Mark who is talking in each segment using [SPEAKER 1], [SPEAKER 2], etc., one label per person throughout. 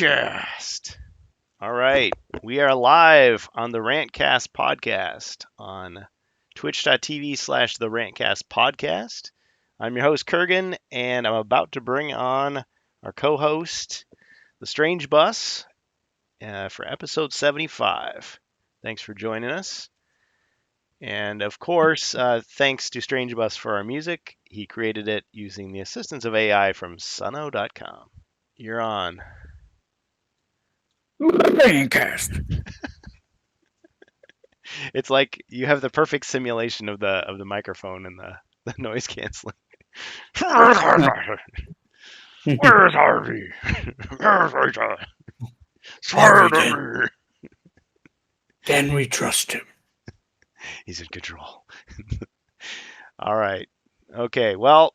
[SPEAKER 1] Podcast. All right, we are live on the TheRantCastPodcast on twitch.tv/ TheRantCastPodcast. I'm your host, Kurgan, and I'm about to bring on our co-host, TheStrangeBus, for episode 75. Thanks for joining us. And of course, thanks to StrangeBus for our music. He created it using the assistance of AI from Suno.com. You're on.
[SPEAKER 2] TheRantCast.
[SPEAKER 1] It's like you have the perfect simulation of the microphone and the noise canceling. Where's Harvey? Where's Rachel?
[SPEAKER 2] Harvey, can we trust him?
[SPEAKER 1] He's in control. All right. Okay. Well,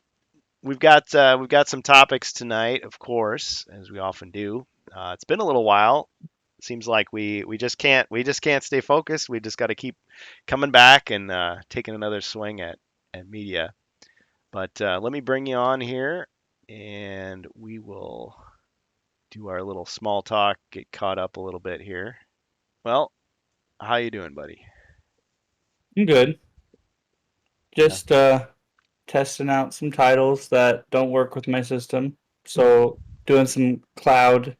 [SPEAKER 1] we've got some topics tonight, of course, as we often do. It's been a little while. Seems like we just can't stay focused. We just got to keep coming back and taking another swing at media. But let me bring you on here, and we will do our little small talk, get caught up a little bit here. Well, how you doing, buddy?
[SPEAKER 2] I'm good. Just testing out some titles that don't work with my system. So doing some cloud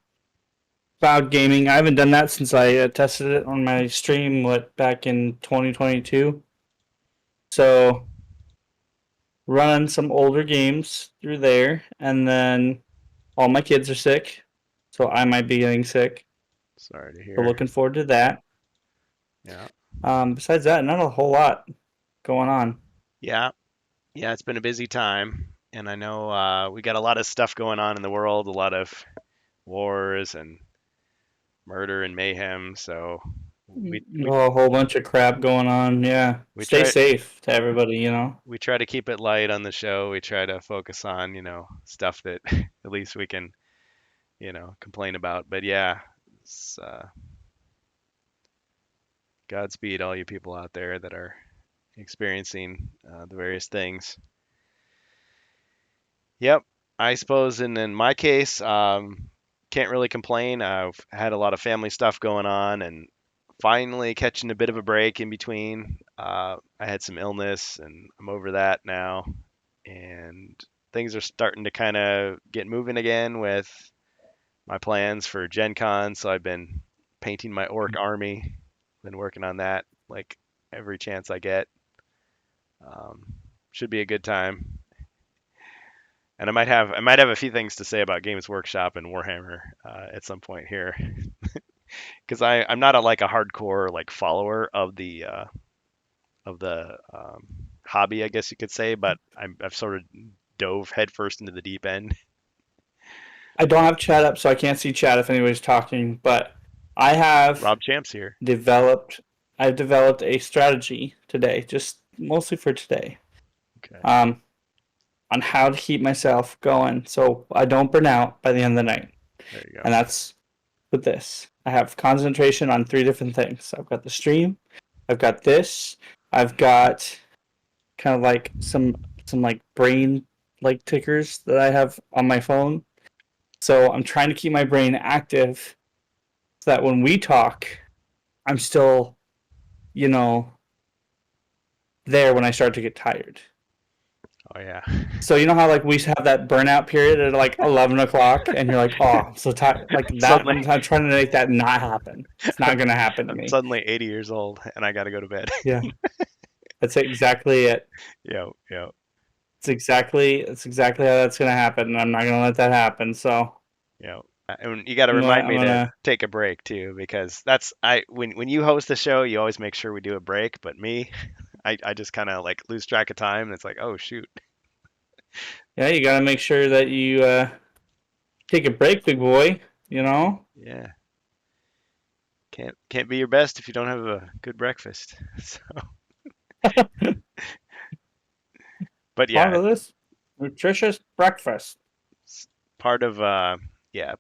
[SPEAKER 2] gaming. I haven't done that since I tested it on my stream back in 2022. So running some older games through there, and then all my kids are sick, so I might be getting sick.
[SPEAKER 1] Sorry to
[SPEAKER 2] So
[SPEAKER 1] hear.
[SPEAKER 2] looking forward to that.
[SPEAKER 1] Yeah.
[SPEAKER 2] Besides that, not a whole lot going on.
[SPEAKER 1] Yeah. Yeah, it's been a busy time, and I know we got a lot of stuff going on in the world, a lot of wars and murder and mayhem. So
[SPEAKER 2] A whole bunch of crap going on. Yeah.
[SPEAKER 1] we
[SPEAKER 2] Stay
[SPEAKER 1] try
[SPEAKER 2] safe to everybody.
[SPEAKER 1] we try to keep it light on the show. We try to focus on stuff that at least we can complain about. But yeah, it's, Godspeed all you people out there that are experiencing the various things. Yep, I suppose in my case, can't really complain. I've had a lot of family stuff going on and finally catching a bit of a break in between. I had some illness and I'm over that now. And things are starting to kind of get moving again with my plans for Gen Con. So I've been painting my orc army, been working on that like every chance I get. Should be a good time. And I might have a few things to say about Games Workshop and Warhammer at some point here, because I'm not like a hardcore like follower of the hobby, I guess you could say, but I've sort of dove headfirst into the deep end.
[SPEAKER 2] I don't have chat up, so I can't see chat if anybody's talking, but I have
[SPEAKER 1] Rob Champ's here.
[SPEAKER 2] developed I've developed a strategy today, just mostly for today.
[SPEAKER 1] Okay.
[SPEAKER 2] On how to keep myself going so I don't burn out by the end of the night.
[SPEAKER 1] There you go.
[SPEAKER 2] And that's with this. I have concentration on 3 different things. I've got the stream, I've got this, I've got kind of like some like brain like tickers that I have on my phone. So I'm trying to keep my brain active so that when we talk, I'm still, there when I start to get tired.
[SPEAKER 1] Oh yeah.
[SPEAKER 2] So you know how like we have that burnout period at like 11 o'clock, and you're like, oh, I'm so tired. Like that,
[SPEAKER 1] Suddenly,
[SPEAKER 2] I'm trying to make that not happen. It's not going to happen to
[SPEAKER 1] I'm
[SPEAKER 2] me.
[SPEAKER 1] suddenly 80 years old and I got to go to bed.
[SPEAKER 2] Yeah, that's exactly it.
[SPEAKER 1] Yo.
[SPEAKER 2] It's exactly how that's going to happen, and I'm not going to let that happen. So
[SPEAKER 1] And you got to remind me to take a break too, because when you host the show, you always make sure we do a break. But me, I just kind of like lose track of time, and it's like, oh shoot.
[SPEAKER 2] Yeah, you got to make sure that you take a break, big boy.
[SPEAKER 1] Yeah. Can't be your best if you don't have a good breakfast. So, but
[SPEAKER 2] Part
[SPEAKER 1] yeah,
[SPEAKER 2] of this nutritious breakfast.
[SPEAKER 1] part of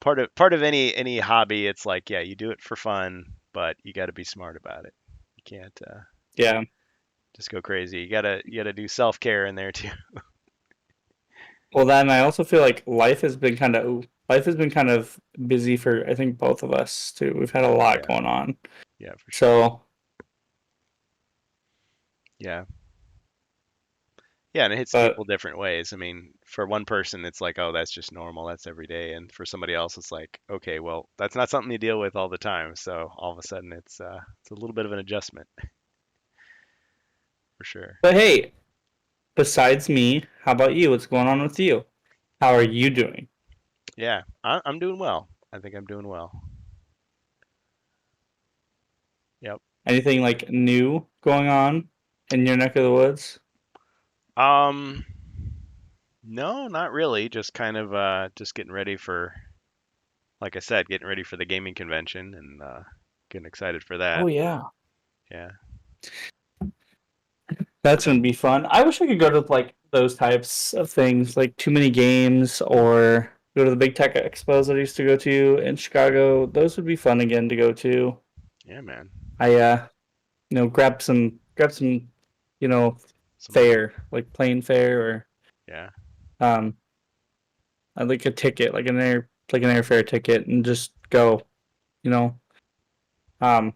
[SPEAKER 1] part of any hobby, it's like, yeah, you do it for fun, but you got to be smart about it. You can't
[SPEAKER 2] Yeah.
[SPEAKER 1] just go crazy. You gotta do self care in there too.
[SPEAKER 2] Well, then I also feel like life has been kind of life has been kind of busy for I think both of us too. We've had a lot
[SPEAKER 1] Yeah,
[SPEAKER 2] going on.
[SPEAKER 1] yeah, for sure.
[SPEAKER 2] So,
[SPEAKER 1] Yeah. Yeah, and it hits
[SPEAKER 2] but
[SPEAKER 1] people different ways. I mean, for one person, it's like, oh, that's just normal, that's every day, and for somebody else, it's like, okay, well, that's not something you deal with all the time. So all of a sudden, it's a little bit of an adjustment for sure.
[SPEAKER 2] but hey, besides me, how about you? What's going on with you? How are you doing?
[SPEAKER 1] Yeah, I'm doing well. I think I'm doing well. Yep.
[SPEAKER 2] Anything like new going on in your neck of the woods?
[SPEAKER 1] Um, no, not really. Just kind of just getting ready for, like I said, getting ready for the gaming convention and getting excited for
[SPEAKER 2] Oh
[SPEAKER 1] that.
[SPEAKER 2] yeah.
[SPEAKER 1] Yeah.
[SPEAKER 2] That's gonna be fun. I wish I could go to like those types of things, like too many games, or go to the big tech expos that I used to go to in Chicago. Those would be fun again to go to.
[SPEAKER 1] Yeah, man.
[SPEAKER 2] I grab some, you know,
[SPEAKER 1] Some money.
[SPEAKER 2] fare, like plane fare or
[SPEAKER 1] Yeah.
[SPEAKER 2] um I like a ticket, like an airfare ticket and just go, you know. Um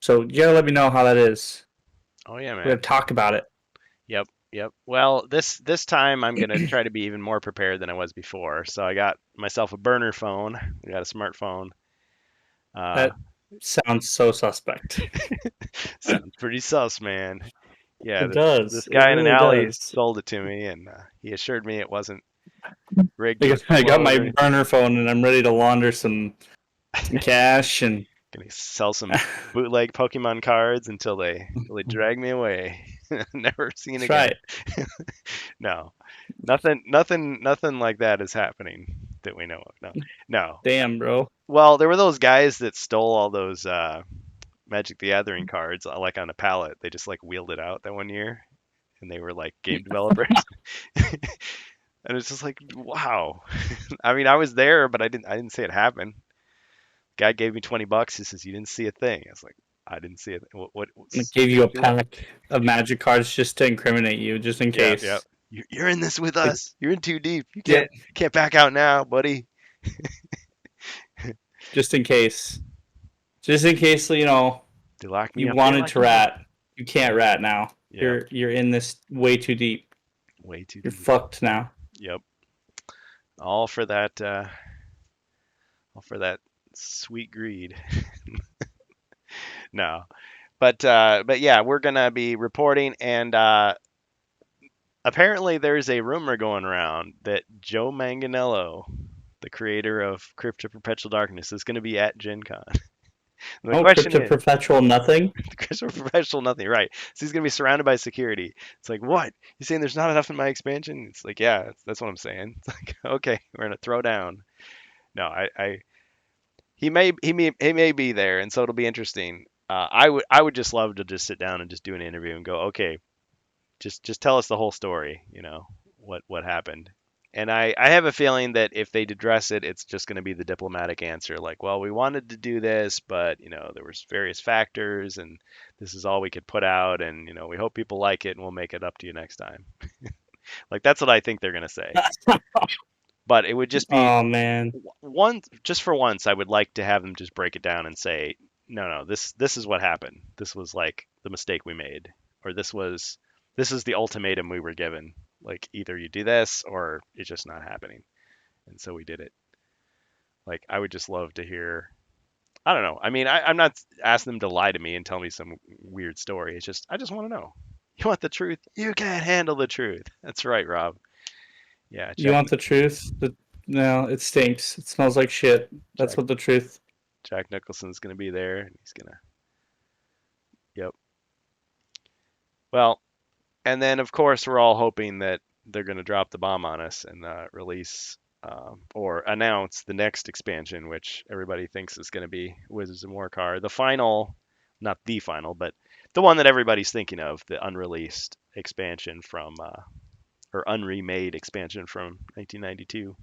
[SPEAKER 2] so you gotta let me know how that is.
[SPEAKER 1] Oh yeah,
[SPEAKER 2] We
[SPEAKER 1] man.
[SPEAKER 2] gotta talk about it.
[SPEAKER 1] Yep, yep. Well, this time I'm gonna try to be even more prepared than I was before. So I got myself a burner phone. I got a smartphone. Uh,
[SPEAKER 2] That sounds so suspect.
[SPEAKER 1] sounds pretty sus, man. Yeah,
[SPEAKER 2] It
[SPEAKER 1] this
[SPEAKER 2] does. It
[SPEAKER 1] guy in an
[SPEAKER 2] really
[SPEAKER 1] alley
[SPEAKER 2] does.
[SPEAKER 1] sold it to me, and he assured me it wasn't rigged
[SPEAKER 2] I
[SPEAKER 1] to
[SPEAKER 2] got, I got
[SPEAKER 1] explode
[SPEAKER 2] my
[SPEAKER 1] or anything.
[SPEAKER 2] burner phone and I'm ready to launder some cash and
[SPEAKER 1] Gonna sell some
[SPEAKER 2] that's
[SPEAKER 1] bootleg Pokemon cards until they drag me away. Never seen again.
[SPEAKER 2] right.
[SPEAKER 1] No, nothing like that is happening that we know of. No, no.
[SPEAKER 2] Damn, bro.
[SPEAKER 1] Well, there were those guys that stole all those Magic the Gathering cards, like on a pallet. They just like wheeled it out that one year, and they were like game developers. And it's just like, wow. I mean, I was there, but I didn't see it happen. Guy gave me $20. He says, "You didn't see a thing." I was like, "I didn't see it.
[SPEAKER 2] I
[SPEAKER 1] What's
[SPEAKER 2] gave
[SPEAKER 1] the
[SPEAKER 2] you a
[SPEAKER 1] big deal?"
[SPEAKER 2] pack of magic cards just to incriminate you, just in
[SPEAKER 1] Yeah, yeah.
[SPEAKER 2] case.
[SPEAKER 1] You're in this with
[SPEAKER 2] Like,
[SPEAKER 1] us. You're in too deep. You
[SPEAKER 2] yeah,
[SPEAKER 1] can't back out now, buddy.
[SPEAKER 2] just in case. Just in case,
[SPEAKER 1] They locked me
[SPEAKER 2] you
[SPEAKER 1] up. They
[SPEAKER 2] wanted
[SPEAKER 1] locked
[SPEAKER 2] to
[SPEAKER 1] me up.
[SPEAKER 2] rat. You can't rat now.
[SPEAKER 1] Yep.
[SPEAKER 2] You're in this way too deep.
[SPEAKER 1] Way too
[SPEAKER 2] You're
[SPEAKER 1] deep.
[SPEAKER 2] fucked now.
[SPEAKER 1] Yep. All for that. All for that sweet greed. No, but yeah, we're gonna be reporting, and apparently there's a rumor going around that Joe Manganiello, the creator of Crypt of Perpetual Darkness, is gonna be at Gen Con. And the
[SPEAKER 2] Oh,
[SPEAKER 1] question
[SPEAKER 2] crypto
[SPEAKER 1] is,
[SPEAKER 2] perpetual nothing.
[SPEAKER 1] the Crypt of Perpetual nothing, right? So he's gonna be surrounded by security. It's like, what? You saying there's not enough in my expansion? It's like, yeah, that's what I'm saying. It's like, okay, we're gonna throw down. No, he may be there, and so it'll be interesting. I would just love to just sit down and just do an interview and go, okay, just tell us the whole story, what happened. And I have a feeling that if they address it, it's just going to be the diplomatic answer, like, well, we wanted to do this, but there was various factors, and this is all we could put out, and we hope people like it, and we'll make it up to you next time. Like that's what I think they're going to say. But it would just be
[SPEAKER 2] Oh man.
[SPEAKER 1] just for once, I would like to have them just break it down and say, no, no, this is what happened. This was like the mistake we made, or this is the ultimatum we were given. Like either you do this or it's just not happening. And so we did it. Like I would just love to hear. I don't know. I mean, I'm not asking them to lie to me and tell me some weird story. It's just I just want to know. You want the truth? You can't handle the truth. That's right, Rob. Yeah,
[SPEAKER 2] You
[SPEAKER 1] Jack
[SPEAKER 2] want the truth? No, it stinks. It smells like shit. That's
[SPEAKER 1] Jack
[SPEAKER 2] what the truth.
[SPEAKER 1] Jack Nicholson's gonna be there, and he's gonna. Yep. Well, and then, of course, we're all hoping that they're going to drop the bomb on us and release or announce the next expansion, which everybody thinks is going to be Wizards of Warcar. The final, not the final, but the one that everybody's thinking of, the unreleased expansion or unremade expansion from 1992.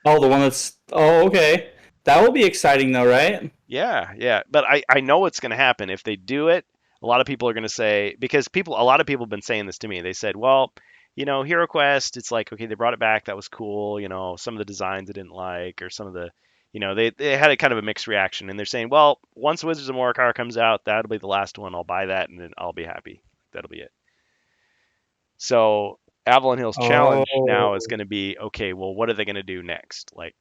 [SPEAKER 2] Oh, the one that's. Oh, okay. That will be exciting, though, right?
[SPEAKER 1] Yeah, yeah. But I know what's going to happen. If they do it, a lot of people are going to say, because a lot of people have been saying this to me. They said, well, HeroQuest, it's like, okay, they brought it back. That was cool. Some of the designs I didn't like, or some of the, they had a kind of a mixed reaction. And they're saying, well, once Wizards of Morcar comes out, that'll be the last one. I'll buy that, and then I'll be happy. That'll be it. So Avalon Hill's challenge now is
[SPEAKER 2] Oh,
[SPEAKER 1] going to be, okay, well, what are they going to do next? Like,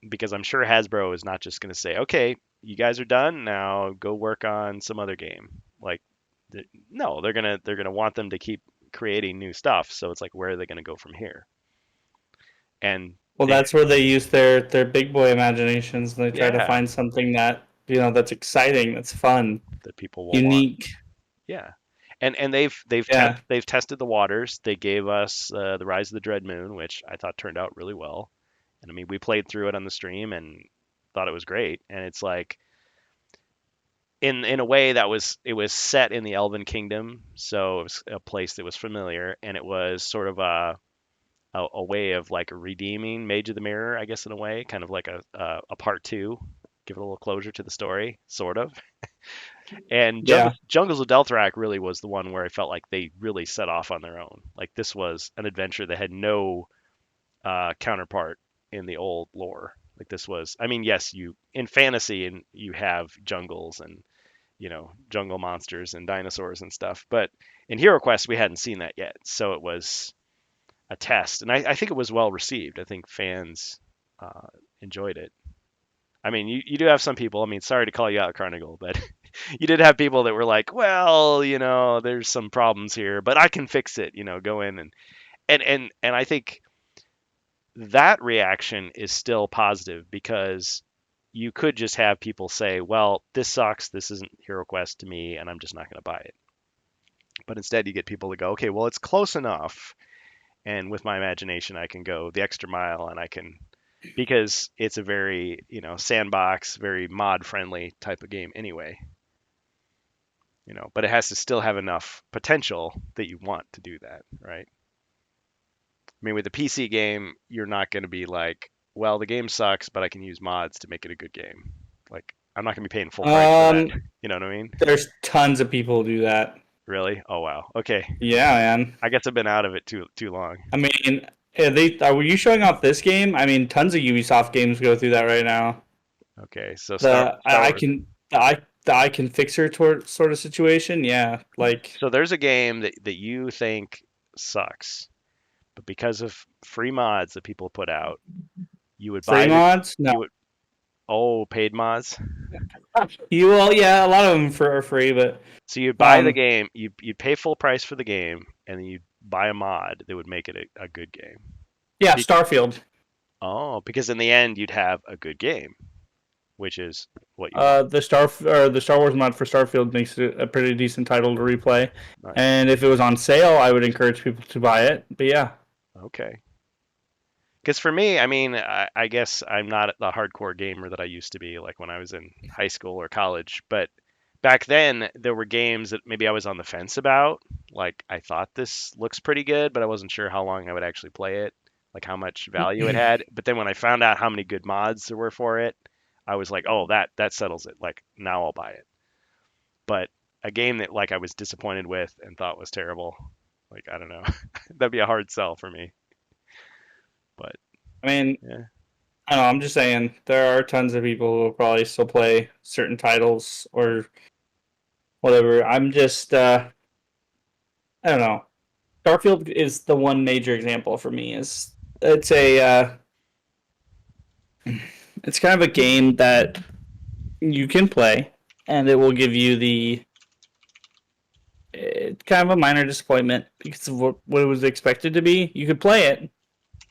[SPEAKER 1] because I'm sure Hasbro is not just going to say, okay, you guys are done now, go work on some other game. Like, no, they're gonna want them to keep creating new stuff. So it's like, where are they going to go from here? And
[SPEAKER 2] well,
[SPEAKER 1] they,
[SPEAKER 2] that's where they use their big boy imaginations and they try to
[SPEAKER 1] yeah,
[SPEAKER 2] find something that that's exciting, that's fun,
[SPEAKER 1] that people will want.
[SPEAKER 2] unique.
[SPEAKER 1] Yeah, and
[SPEAKER 2] Yeah.
[SPEAKER 1] they've tested the waters. They gave us the Rise of the Dread Moon, which I thought turned out really well. And I mean, we played through it on the stream and thought it was great. And it's like, in a way, it was set in the Elven Kingdom, so it was a place that was familiar, and it was sort of a way of like redeeming Mage of the Mirror, I guess, in a way, kind of like a part two, give it a little closure to the story, sort of. And
[SPEAKER 2] Yeah.
[SPEAKER 1] Jungles of Delthrak really was the one where I felt like they really set off on their own. Like, this was an adventure that had no counterpart in the old lore. Like, this was, I mean, yes, you in fantasy and you have jungles and jungle monsters and dinosaurs and stuff, but in HeroQuest we hadn't seen that yet, so it was a test, and I think it was well received. I think fans uh, enjoyed it. I mean, you do have some people. I mean, sorry to call you out, Carnival, but you did have people that were like, well, there's some problems here, but I can fix it. Go in and I think that reaction is still positive because you could just have people say, well, this sucks. This isn't HeroQuest to me, and I'm just not going to buy it. But instead, you get people to go, okay, well, it's close enough. And with my imagination, I can go the extra mile and I can, because it's a very, sandbox, very mod friendly type of game anyway, but it has to still have enough potential that you want to do that, right? I mean, with a PC game, you're not going to be like, well, the game sucks, but I can use mods to make it a good game. Like, I'm not going to be paying full price for that.
[SPEAKER 2] Um,
[SPEAKER 1] You know what I mean?
[SPEAKER 2] there's tons of people who do that.
[SPEAKER 1] Really? Oh, wow. Okay.
[SPEAKER 2] Yeah, man.
[SPEAKER 1] I guess I've been out of it too long.
[SPEAKER 2] I mean, were you showing off this game? I mean, tons of Ubisoft games go through that right now.
[SPEAKER 1] Okay, so
[SPEAKER 2] The
[SPEAKER 1] Star
[SPEAKER 2] I
[SPEAKER 1] Wars.
[SPEAKER 2] can the I can fix her sort of situation. Yeah, like
[SPEAKER 1] So there's a game that you think sucks, but because of free mods that people put out, you would
[SPEAKER 2] free
[SPEAKER 1] buy the
[SPEAKER 2] mods. No,
[SPEAKER 1] you would paid mods.
[SPEAKER 2] you well, yeah, a lot of them are free, but
[SPEAKER 1] So you'd buy the
[SPEAKER 2] um,
[SPEAKER 1] game, you'd pay full price for the game, and then you'd buy a mod that would make it a good game.
[SPEAKER 2] yeah,
[SPEAKER 1] Be-
[SPEAKER 2] Starfield.
[SPEAKER 1] because in the end you'd have a good game, which is what you want.
[SPEAKER 2] The Star Wars mod for Starfield makes it a pretty decent title to replay.
[SPEAKER 1] Nice.
[SPEAKER 2] And if it was on sale, I would encourage people to buy it. But yeah,
[SPEAKER 1] Okay. Because for me, I mean, I guess I'm not the hardcore gamer that I used to be, like when I was in high school or college. But back then, there were games that maybe I was on the fence about. Like, I thought this looks pretty good, but I wasn't sure how long I would actually play it, like how much value it had. But then when I found out how many good mods there were for it, I was like, oh, that settles it. Like, now I'll buy it. But a game that like I was disappointed with and thought was terrible, like I don't know, that'd be a hard sell for me. But
[SPEAKER 2] I mean,
[SPEAKER 1] yeah.
[SPEAKER 2] I don't know. I'm just saying there are tons of people who will probably still play certain titles or whatever. I don't know. Starfield is the one major example for me. Is it's a it's kind of a game that you can play, and it will give you the it's kind of a minor disappointment because of what it was expected to be. You could play it.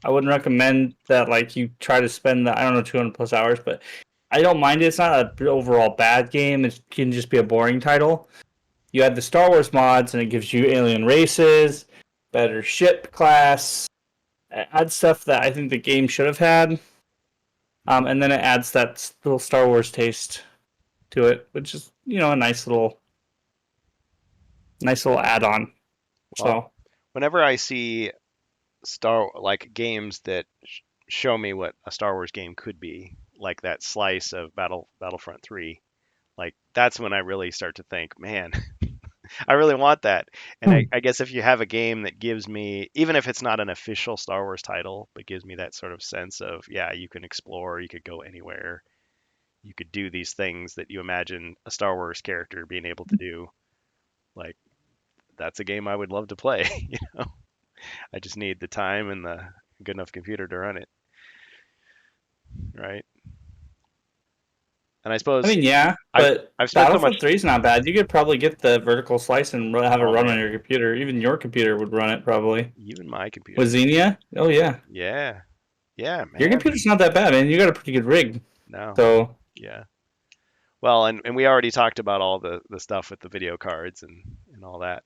[SPEAKER 2] I wouldn't recommend that like you try to spend the I don't know 200 plus hours, but I don't mind it. It's not an overall bad game. It can just be a boring title. You add the Star Wars mods, and it gives you alien races, better ship class, add stuff that I think the game should have had. And then it adds that little Star Wars taste to it, which is a nice little add-on.
[SPEAKER 1] Well,
[SPEAKER 2] So
[SPEAKER 1] whenever I see like games that show me what a Star Wars game could be, like that slice of Battlefront 3, like that's when I really start to think, man, I really want that. And
[SPEAKER 2] Hmm.
[SPEAKER 1] I guess if you have a game that gives me, even if it's not an official Star Wars title, but gives me that sort of sense of, yeah, you can explore, you could go anywhere, you could do these things that you imagine a Star Wars character being able to do. Like, that's a game I would love to play. I just need the time and the good enough computer to run it, right? And I
[SPEAKER 2] I
[SPEAKER 1] suppose
[SPEAKER 2] mean, yeah,
[SPEAKER 1] I've
[SPEAKER 2] but
[SPEAKER 1] I've spent so
[SPEAKER 2] Battlefield
[SPEAKER 1] much.
[SPEAKER 2] 3 is not bad. You could probably get the vertical slice and have it
[SPEAKER 1] Oh
[SPEAKER 2] run on
[SPEAKER 1] yeah,
[SPEAKER 2] your computer. Even your computer would run it probably.
[SPEAKER 1] even my
[SPEAKER 2] With
[SPEAKER 1] computer.
[SPEAKER 2] Xenia? Oh yeah.
[SPEAKER 1] Yeah, yeah,
[SPEAKER 2] Your
[SPEAKER 1] man.
[SPEAKER 2] computer's not that bad, man. You got a pretty good rig.
[SPEAKER 1] No,
[SPEAKER 2] So,
[SPEAKER 1] yeah. Well, and we already talked about all the stuff with the video cards and all that.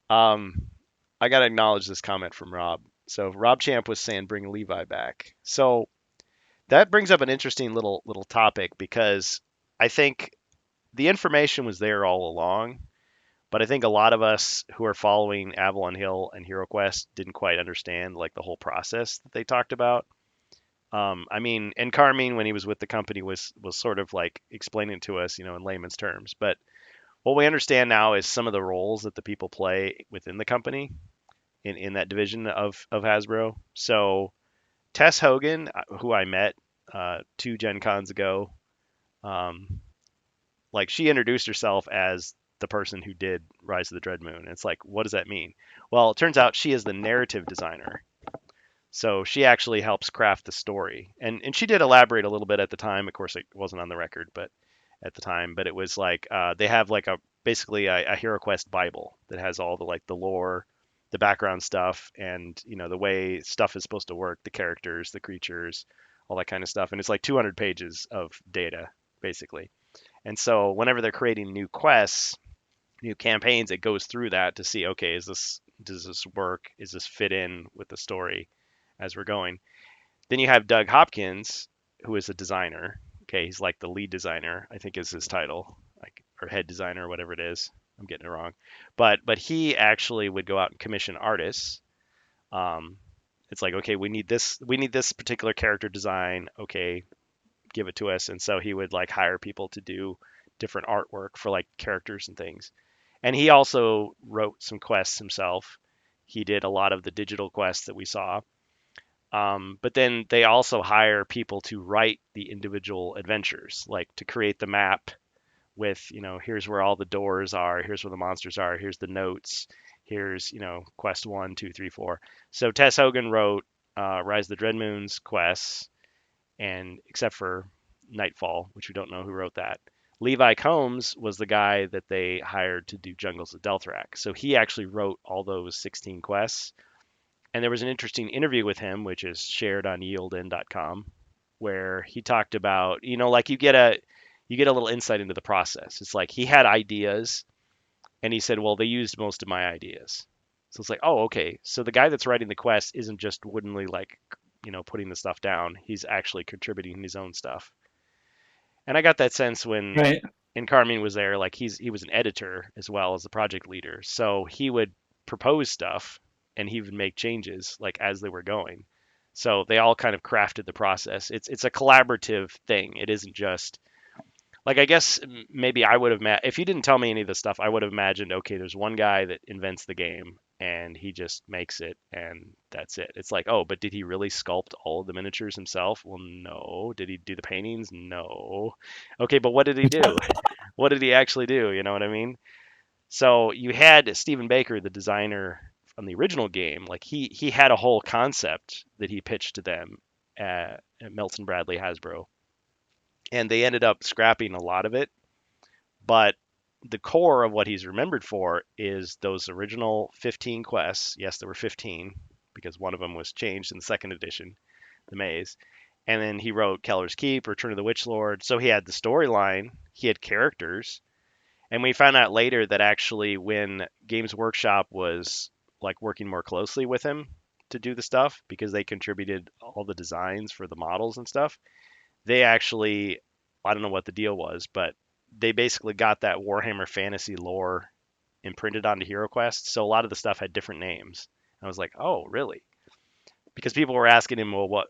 [SPEAKER 1] Um, I gotta acknowledge this comment from Rob. So Rob Champ was saying bring Levi back. So that brings up an interesting little topic because I think the information was there all along, but I think a lot of us who are following Avalon Hill and HeroQuest didn't quite understand like the whole process that they talked about. I mean, and Carmine, when he was with the company, was sort of like explaining to us, in layman's terms. But what we understand now is some of the roles that the people play within the company in that division of Hasbro. So Tess Hogan, who I met 2 Gen Cons ago, um, like she introduced herself as the person who did Rise of the Dread Moon. It's like, what does that mean? Well, it turns out she is the narrative designer. So she actually helps craft the story. And she did elaborate a little bit at the time. Of course, it wasn't on the record, but at the time. But it was like they have like a basically a HeroQuest Bible that has all the like the lore, the background stuff, and the way stuff is supposed to work, the characters, the creatures, all that kind of stuff. And it's like 200 pages of data basically. And so whenever they're creating new quests, new campaigns, it goes through that to see, okay, does this work? Is this fit in with the story as we're going? Then you have Doug Hopkins, who is a designer. Okay, he's like the lead designer, I think is his title, like or head designer, whatever it is. I'm getting it wrong, but he actually would go out and commission artists. Um, it's like, okay, we need this particular character design. Okay, give it to us. And so he would like hire people to do different artwork for like characters and things. And he also wrote some quests himself. He did a lot of the digital quests that we saw. But then they also hire people to write the individual adventures, like to create the map with, here's where all the doors are, here's where the monsters are, here's the notes, here's, quest one, two, three, four. So Tess Hogan wrote Rise of the Dreadmoon's quests, and except for Nightfall, which we don't know who wrote that. Levi Combs was the guy that they hired to do Jungles of Delthrak. So he actually wrote all those 16 quests. And there was an interesting interview with him, which is shared on yieldin.com, where he talked about, like you get a little insight into the process. It's like he had ideas and he said, well, they used most of my ideas. So it's like, oh, okay. So the guy that's writing the quest isn't just woodenly like, putting the stuff down. He's actually contributing his own stuff. And I got that sense when
[SPEAKER 2] right.
[SPEAKER 1] and Carmine was there, like he was an editor as well as the project leader. So he would propose stuff and he would make changes like as they were going. So they all kind of crafted the process. It's a collaborative thing. It isn't just like I guess maybe I would have if you didn't tell me any of this stuff, I would have imagined okay, there's one guy that invents the game and he just makes it and that's it. It's like, oh, but did he really sculpt all of the miniatures himself? Well, no. Did he do the paintings? No. Okay, but what did he do? What did he actually do? You know what I mean? So you had Stephen Baker, the designer from the original game, like he had a whole concept that he pitched to them at Milton Bradley Hasbro, and they ended up scrapping a lot of it. But the core of what he's remembered for is those original 15 quests. Yes, there were 15 because one of them was changed in the second edition, the maze. And then he wrote Keller's Keep, Return of the Witch Lord. So he had the storyline, he had characters, and we found out later that actually when Games Workshop was like working more closely with him to do the stuff because they contributed all the designs for the models and stuff, they actually, I don't know what the deal was, but they basically got that Warhammer fantasy lore imprinted onto HeroQuest. So a lot of the stuff had different names. I was like, oh, really? Because people were asking him, well, what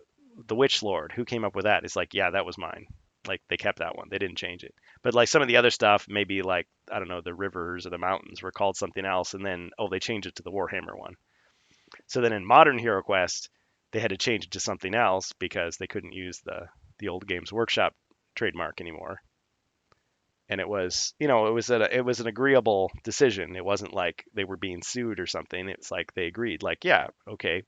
[SPEAKER 1] the Witch Lord? Who came up with that? It's like, yeah, that was mine. Like they kept that one. They didn't change it. But like some of the other stuff, maybe like I don't know, the rivers or the mountains were called something else, and then they changed it to the Warhammer one. So then in modern HeroQuest, they had to change it to something else because they couldn't use the old Games Workshop trademark anymore. And it was, it was an agreeable decision. It wasn't like they were being sued or something. It's like they agreed, like, yeah, okay,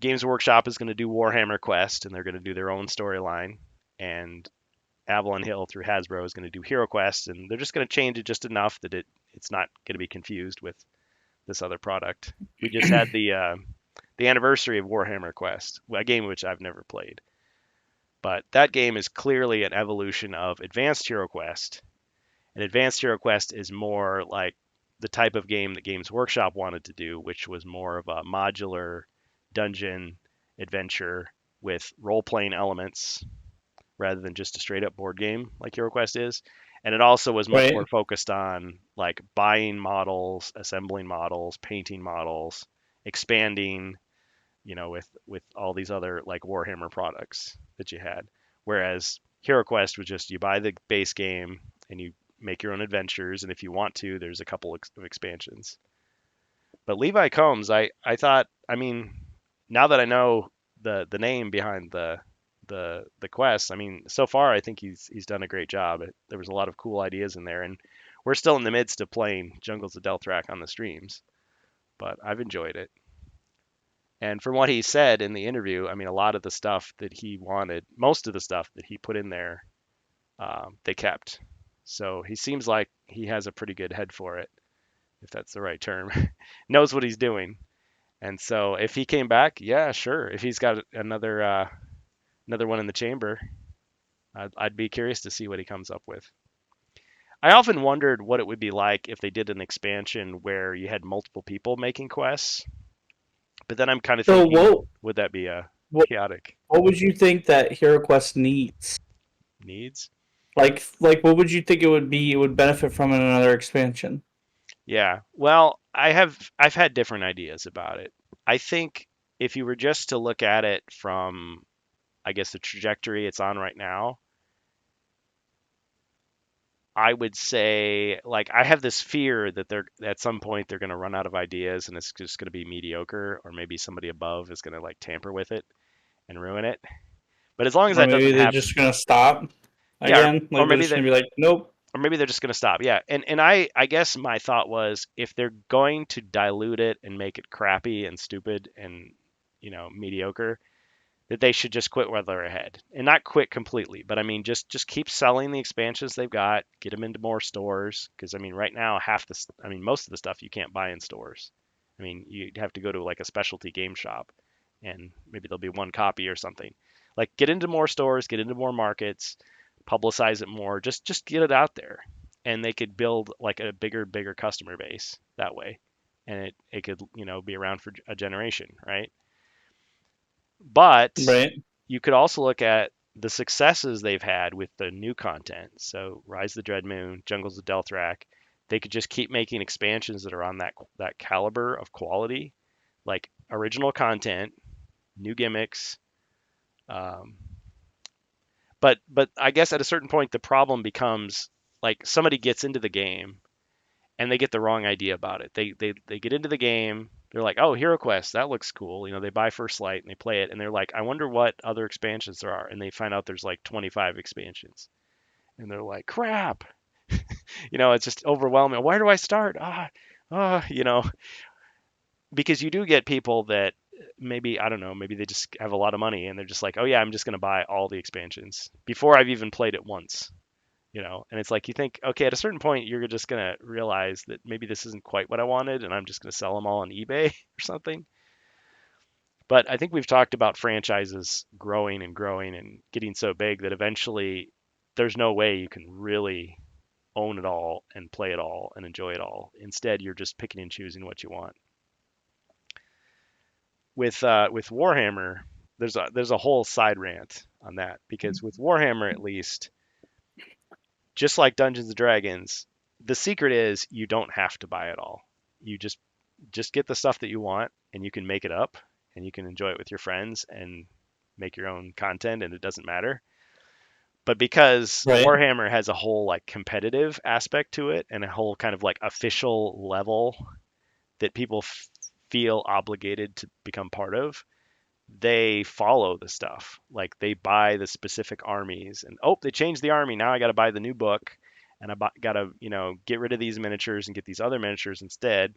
[SPEAKER 1] Games Workshop is going to do Warhammer Quest, and they're going to do their own storyline, and Avalon Hill through Hasbro is going to do HeroQuest, and they're just going to change it just enough that it's not going to be confused with this other product. We just had the anniversary of Warhammer Quest, a game which I've never played, but that game is clearly an evolution of Advanced HeroQuest. And Advanced HeroQuest is more like the type of game that Games Workshop wanted to do, which was more of a modular dungeon adventure with role-playing elements rather than just a straight-up board game like HeroQuest is. And it also was much more
[SPEAKER 2] Right.
[SPEAKER 1] focused on like buying models, assembling models, painting models, expanding, with all these other like Warhammer products that you had. Whereas HeroQuest was just you buy the base game and you make your own adventures, and if you want to, there's a couple of expansions. But Levi Combs, I thought, I mean, now that I know the name behind the quest, I mean, so far I think he's done a great job. There was a lot of cool ideas in there, and we're still in the midst of playing Jungles of Delthrak on the streams, but I've enjoyed it. And from what he said in the interview, I mean, a lot of the stuff that he wanted, most of the stuff that he put in there, they kept. So he seems like he has a pretty good head for it, if that's the right term. Knows what he's doing. And so if he came back, yeah, sure. If he's got another one in the chamber, I'd be curious to see what he comes up with. I often wondered what it would be like if they did an expansion where you had multiple people making quests, but then I'm kind of
[SPEAKER 2] So
[SPEAKER 1] thinking, would that be
[SPEAKER 2] what
[SPEAKER 1] chaotic
[SPEAKER 2] what would you think that HeroQuest needs?
[SPEAKER 1] needs?
[SPEAKER 2] Like what would you think it would benefit from in another expansion?
[SPEAKER 1] Yeah. Well, I've had different ideas about it. I think if you were just to look at it from, I guess, the trajectory it's on right now, I would say like I have this fear that they're at some point they're going to run out of ideas and it's just going to be mediocre, or maybe somebody above is going to like tamper with it and ruin it. But as long as
[SPEAKER 2] Or
[SPEAKER 1] that
[SPEAKER 2] maybe
[SPEAKER 1] doesn't
[SPEAKER 2] they're
[SPEAKER 1] happen,
[SPEAKER 2] just gonna stop
[SPEAKER 1] yeah,
[SPEAKER 2] again?
[SPEAKER 1] or
[SPEAKER 2] Like they're
[SPEAKER 1] maybe
[SPEAKER 2] just
[SPEAKER 1] that
[SPEAKER 2] gonna be like, nope.
[SPEAKER 1] or maybe they're just going to stop. Yeah. And I guess my thought was if they're going to dilute it and make it crappy and stupid and mediocre, that they should just quit while they're ahead, and not quit completely, but I mean just keep selling the expansions they've got, get them into more stores, because I mean right now I mean most of the stuff you can't buy in stores. I mean you'd have to go to like a specialty game shop, and maybe there'll be one copy or something. Like get into more stores, get into more markets, publicize it more, just get it out there, and they could build like a bigger customer base that way, and it could be around for a generation, right? But
[SPEAKER 2] Right.
[SPEAKER 1] you could also look at the successes they've had with the new content. So Rise of the Dread Moon, Jungles of Delthrak, they could just keep making expansions that are on that caliber of quality, like original content, new gimmicks. Um, but I guess at a certain point the problem becomes like somebody gets into the game and they get the wrong idea about it. They get into the game. They're like, oh, HeroQuest, that looks cool. They buy First Light and they play it, and they're like, I wonder what other expansions there are, and they find out there's like 25 expansions, and they're like, crap. It's just overwhelming. Where do I start? Because you do get people that maybe I don't know, maybe they just have a lot of money and they're just like, oh yeah, I'm just gonna buy all the expansions before I've even played it once. And it's like you think, okay, at a certain point you're just gonna realize that maybe this isn't quite what I wanted, and I'm just gonna sell them all on eBay or something. But I think we've talked about franchises growing and growing and getting so big that eventually there's no way you can really own it all and play it all and enjoy it all. Instead, you're just picking and choosing what you want. With Warhammer, there's a whole side rant on that, because with Warhammer at least, just like Dungeons and Dragons, the secret is you don't have to buy it all. You just get the stuff that you want, and you can make it up, and you can enjoy it with your friends and make your own content, and it doesn't matter. But because
[SPEAKER 2] Right.
[SPEAKER 1] Warhammer has a whole like competitive aspect to it and a whole kind of like official level that people feel obligated to become part of, they follow the stuff. Like they buy the specific armies, and oh, they changed the army. Now I got to buy the new book, and got to get rid of these miniatures and get these other miniatures instead.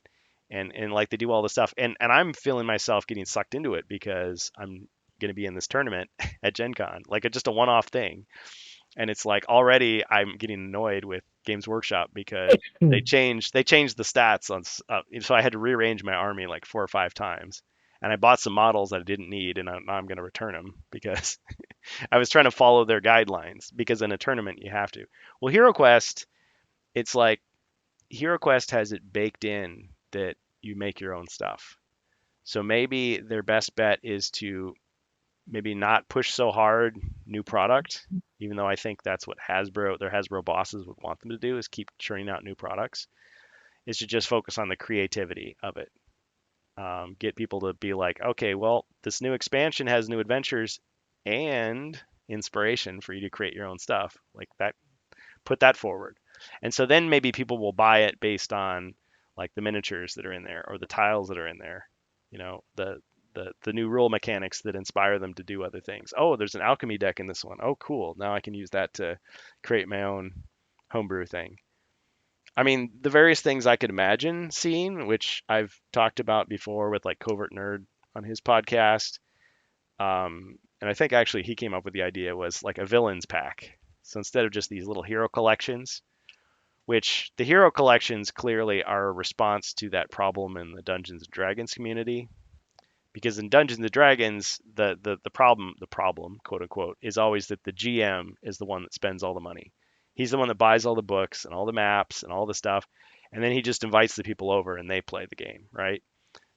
[SPEAKER 1] And like they do all the stuff, and I'm feeling myself getting sucked into it because I'm going to be in this tournament at Gen Con, like just a one-off thing. And it's like already I'm getting annoyed with Games Workshop because
[SPEAKER 2] Hmm.
[SPEAKER 1] they changed the stats on so I had to rearrange my army like 4 or 5 times, and I bought some models that I didn't need, and now I'm going to return them because I was trying to follow their guidelines, because in a tournament you have to. Well, HeroQuest, it's like HeroQuest has it baked in that you make your own stuff. So maybe their best bet is to maybe not push so hard new product, even though I think that's what their Hasbro bosses would want them to do, is keep churning out new products, is to just focus on the creativity of it. Get people to be like, okay, well, this new expansion has new adventures and inspiration for you to create your own stuff. Like that, put that forward. And so then maybe people will buy it based on like the miniatures that are in there or the tiles that are in there, the new rule mechanics that inspire them to do other things. Oh, there's an alchemy deck in this one. Oh, cool. Now I can use that to create my own homebrew thing. I mean, the various things I could imagine seeing, which I've talked about before with like Covert Nerd on his podcast. And I think actually he came up with the idea, was like a villains pack. So instead of just these little hero collections, which the hero collections clearly are a response to that problem in the Dungeons and Dragons community. Because in Dungeons and Dragons, the problem, quote unquote, is always that the GM is the one that spends all the money. He's the one that buys all the books and all the maps and all the stuff, and then he just invites the people over and they play the game, right?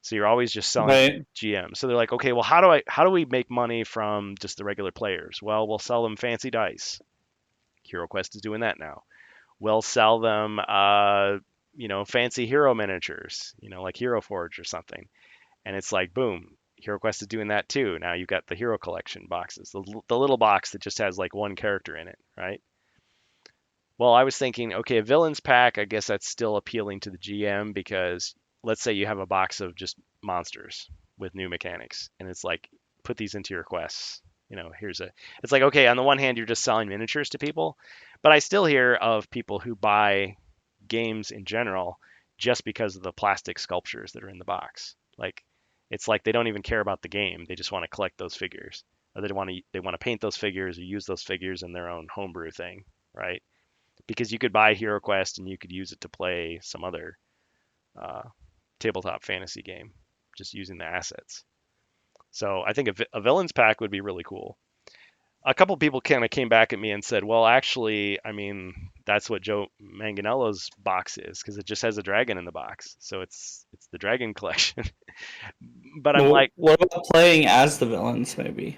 [SPEAKER 1] So you're always just selling to the
[SPEAKER 2] Right.
[SPEAKER 1] GM. So they're like, okay, well, how do we make money from just the regular players? Well, we'll sell them fancy dice. HeroQuest is doing that now. We'll sell them, fancy hero miniatures, like Hero Forge or something. And it's like, boom, HeroQuest is doing that too. Now you've got the Hero Collection boxes, the little box that just has like one character in it, right? Well, I was thinking, okay, a villains pack, I guess that's still appealing to the GM, because let's say you have a box of just monsters with new mechanics, and it's like, put these into your quests. It's like, okay, on the one hand, you're just selling miniatures to people, but I still hear of people who buy games in general just because of the plastic sculptures that are in the box. Like, it's like they don't even care about the game; they just want to collect those figures, or they want to paint those figures or use those figures in their own homebrew thing, right? Because you could buy HeroQuest and you could use it to play some other uh, tabletop fantasy game, just using the assets. So I think a villains pack would be really cool. A couple people kind of came back at me and said, well, actually, I mean, that's what Joe Manganiello's box is, because it just has a dragon in the box. So it's the dragon collection. But I'm
[SPEAKER 2] Well,
[SPEAKER 1] like,
[SPEAKER 2] what about playing as the villains, maybe?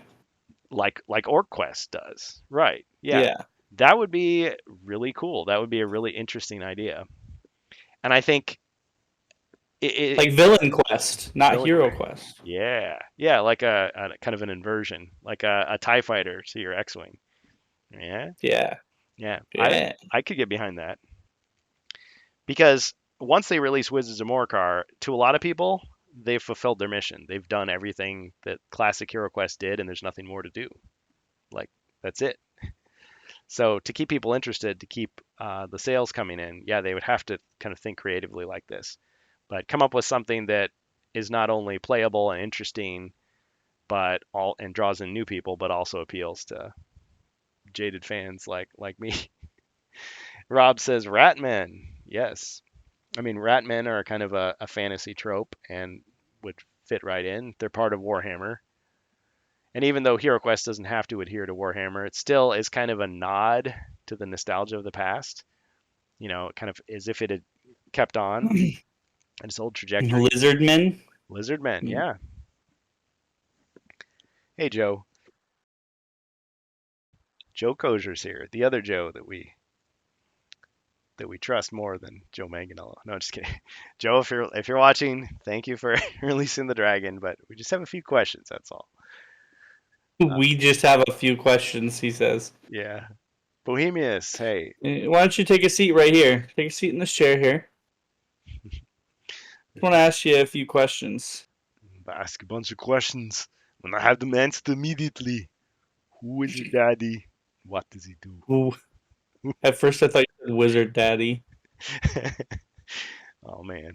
[SPEAKER 1] like Orc Quest does. Right. Yeah.
[SPEAKER 2] Yeah.
[SPEAKER 1] That would be really cool. That would be a really interesting idea. And I think
[SPEAKER 2] Like Villain Quest, not
[SPEAKER 1] Villain
[SPEAKER 2] Hero
[SPEAKER 1] Quest.
[SPEAKER 2] Quest.
[SPEAKER 1] Yeah. Yeah, like a kind of an inversion, like a TIE fighter to your X-Wing. Yeah.
[SPEAKER 2] Yeah.
[SPEAKER 1] Yeah. I
[SPEAKER 2] Yeah.
[SPEAKER 1] I could get behind that, because once they release Wizards of Morcar, to a lot of people, they've fulfilled their mission. They've done everything that classic Hero Quest did, and there's nothing more to do. Like, that's it. So to keep people interested, to keep the sales coming in, yeah, they would have to kind of think creatively like this, but come up with something that is not only playable and interesting, but all and draws in new people, but also appeals to jaded fans like me. Rob says Ratmen. Yes, I mean Ratmen are kind of a fantasy trope and would fit right in. They're part of Warhammer, and even though HeroQuest doesn't have to adhere to Warhammer, it still is kind of a nod to the nostalgia of the past. Kind of as if it had kept on at its old trajectory.
[SPEAKER 2] Lizardmen.
[SPEAKER 1] Lizard Men,
[SPEAKER 2] Mm.
[SPEAKER 1] yeah. Hey Joe, Joe Kozier's here, the other Joe that we trust more than Joe Manganiello. No, just kidding. Joe, if you're watching, thank you for releasing the dragon, but we just have a few questions. That's all. Uh,
[SPEAKER 2] We just have a few questions, he says.
[SPEAKER 1] yeah. Bohemius, hey,
[SPEAKER 2] Why don't you take a seat right here? Take a seat in this chair here. I want to ask you a few questions.
[SPEAKER 1] ask a bunch of questions. When I have them answered immediately. Who is your daddy? What does he do?
[SPEAKER 2] Ooh, at first I thought you said Wizard Daddy.
[SPEAKER 1] Oh man.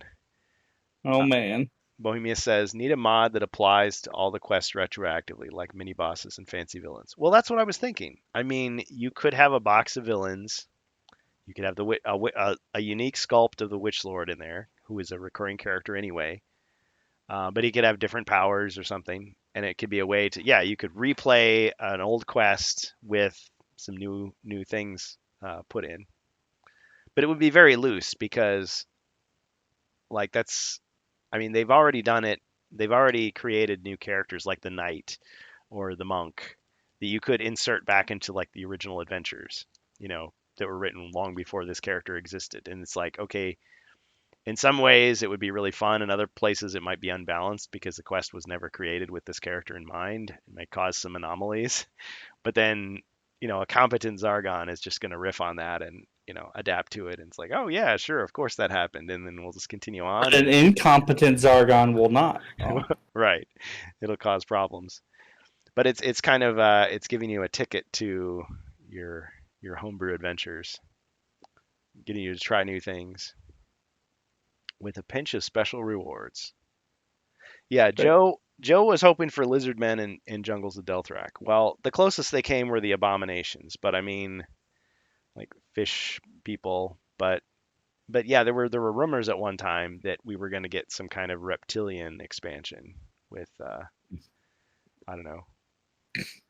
[SPEAKER 2] Oh
[SPEAKER 1] Uh,
[SPEAKER 2] man.
[SPEAKER 1] Bohemia says, need a mod that applies to all the quests retroactively, like mini bosses and fancy villains. Well, that's what I was thinking. I mean, you could have a box of villains. You could have a unique sculpt of the Witch Lord in there, who is a recurring character anyway. But he could have different powers or something, and it could be a way to, yeah, you could replay an old quest with some new things put in. But it would be very loose because, like, that's, I mean, they've already done it. They've already created new characters like the knight or the monk that you could insert back into like the original adventures, that were written long before this character existed. And it's like, okay, in some ways it would be really fun. In other places it might be unbalanced because the quest was never created with this character in mind. It might cause some anomalies. But then, a competent Zargon is just going to riff on that and, adapt to it. And it's like, oh yeah, sure, of course that happened. And then we'll just continue on.
[SPEAKER 2] An
[SPEAKER 1] And
[SPEAKER 2] incompetent Zargon will not. Oh,
[SPEAKER 1] right, it'll cause problems. But it's kind of it's giving you a ticket to your your homebrew adventures, getting you to try new things with a pinch of special rewards. Yeah,
[SPEAKER 2] but
[SPEAKER 1] Joe was hoping for lizardmen in Jungles of Delthrak. Well, the closest they came were the abominations, but I mean, like fish people. But yeah, there were rumors at one time that we were going to get some kind of reptilian expansion with I don't know,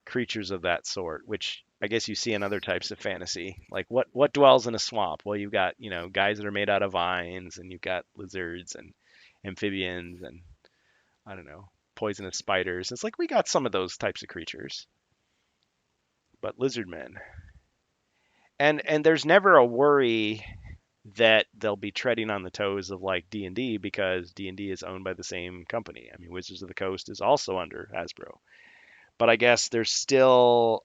[SPEAKER 1] creatures of that sort, which I guess you see in other types of fantasy. Like what dwells in a swamp? Well, you've got, guys that are made out of vines, and you've got lizards and amphibians and I don't know, poisonous spiders. It's like we got some of those types of creatures, but lizard men. And there's never a worry that they'll be treading on the toes of like D&D because D&D is owned by the same company. I mean, Wizards of the Coast is also under Hasbro. But I guess there's still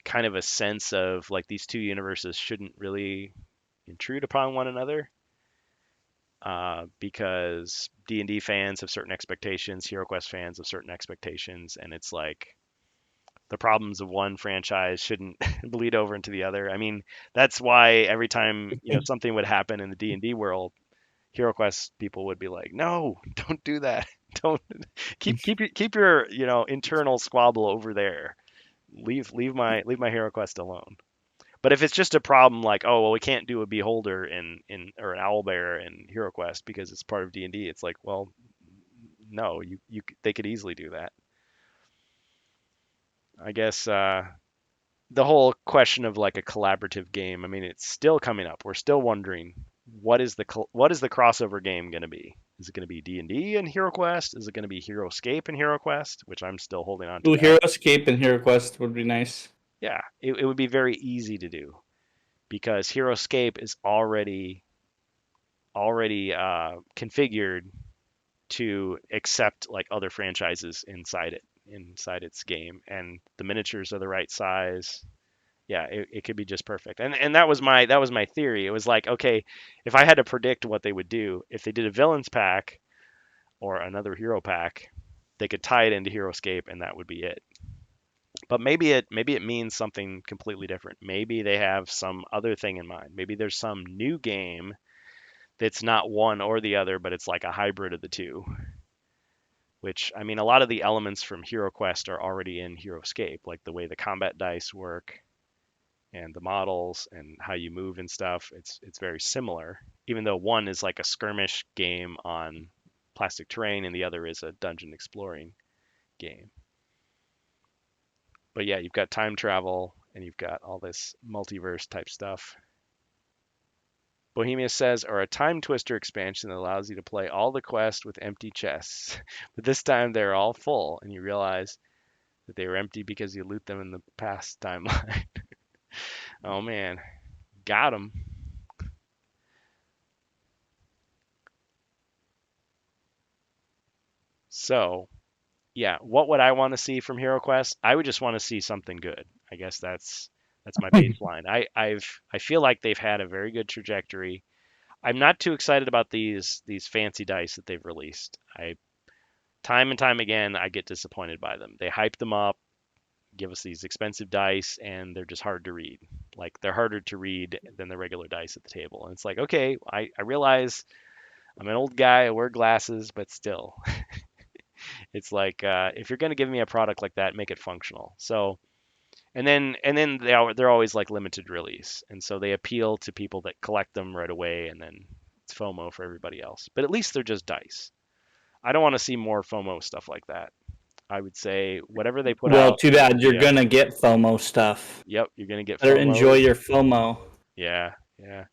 [SPEAKER 1] kind of a sense of like these two universes shouldn't really intrude upon one another because D&D fans have certain expectations, HeroQuest fans have certain expectations, and it's like the problems of one franchise shouldn't bleed over into the other. I mean, that's why every time something would happen in the D&D world, HeroQuest people would be like, "No, don't do that. Don't keep your internal squabble over there. Leave my HeroQuest alone." But if it's just a problem like, oh well, we can't do a beholder in or an owlbear in HeroQuest because it's part of D&D, it's like, well, no, they could easily do that. I guess the whole question of like a collaborative game. I mean, it's still coming up. We're still wondering what is the crossover game going to be? Is it going to be D&D and HeroQuest? Is it going to be HeroScape and HeroQuest? Which I'm still holding on to
[SPEAKER 2] Ooh,
[SPEAKER 1] that.
[SPEAKER 2] Hero Escape and Hero Quest would be nice.
[SPEAKER 1] Yeah, it would be very easy to do because HeroScape is already configured to accept like other franchises inside its game, and the miniatures are the right size. Yeah, it could be just perfect. And that was my theory. It was like, okay, if I had to predict what they would do, if they did a villains pack or another hero pack, they could tie it into HeroScape and that would be it. But maybe it means something completely different. Maybe they have some other thing in mind. Maybe there's some new game that's not one or the other, but it's like a hybrid of the two. Which, I mean, a lot of the elements from HeroQuest are already in HeroScape, like the way the combat dice work and the models and how you move and stuff. It's very similar, even though one is like a skirmish game on plastic terrain and the other is a dungeon exploring game. But yeah, you've got time travel and you've got all this multiverse type stuff. Bohemia says, or a time twister expansion that allows you to play all the quests with empty chests. But this time they're all full and you realize that they were empty because you loot them in the past timeline. Oh man, got them. So yeah, what would I want to see from HeroQuest? I would just want to see something good. I guess that's That's my baseline. I feel like they've had a very good trajectory. I'm not too excited about these fancy dice that they've released. I time and time again I get disappointed by them. They hype them up, give us these expensive dice, and they're just hard to read. Like they're harder to read than the regular dice at the table. And it's like, okay, I realize I'm an old guy, I wear glasses, but still, it's like if you're gonna give me a product like that, make it functional. So and then they're always like limited release, and so they appeal to people that collect them right away, and then it's FOMO for everybody else. But at least they're just dice. I don't want to see more FOMO stuff like that. I would say whatever they put
[SPEAKER 2] Well,
[SPEAKER 1] out,
[SPEAKER 2] too
[SPEAKER 1] I'm
[SPEAKER 2] bad.
[SPEAKER 1] gonna
[SPEAKER 2] You're
[SPEAKER 1] be a
[SPEAKER 2] gonna get FOMO stuff.
[SPEAKER 1] yep. You're gonna get
[SPEAKER 2] Better enjoy
[SPEAKER 1] FOMO'd.
[SPEAKER 2] your FOMO.
[SPEAKER 1] Yeah, yeah.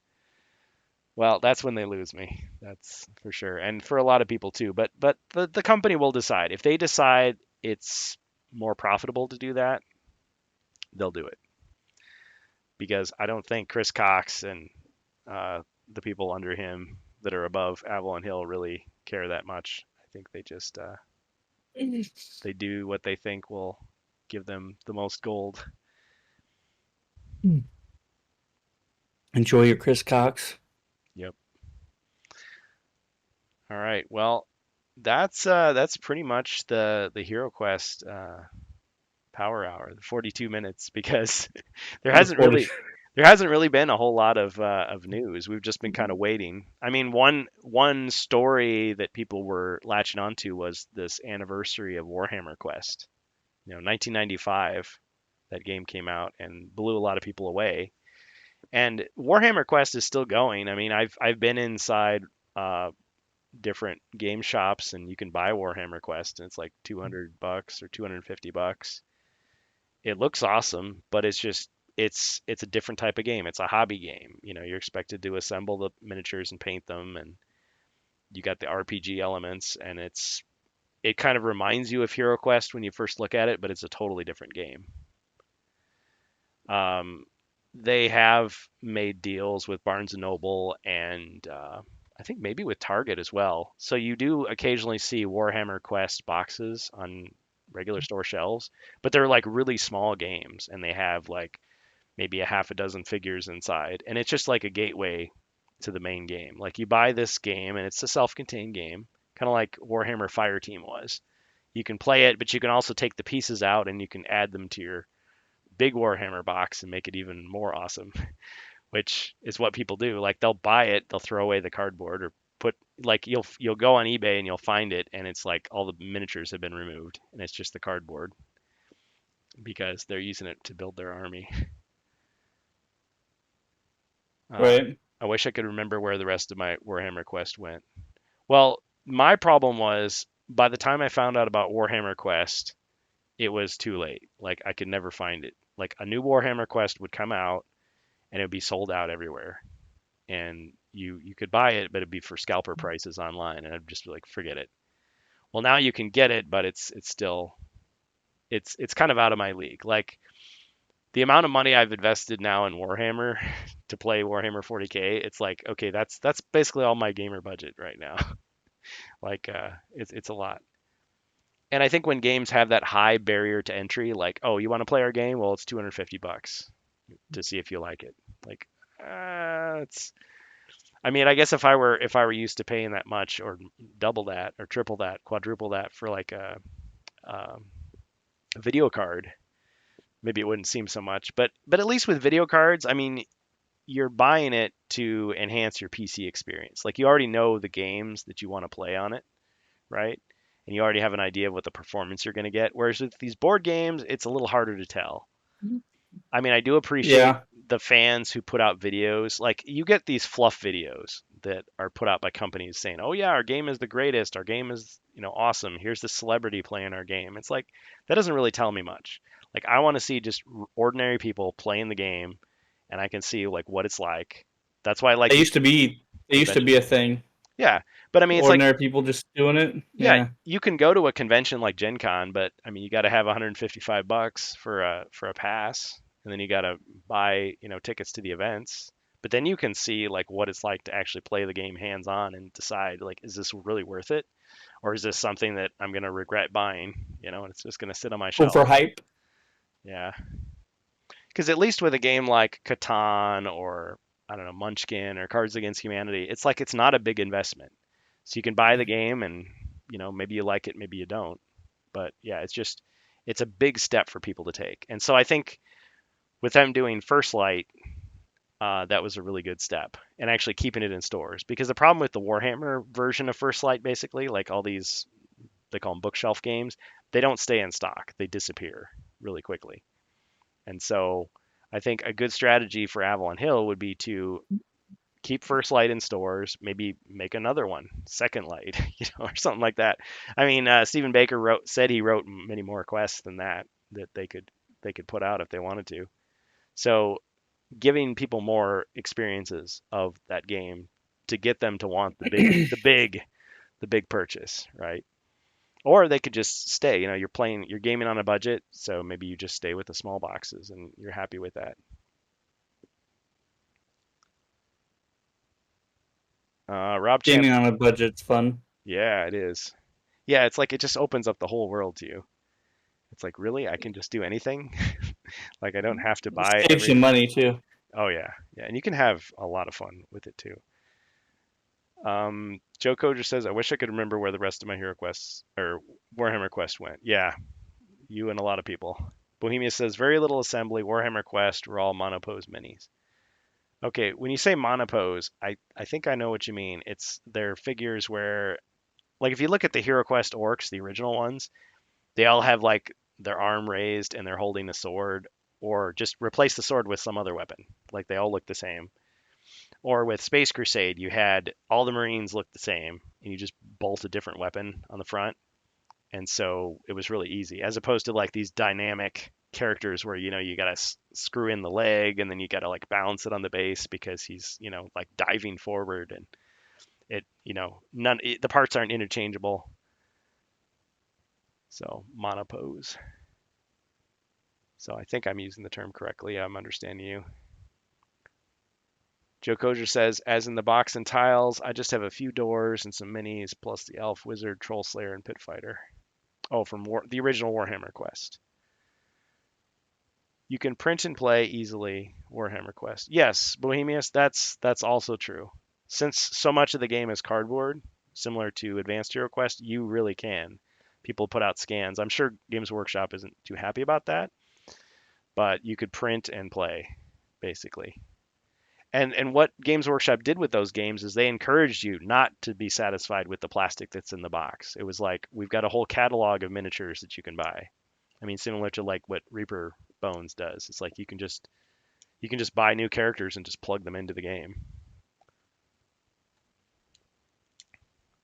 [SPEAKER 1] Well, that's when they lose me. That's for sure, and for a lot of people too. But the company will decide. If they decide it's more profitable to do that, they'll do it. Because I don't think Chris Cox and the people under him that are above Avalon Hill really care that much. I think they just they do what they think will give them the most gold.
[SPEAKER 2] Enjoy your Chris Cox.
[SPEAKER 1] Yep. All right. Well, that's pretty much the Hero Quest power hour, the 42 minutes, because there
[SPEAKER 2] The
[SPEAKER 1] hasn't
[SPEAKER 2] 40.
[SPEAKER 1] really there hasn't really been a whole lot of news. We've just been kind of waiting. I mean, one story that people were latching onto was this anniversary of Warhammer Quest. 1995, that game came out and blew a lot of people away. And Warhammer Quest is still going. I mean, I've been inside uh, different game shops and you can buy Warhammer Quest and it's like $200 or $250. It looks awesome, but it's a different type of game. It's a hobby game. You're expected to assemble the miniatures and paint them, and you got the RPG elements, and it kind of reminds you of HeroQuest when you first look at it, but it's a totally different game. Um, they have made deals with Barnes and Noble and I think maybe with Target as well. So you do occasionally see Warhammer Quest boxes on regular store shelves, but they're like really small games, and they have like maybe a half a dozen figures inside, and it's just like a gateway to the main game. Like you buy this game, and it's a self-contained game, kind of like Warhammer Fireteam was. You can play it, but you can also take the pieces out and you can add them to your big Warhammer box and make it even more awesome, which is what people do. Like they'll buy it, they'll throw away the cardboard or put like you'll go on eBay and you'll find it and it's like all the miniatures have been removed and it's just the cardboard because they're using it to build their army. Uh,
[SPEAKER 2] Right.
[SPEAKER 1] I wish I could remember where the rest of my Warhammer Quest went. Well, my problem was by the time I found out about Warhammer Quest, it was too late. Like I could never find it. Like a new Warhammer Quest would come out and it would be sold out everywhere. And you could buy it, but it'd be for scalper prices online, and I'd just be like, forget it. Well, now you can get it, but it's still it's kind of out of my league. Like the amount of money I've invested now in Warhammer to play Warhammer 40K, it's like okay, that's basically all my gamer budget right now. Like it's a lot. And I think when games have that high barrier to entry, like oh, you want to play our game? Well, it's $250 to see if you like it. Like it's I mean, I guess if I were used to paying that much or double that or triple that, quadruple that for like a video card, maybe it wouldn't seem so much. But at least with video cards, I mean, you're buying it to enhance your PC experience. Like you already know the games that you want to play on it, right? And you already have an idea of what the performance you're going to get. Whereas with these board games, it's a little harder to tell. I mean, I do appreciate
[SPEAKER 2] Yeah.
[SPEAKER 1] the fans who put out videos. Like you get these fluff videos that are put out by companies saying, "Oh yeah, our game is the greatest. Our game is, awesome. Here's the celebrity playing our game." It's like that doesn't really tell me much. Like I want to see just ordinary people playing the game and I can see like what it's like. That's why I like
[SPEAKER 2] They
[SPEAKER 1] these
[SPEAKER 2] used to be. They used to be
[SPEAKER 1] conventions.
[SPEAKER 2] a thing.
[SPEAKER 1] Yeah. But I mean, it's like
[SPEAKER 2] Ordinary people just doing it.
[SPEAKER 1] yeah,
[SPEAKER 2] Yeah.
[SPEAKER 1] you can go to a convention like Gen Con, but I mean, you got to have $155 for a pass, and then you got to buy, tickets to the events. But then you can see like what it's like to actually play the game hands on and decide like, is this really worth it, or is this something that I'm gonna regret buying, and it's just gonna sit on my
[SPEAKER 2] Go for
[SPEAKER 1] shelf.
[SPEAKER 2] hype.
[SPEAKER 1] Yeah, Because at least with a game like Catan or I don't know Munchkin or Cards Against Humanity, it's like it's not a big investment. So you can buy the game and maybe you like it, maybe you don't. But yeah, it's a big step for people to take. And so I think with them doing First Light, that was a really good step, and actually keeping it in stores. Because the problem with the Warhammer version of First Light, basically, like all these, they call them bookshelf games, they don't stay in stock. They disappear really quickly. And so I think a good strategy for Avalon Hill would be to keep First Light in stores, maybe make another one, Second Light, or something like that. I mean, Stephen Baker said he wrote many more quests than that they could put out if they wanted to. So giving people more experiences of that game to get them to want the big purchase, right? Or they could just stay. You're gaming on a budget, so maybe you just stay with the small boxes and you're happy with that. Rob Champ,
[SPEAKER 2] Gaming on a budget's fun.
[SPEAKER 1] yeah, it is. Yeah, it's like it just opens up the whole world to you. It's like, really, I can just do anything? Like I don't have to
[SPEAKER 2] It
[SPEAKER 1] buy
[SPEAKER 2] saves you
[SPEAKER 1] everything.
[SPEAKER 2] money too.
[SPEAKER 1] Oh yeah, yeah, and you can have a lot of fun with it too. Joe Coger says, I wish I could remember where the rest of my Hero Quests or Warhammer Quest went. Yeah, you and a lot of people. Bohemia says, very little assembly. Warhammer Quest were all monopose minis. Okay, when you say monopose, I think I know what you mean. It's their figures where, like, if you look at the Hero Quest orcs, the original ones, they all have like their arm raised and they're holding a sword, or just replace the sword with some other weapon. Like they all look the same. Or with Space Crusade, you had all the Marines look the same, and you just bolt a different weapon on the front, and so it was really easy, as opposed to like these dynamic characters where you got to screw in the leg and then you got to like balance it on the base because he's like diving forward, and the parts aren't interchangeable. So monopose. So I think I'm using the term correctly. I'm understanding you. Joe Koger says, as in the box and tiles, I just have a few doors and some minis, plus the elf, wizard, troll slayer, and pit fighter. Oh, from the original Warhammer Quest. You can print and play easily Warhammer Quest. Yes, Bohemius, that's also true. Since so much of the game is cardboard, similar to Advanced Hero Quest, you really can. People put out scans. I'm sure Games Workshop isn't too happy about that, but you could print and play, basically. And what Games Workshop did with those games is they encouraged you not to be satisfied with the plastic that's in the box. It was like, we've got a whole catalog of miniatures that you can buy. I mean, similar to like what Reaper Bones does. It's like you can just buy new characters and just plug them into the game.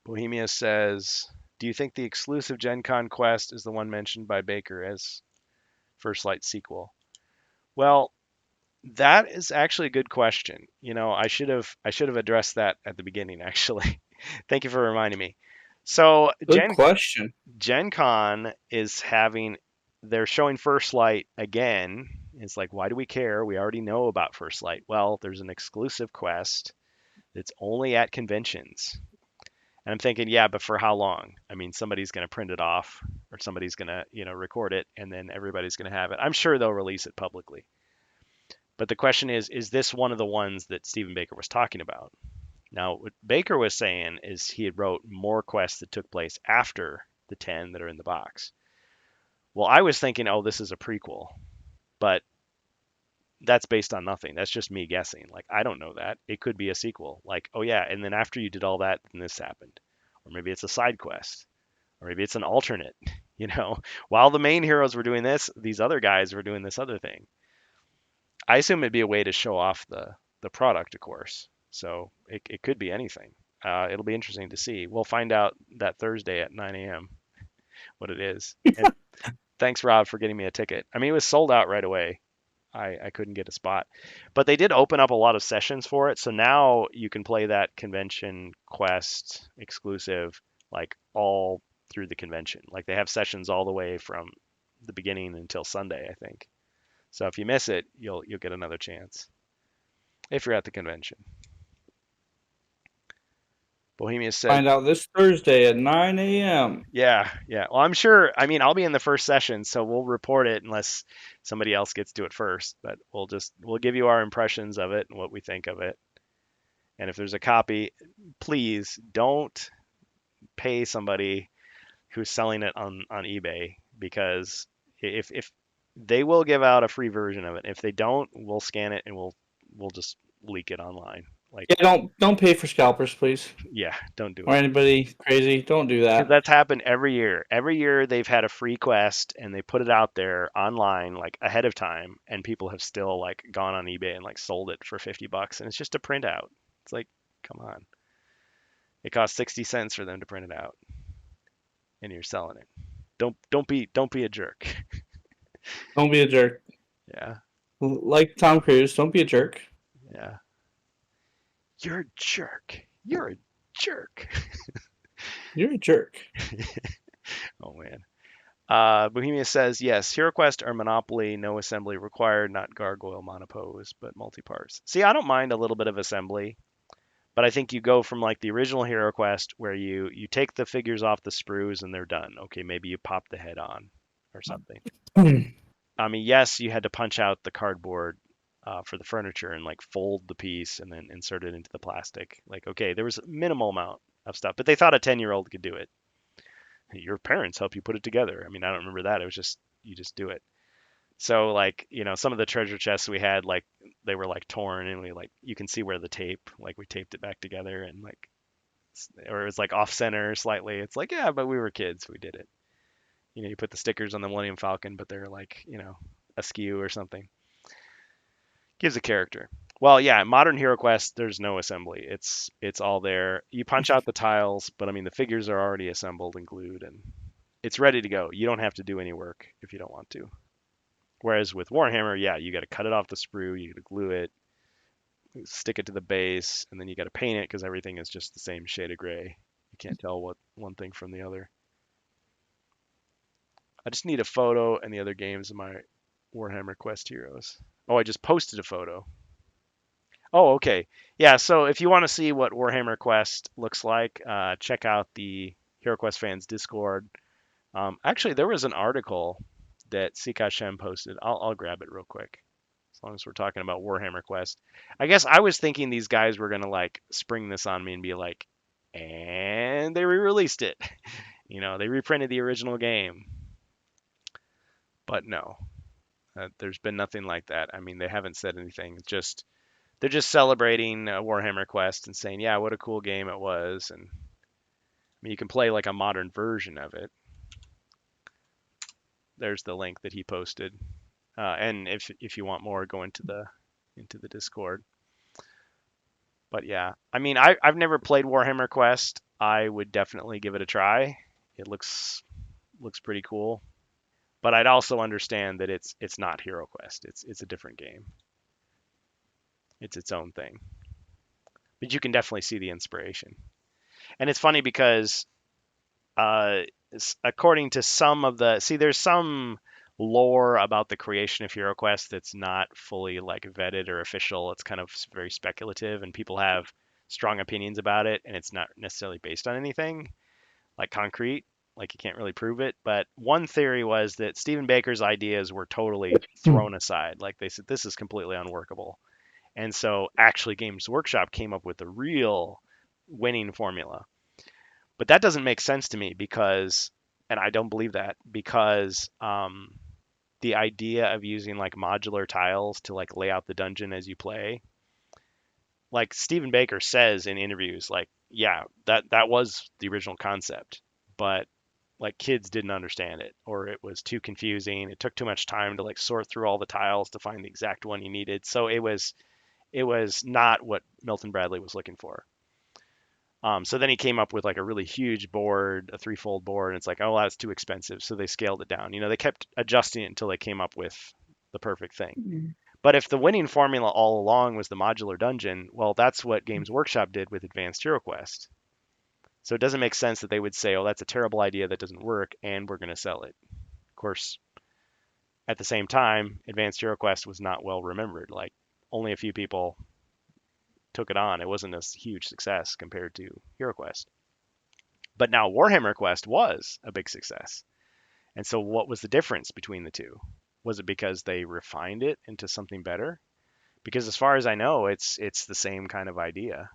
[SPEAKER 1] Bohemia says, "Do you think the exclusive Gen Con quest is the one mentioned by Baker as First Light sequel?" Well, that is actually a good question. I should have addressed that at the beginning actually. Thank you for reminding me. So
[SPEAKER 2] Good question.
[SPEAKER 1] Gen Con is having they're showing First Light again. It's like, why do we care? We already know about First Light. Well, there's an exclusive quest that's only at conventions. And I'm thinking, yeah, but for how long? I mean, somebody's going to print it off or somebody's going to, record it and then everybody's going to have it. I'm sure they'll release it publicly. But the question is this one of the ones that Stephen Baker was talking about? Now, what Baker was saying is he had wrote more quests that took place after the 10 that are in the box. Well, I was thinking, oh, this is a prequel, but that's based on nothing. That's just me guessing. Like, I don't know that. It could be a sequel. Like, oh yeah, and then after you did all that, then this happened. Or maybe it's a side quest. Or maybe it's an alternate. While the main heroes were doing this, these other guys were doing this other thing. I assume it'd be a way to show off the product, of course. So it could be anything. It'll be interesting to see. We'll find out that Thursday at 9 a.m. what it is. And thanks, Rob, for getting me a ticket. I mean, it was sold out right away. I couldn't get a spot. But they did open up a lot of sessions for it. So now you can play that convention quest exclusive like all through the convention. Like they have sessions all the way from the beginning until Sunday, I think. So if you miss it, you'll get another chance if you're at the convention. Bohemia says,
[SPEAKER 2] Find out this Thursday at 9 a.m.
[SPEAKER 1] yeah, yeah. Well, I'm sure. I mean, I'll be in the first session, so we'll report it unless somebody else gets to it first. But we'll give you our impressions of it and what we think of it. And if there's a copy, please don't pay somebody who's selling it on eBay because if they will give out a free version of it. If they don't, we'll scan it and we'll just leak it online. Like,
[SPEAKER 2] Yeah, don't pay for scalpers, please,
[SPEAKER 1] yeah, don't do
[SPEAKER 2] or
[SPEAKER 1] it.
[SPEAKER 2] anybody crazy. Don't do
[SPEAKER 1] Because
[SPEAKER 2] that.
[SPEAKER 1] that's happened every year. Every year they've had a free quest and they put it out there online like ahead of time, and people have still like gone on eBay and like sold it for $50, and it's just a printout. It's like, come on, it costs 60 cents for them to print it out, and you're selling it. Don't be a jerk.
[SPEAKER 2] Don't be a jerk.
[SPEAKER 1] Yeah,
[SPEAKER 2] Like Tom Cruise, don't be a jerk.
[SPEAKER 1] yeah. You're a jerk. You're a jerk.
[SPEAKER 2] You're a jerk.
[SPEAKER 1] Oh man. Bohemia says yes. HeroQuest or Monopoly, no assembly required, not gargoyle monopose, but multi-parts. See, I don't mind a little bit of assembly, but I think you go from like the original HeroQuest where you take the figures off the sprues and they're done. Okay, maybe you pop the head on or something. I mean, yes, you had to punch out the cardboard for the furniture and like fold the piece and then insert it into the plastic. Like, okay, there was a minimal amount of stuff, but they thought a 10-year-old could do it. Your parents help you put it together. I mean, I don't remember that. It was just you just do it. So like, some of the treasure chests we had, like they were like torn and we like you can see where the tape, like we taped it back together and like or it was like off center slightly. It's like, yeah, but we were kids, we did it. You put the stickers on the Millennium Falcon, but they're like, askew or something. Gives a character. Well, yeah, modern Hero Quest, there's no assembly. It's all there. You punch out the tiles, but I mean the figures are already assembled and glued and it's ready to go. You don't have to do any work if you don't want to. Whereas with Warhammer, yeah, you got to cut it off the sprue, you got to glue it, stick it to the base, and then you got to paint it because everything is just the same shade of gray. You can't tell what one thing from the other. I just need a photo and the other games of my Warhammer Quest heroes. Oh, I just posted a photo. Oh, okay. Yeah, so if you want to see what Warhammer Quest looks like, check out the Hero Quest fans Discord. Actually, there was an article that Sika Shem posted. I'll grab it real quick. As long as we're talking about Warhammer Quest. I guess I was thinking these guys were gonna like spring this on me and be like, and they re-released it. They reprinted the original game. But no, there's been nothing like that. I mean, they haven't said anything. Just they're just celebrating Warhammer Quest and saying, yeah, what a cool game it was. And I mean, you can play like a modern version of it. There's the link that he posted. And if you want more, go into the Discord. But yeah, I mean, I've never played Warhammer Quest. I would definitely give it a try. It looks pretty cool. But I'd also understand that it's not Hero Quest. It's a different game. It's its own thing. But you can definitely see the inspiration. And it's funny because uh, according to some of the there's some lore about the creation of HeroQuest that's not fully like vetted or official. It's kind of very speculative, and people have strong opinions about it, and it's not necessarily based on anything like concrete. Like you can't really prove it. But one theory was that Stephen Baker's ideas were totally thrown aside. Like they said, this is completely unworkable. And so actually Games Workshop came up with a real winning formula. But that doesn't make sense to me because, and I don't believe that because the idea of using like modular tiles to like lay out the dungeon as you play, like Stephen Baker says in interviews, like, yeah, that was the original concept, but like kids didn't understand it or it was too confusing. It took too much time to like sort through all the tiles to find the exact one you needed. So it was not what Milton Bradley was looking for. So then he came up with like a really huge board, a threefold board, and it's like, oh, that's too expensive. So they scaled it down. They kept adjusting it until they came up with the perfect thing. But if the winning formula all along was the modular dungeon, well, that's what Games Workshop did with Advanced Hero Quest. So it doesn't make sense that they would say, oh, that's a terrible idea that doesn't work, and we're going to sell it. Of course, at the same time, Advanced Hero Quest was not well remembered. Like only a few people took it on. It wasn't a huge success compared to HeroQuest. But now Warhammer Quest was a big success. And so what was the difference between the two? Was it because they refined it into something better? Because as far as I know, it's the same kind of idea.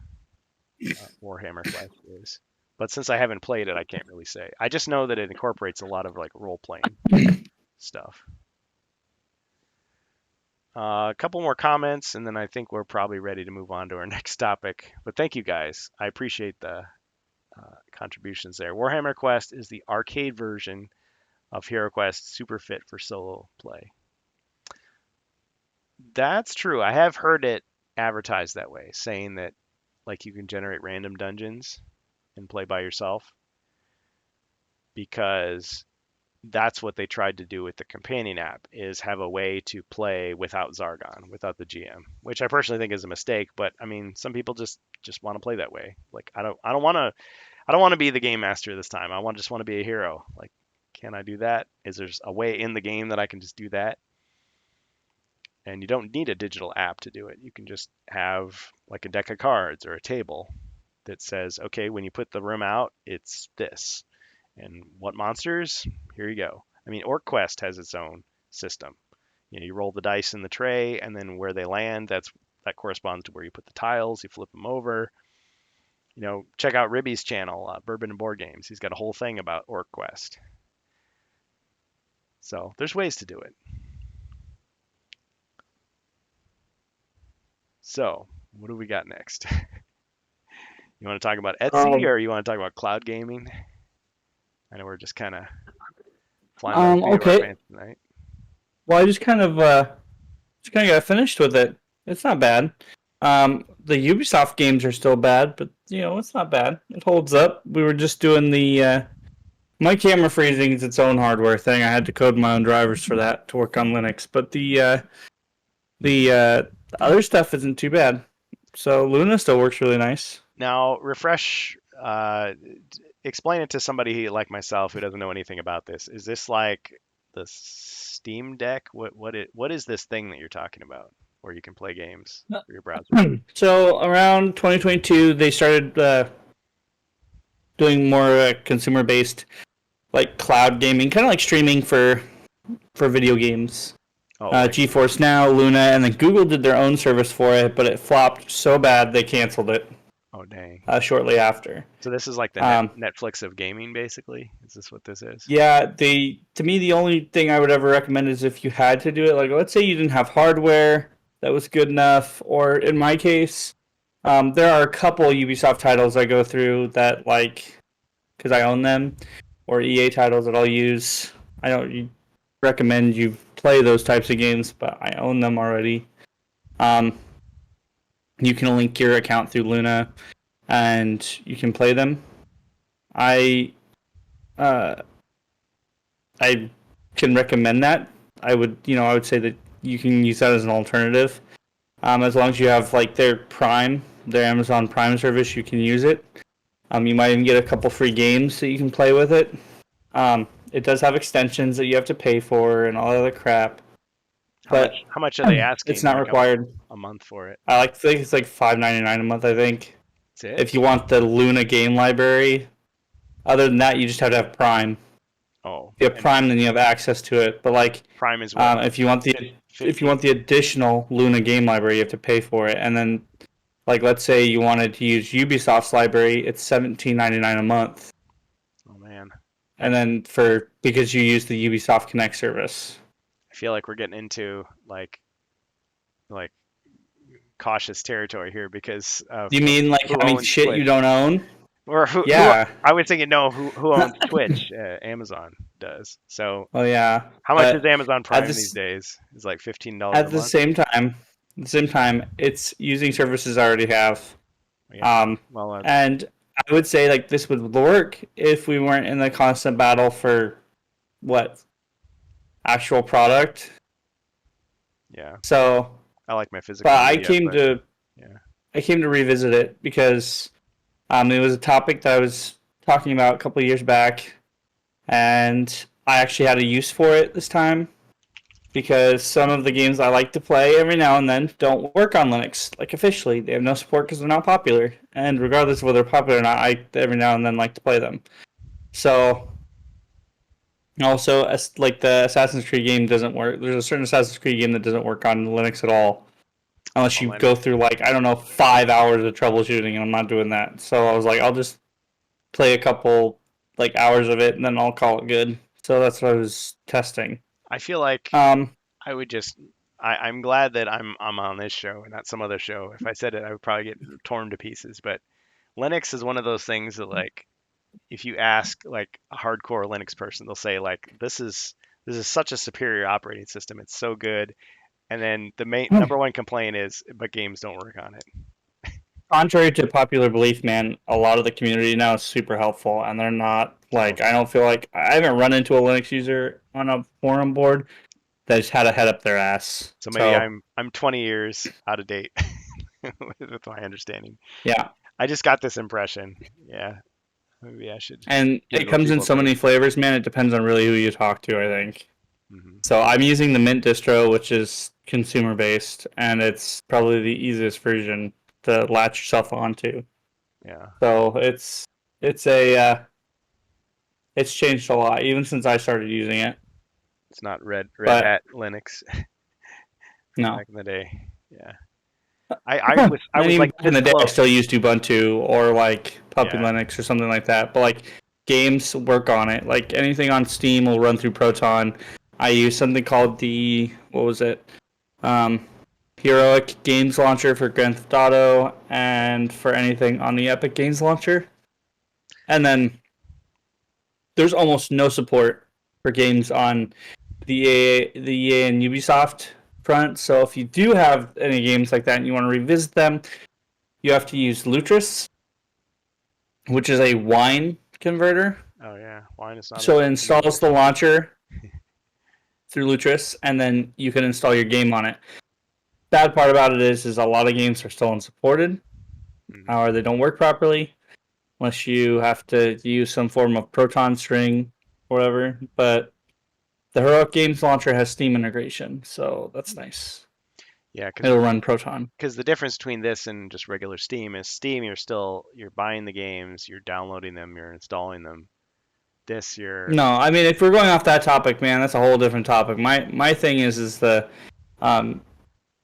[SPEAKER 1] Warhammer Quest is. But since I haven't played it, I can't really say. I just know that it incorporates a lot of like role playing stuff. A couple more comments, and then I think we're probably ready to move on to our next topic. But thank you guys. I appreciate the contributions there. Warhammer Quest is the arcade version of HeroQuest, super fit for solo play. That's true. I have heard it advertised that way, saying that like you can generate random dungeons and play by yourself because that's what they tried to do with the companion app is have a way to play without Zargon, without the GM, which I personally think is a mistake, but I mean, some people just want to play that way. Like I don't want to be the game master this time. Just want to be a hero. Like can I do that? Is there a way in the game that I can just do that? And you don't need a digital app to do it. You can just have like a deck of cards or a table that says, okay, when you put the room out, it's this. And what monsters? Here you go. I mean, OrcQuest has its own system. You know, you roll the dice in the tray, and then where they land, that corresponds to where you put the tiles. You flip them over. You know, check out Ribby's channel, Bourbon and Board Games. He's got a whole thing about OrcQuest. So there's ways to do it. So what do we got next? You want to talk about Etsy or you want to talk about cloud gaming? I know we're just kind of flying by the seat of our
[SPEAKER 2] Okay.
[SPEAKER 1] pants tonight.
[SPEAKER 2] Well, I just kind of got finished with it. It's not bad. The Ubisoft games are still bad, but you know it's not bad. It holds up. We were just doing the my camera freezing is its own hardware thing. I had to code my own drivers for that to work on Linux, but the other stuff isn't too bad. So Luna still works really nice.
[SPEAKER 1] Now, explain it to somebody like myself who doesn't know anything about this. Is this like the Steam Deck? What is this thing that you're talking about where you can play games through your browser?
[SPEAKER 2] So around 2022, they started doing more consumer-based, like cloud gaming, kind of like streaming for video games.
[SPEAKER 1] Oh, like,
[SPEAKER 2] GeForce Now, Luna, and then Google did their own service for it, but it flopped so bad they canceled it
[SPEAKER 1] oh dang.
[SPEAKER 2] shortly after.
[SPEAKER 1] So this is like the Netflix of gaming, basically. Is this what this is?
[SPEAKER 2] Yeah, to me the only thing I would ever recommend is if you had to do it, like let's say you didn't have hardware that was good enough, or in my case, there are a couple Ubisoft titles I go through that like because I own them, or EA titles that I'll use. I don't recommend you play those types of games, but I own them already. You can link your account through Luna, and you can play them. I can recommend that. I would say that you can use that as an alternative. As long as you have like their Amazon Prime service, you can use it. You might even get a couple free games that you can play with it. It does have extensions that you have to pay for and all other crap.
[SPEAKER 1] How much are they asking?
[SPEAKER 2] It's not required.
[SPEAKER 1] A month for it.
[SPEAKER 2] I think it's like $5.99 a month. I think.
[SPEAKER 1] That's it?
[SPEAKER 2] If you want the Luna game library, other than that, you just have to have Prime.
[SPEAKER 1] Oh.
[SPEAKER 2] If you have Prime, then you have access to it. But like
[SPEAKER 1] Prime is what?
[SPEAKER 2] if you want the additional Luna game library, you have to pay for it. And then, like, let's say you wanted to use Ubisoft's library, it's $17.99 a month.
[SPEAKER 1] Oh man.
[SPEAKER 2] And then because you use the Ubisoft Connect service.
[SPEAKER 1] I feel like we're getting into like cautious territory here because
[SPEAKER 2] You mean like having shit
[SPEAKER 1] Twitch?
[SPEAKER 2] You don't own?
[SPEAKER 1] Or who? I was thinking no. Who owns Twitch? Amazon does. So.
[SPEAKER 2] Oh yeah.
[SPEAKER 1] How much is Amazon Prime these days? It's like $15
[SPEAKER 2] at the same time. It's using services I already have.
[SPEAKER 1] Yeah.
[SPEAKER 2] And I would say like this would work if we weren't in the constant battle for actual product.
[SPEAKER 1] Yeah.
[SPEAKER 2] So
[SPEAKER 1] I like my physical.
[SPEAKER 2] But I came to revisit it because it was a topic that I was talking about a couple of years back, and I actually had a use for it this time. because some of the games I like to play every now and then don't work on Linux, like officially. They have no support because they're not popular. And regardless of whether they're popular or not, I every now and then like to play them. So also, like the Assassin's Creed game doesn't work. There's a certain Assassin's Creed game that doesn't work on Linux at all, unless
[SPEAKER 1] Oh,
[SPEAKER 2] you go through like I don't know 5 hours of troubleshooting, and I'm not doing that. So I was like, I'll just play a couple like hours of it, and then I'll call it good. So that's what I was testing.
[SPEAKER 1] I feel like
[SPEAKER 2] Um,
[SPEAKER 1] I would just. I'm glad that I'm on this show and not some other show. If I said it, I would probably get torn to pieces. But Linux is one of those things that like if you ask like a hardcore Linux person, they'll say like this is such a superior operating system. It's so good. And then the main number one complaint is, but games don't work on it.
[SPEAKER 2] Contrary to popular belief, man, a lot of the community now is super helpful, and they're not
[SPEAKER 1] So
[SPEAKER 2] like I don't feel like I haven't run into a Linux user on a forum board that just had a head up their ass.
[SPEAKER 1] so maybe
[SPEAKER 2] So
[SPEAKER 1] I'm 20 years out of date with my understanding.
[SPEAKER 2] yeah,
[SPEAKER 1] I just got this impression. Yeah, maybe I should
[SPEAKER 2] and
[SPEAKER 1] get
[SPEAKER 2] it
[SPEAKER 1] a little
[SPEAKER 2] comes in
[SPEAKER 1] people
[SPEAKER 2] so many
[SPEAKER 1] first.
[SPEAKER 2] flavors, man. It depends on really who you talk to, I think.
[SPEAKER 1] Hmm.
[SPEAKER 2] So I'm using the Mint distro, which is consumer based, and it's probably the easiest version to latch yourself onto.
[SPEAKER 1] Yeah,
[SPEAKER 2] So it's a it's changed a lot even since I started using it.
[SPEAKER 1] it's not Red
[SPEAKER 2] But
[SPEAKER 1] Hat Linux
[SPEAKER 2] no.
[SPEAKER 1] back in the day. Yeah, I
[SPEAKER 2] And
[SPEAKER 1] was
[SPEAKER 2] even
[SPEAKER 1] like
[SPEAKER 2] back in
[SPEAKER 1] this
[SPEAKER 2] the day, I
[SPEAKER 1] close.
[SPEAKER 2] still used Ubuntu or like Puppy
[SPEAKER 1] Yeah,
[SPEAKER 2] Linux or something like that. But like games work on it. Like anything on Steam will run through Proton. I use something called the what was it? Um, Heroic Games Launcher for Grand Theft Auto and for anything on the Epic Games Launcher. And then there's almost no support for games on the EA and Ubisoft front. So if you do have any games like that and you want to revisit them, you have to use Lutris, which is a wine converter.
[SPEAKER 1] oh yeah, wine is not
[SPEAKER 2] So it
[SPEAKER 1] a new
[SPEAKER 2] installs
[SPEAKER 1] word.
[SPEAKER 2] the launcher through Lutris, and then you can install your game on it. Bad part about it is a lot of games are still unsupported,
[SPEAKER 1] Hmm.
[SPEAKER 2] or they don't work properly unless you have to use some form of Proton string or whatever. But the Heroic Games Launcher has Steam integration, so that's nice.
[SPEAKER 1] Yeah,
[SPEAKER 2] It'll run Proton.
[SPEAKER 1] because the difference between this and just regular Steam is Steam, you're buying the games, you're downloading them, you're installing them. This you're
[SPEAKER 2] No, I mean if we're going off that topic, man, that's a whole different topic. My thing is the um,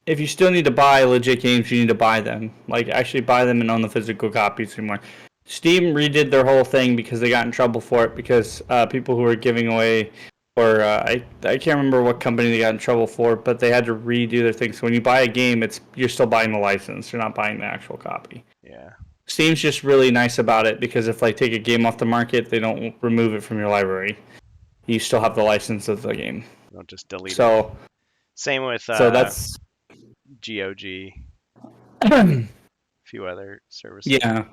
[SPEAKER 2] if you still need to buy legit games, you need to buy them. Like actually buy them and own the physical copies anymore. Steam redid their whole thing because they got in trouble for it because people who were giving away or I can't remember what company they got in trouble for, but they had to redo their thing. So when you buy a game, it's you're still buying the license. You're not buying the actual copy.
[SPEAKER 1] yeah.
[SPEAKER 2] Steam's just really nice about it because if like take a game off the market, they don't remove it from your library. You still have the license of the game.
[SPEAKER 1] Don't just delete it.
[SPEAKER 2] So
[SPEAKER 1] Same with
[SPEAKER 2] that's
[SPEAKER 1] GOG, a few other services.
[SPEAKER 2] yeah.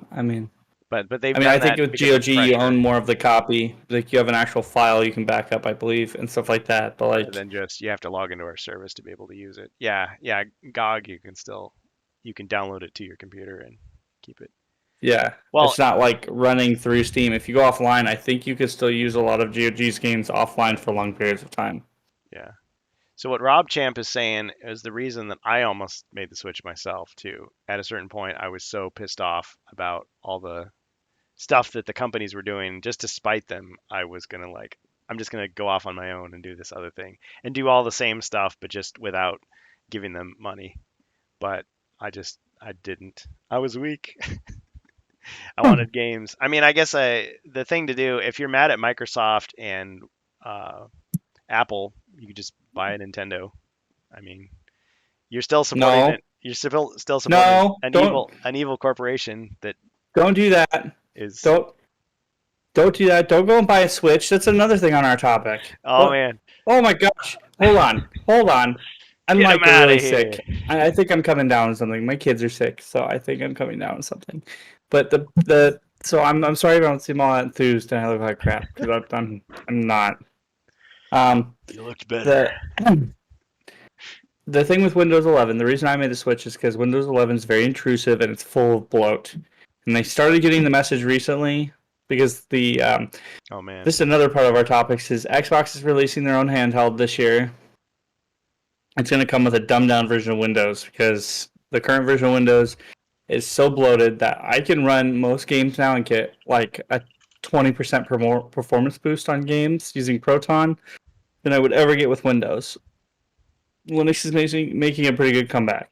[SPEAKER 1] But they've
[SPEAKER 2] I mean, I
[SPEAKER 1] done
[SPEAKER 2] think
[SPEAKER 1] that
[SPEAKER 2] with
[SPEAKER 1] because of
[SPEAKER 2] GOG you
[SPEAKER 1] pressure
[SPEAKER 2] own more of the copy. Like you have an actual file you can back up, I believe, and stuff like that. But
[SPEAKER 1] rather
[SPEAKER 2] like,
[SPEAKER 1] than just you have to log into our service to be able to use it. Yeah, yeah, GOG you can download it to your computer and keep it.
[SPEAKER 2] yeah,
[SPEAKER 1] Well,
[SPEAKER 2] it's not like running through Steam. If you go offline, I think you could still use a lot of GOG's games offline for long periods of time.
[SPEAKER 1] yeah. So what Rob Champ is saying is the reason that I almost made the switch myself too. At a certain point, I was so pissed off about all the stuff that the companies were doing just to spite them. I was gonna like, I'm just gonna go off on my own and do this other thing and do all the same stuff, but just without giving them money. But I didn't. I was weak. I
[SPEAKER 2] Hmm.
[SPEAKER 1] wanted games. I mean, I guess the thing to do if you're mad at Microsoft and uh, Apple, you could just buy a Nintendo. I mean, you're still supporting
[SPEAKER 2] No,
[SPEAKER 1] it. You're still supporting
[SPEAKER 2] no, don't
[SPEAKER 1] an evil corporation that
[SPEAKER 2] don't do that.
[SPEAKER 1] is.
[SPEAKER 2] Don't don't do that. Don't go and buy a Switch. That's another thing on our topic.
[SPEAKER 1] Oh
[SPEAKER 2] What?
[SPEAKER 1] man,
[SPEAKER 2] Oh my gosh! Hold on. I'm
[SPEAKER 1] get him
[SPEAKER 2] like
[SPEAKER 1] out
[SPEAKER 2] really
[SPEAKER 1] of here!
[SPEAKER 2] sick. I think I'm coming down with something. My kids are sick, so I think I'm coming down with something. But the so I'm sorry if I don't seem all that enthused and I look like crap because I'm not. Um,
[SPEAKER 1] You looked better.
[SPEAKER 2] the the thing with Windows 11, the reason I made the switch is because Windows 11 is very intrusive and it's full of bloat. And they started getting the message recently because the
[SPEAKER 1] Oh man.
[SPEAKER 2] this is another part of our topics is Xbox is releasing their own handheld this year, It's going to come with a dumbed down version of Windows because the current version of Windows is so bloated that I can run most games now and get like a 20% per more performance boost on games using Proton than I would ever get with Windows. Linux is making a pretty good comeback.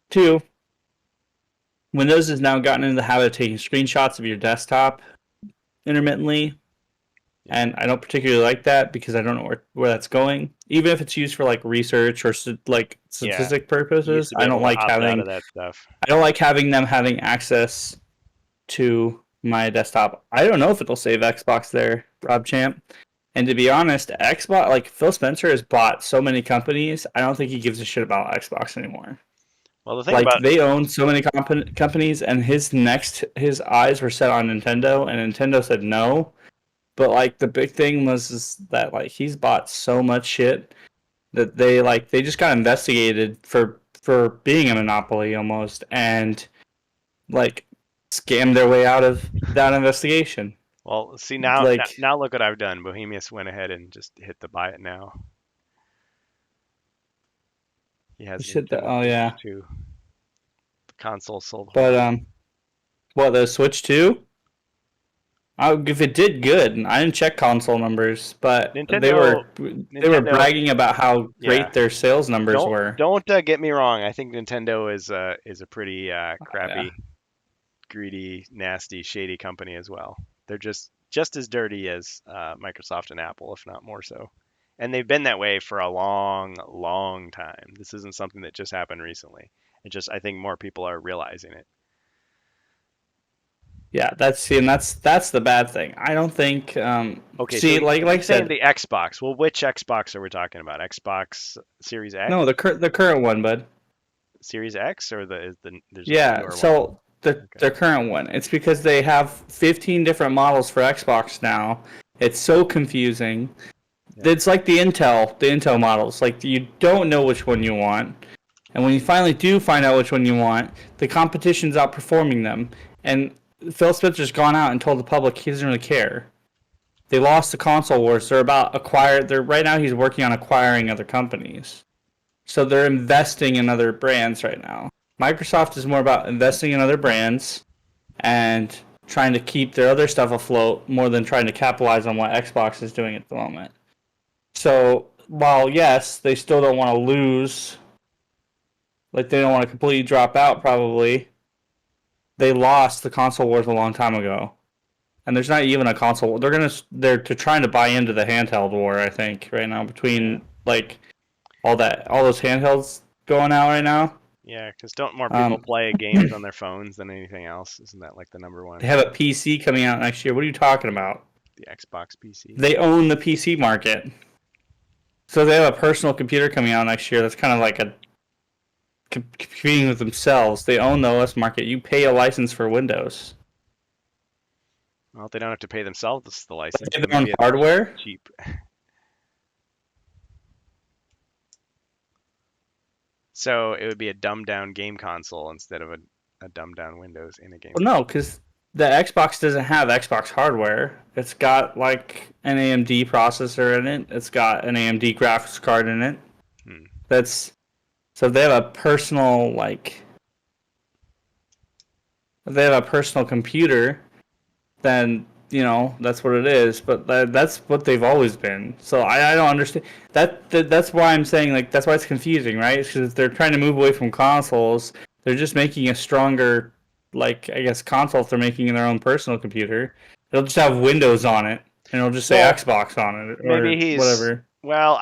[SPEAKER 2] Two, Windows has now gotten into the habit of taking screenshots of your desktop intermittently,
[SPEAKER 1] Yeah.
[SPEAKER 2] and I don't particularly like that because I don't know where that's going. Even if it's used for like research or like
[SPEAKER 1] Yeah.
[SPEAKER 2] statistic
[SPEAKER 1] You used
[SPEAKER 2] purposes,
[SPEAKER 1] to be able to opt out of that stuff.
[SPEAKER 2] I don't like having them having access to my desktop. I don't know if it'll save Xbox there, Rob Champ. And to be honest, Xbox, like Phil Spencer has bought so many companies, I don't think he gives a shit about Xbox anymore.
[SPEAKER 1] Well, the thing
[SPEAKER 2] Like
[SPEAKER 1] about
[SPEAKER 2] they own so many companies, and his eyes were set on Nintendo, and Nintendo said no. But like the big thing was is that like he's bought so much shit that they just got investigated for being a monopoly almost, and like scammed their way out of that investigation.
[SPEAKER 1] well, see
[SPEAKER 2] Like
[SPEAKER 1] now look what I've done. Bohemius went ahead and just hit the buy it now. He has
[SPEAKER 2] shit that
[SPEAKER 1] Nintendo
[SPEAKER 2] oh
[SPEAKER 1] Switch
[SPEAKER 2] yeah.
[SPEAKER 1] too. The console sold
[SPEAKER 2] But
[SPEAKER 1] horribly.
[SPEAKER 2] what the Switch 2? If it did good, I didn't check console numbers, but
[SPEAKER 1] Nintendo
[SPEAKER 2] they were
[SPEAKER 1] Nintendo
[SPEAKER 2] bragging about how
[SPEAKER 1] yeah.
[SPEAKER 2] great their sales numbers were.
[SPEAKER 1] Don't get me wrong. I think Nintendo is a pretty
[SPEAKER 2] Yeah,
[SPEAKER 1] crappy, greedy, nasty, shady company as well. They're just as dirty as Microsoft and Apple, if not more so. And they've been that way for a long, long time. This isn't something that just happened recently. It just I think more people are realizing it.
[SPEAKER 2] yeah. That's the bad thing. I don't think.
[SPEAKER 1] Okay, so
[SPEAKER 2] See, like
[SPEAKER 1] you're
[SPEAKER 2] I
[SPEAKER 1] saying
[SPEAKER 2] said,
[SPEAKER 1] the Xbox. Well, which Xbox are we talking about? Xbox Series X,
[SPEAKER 2] no, the current one, bud.
[SPEAKER 1] Series X, or there's a
[SPEAKER 2] Yeah.
[SPEAKER 1] newer one?
[SPEAKER 2] So
[SPEAKER 1] Okay.
[SPEAKER 2] the current one. It's because they have 15 different models for Xbox now. It's so confusing.
[SPEAKER 1] Yeah.
[SPEAKER 2] It's like the Intel models. Like you don't know which one you want. And when you finally do find out which one you want, the competition's outperforming them. And Phil Spencer's gone out and told the public he doesn't really care. They lost the console wars. They're about acquire. They're right now. He's working on acquiring other companies. So they're investing in other brands right now. Microsoft is more about investing in other brands and trying to keep their other stuff afloat more than trying to capitalize on what Xbox is doing at the moment. So while yes, they still don't want to lose, like they don't want to completely drop out probably, they lost the console wars a long time ago, and there's not even a console. They're trying to buy into the handheld war. I think right now
[SPEAKER 1] Yeah.
[SPEAKER 2] between like all those handhelds going out right now.
[SPEAKER 1] Yeah, because don't more people
[SPEAKER 2] Um,
[SPEAKER 1] play games on their phones than anything else? Isn't that like the number
[SPEAKER 2] they
[SPEAKER 1] one?
[SPEAKER 2] have a PC coming out next year. What are you talking about?
[SPEAKER 1] The Xbox PC.
[SPEAKER 2] They own the PC market, so they have a personal computer coming out next year. That's kind of like a competing with themselves. They own the OS market. You pay a license for Windows.
[SPEAKER 1] Well, if they don't have to pay themselves the license,
[SPEAKER 2] They have
[SPEAKER 1] then
[SPEAKER 2] their own
[SPEAKER 1] maybe it's
[SPEAKER 2] hardware.
[SPEAKER 1] cheap. So it would be a dumbed down game console instead of a dumbed down Windows in a game
[SPEAKER 2] Well, no,
[SPEAKER 1] console.
[SPEAKER 2] because the Xbox doesn't have Xbox hardware. It's got like an AMD processor in it. It's got an AMD graphics card in it.
[SPEAKER 1] Hmm.
[SPEAKER 2] That's so if they have a personal like if they have a personal computer, then that's what it is. But that's what they've always been. So I don't understand that's why I'm saying like that's why it's confusing, right? Because they're trying to move away from consoles. They're just making a stronger, like I guess, console. If they're making their own personal computer, it'll just have Windows on it, and it'll just say
[SPEAKER 1] Well,
[SPEAKER 2] Xbox on it
[SPEAKER 1] maybe
[SPEAKER 2] or
[SPEAKER 1] he's
[SPEAKER 2] whatever.
[SPEAKER 1] well,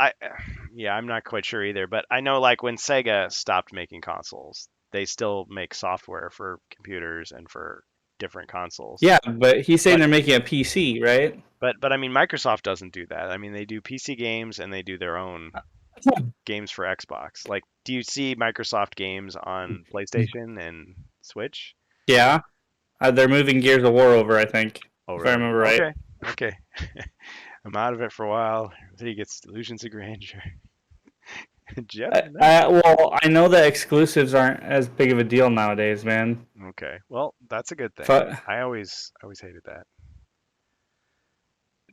[SPEAKER 1] yeah, I'm not quite sure either, but I know like when Sega stopped making consoles, they still make software for computers and for different consoles.
[SPEAKER 2] Yeah, but he's saying
[SPEAKER 1] But
[SPEAKER 2] they're making a PC, right?
[SPEAKER 1] but I mean Microsoft doesn't do that. I mean they do PC games and they do their own games for Xbox. Like do you see Microsoft games on PlayStation and Switch?
[SPEAKER 2] Yeah, they're moving Gears of War over, I think,
[SPEAKER 1] Oh
[SPEAKER 2] if I
[SPEAKER 1] really?
[SPEAKER 2] remember right.
[SPEAKER 1] Okay. Okay. I'm out of it for a while. Until he gets delusions of grandeur. Just now.
[SPEAKER 2] Well, I know that exclusives aren't as big of a deal nowadays, man.
[SPEAKER 1] Okay. Well, that's a good thing.
[SPEAKER 2] But
[SPEAKER 1] I always hated that.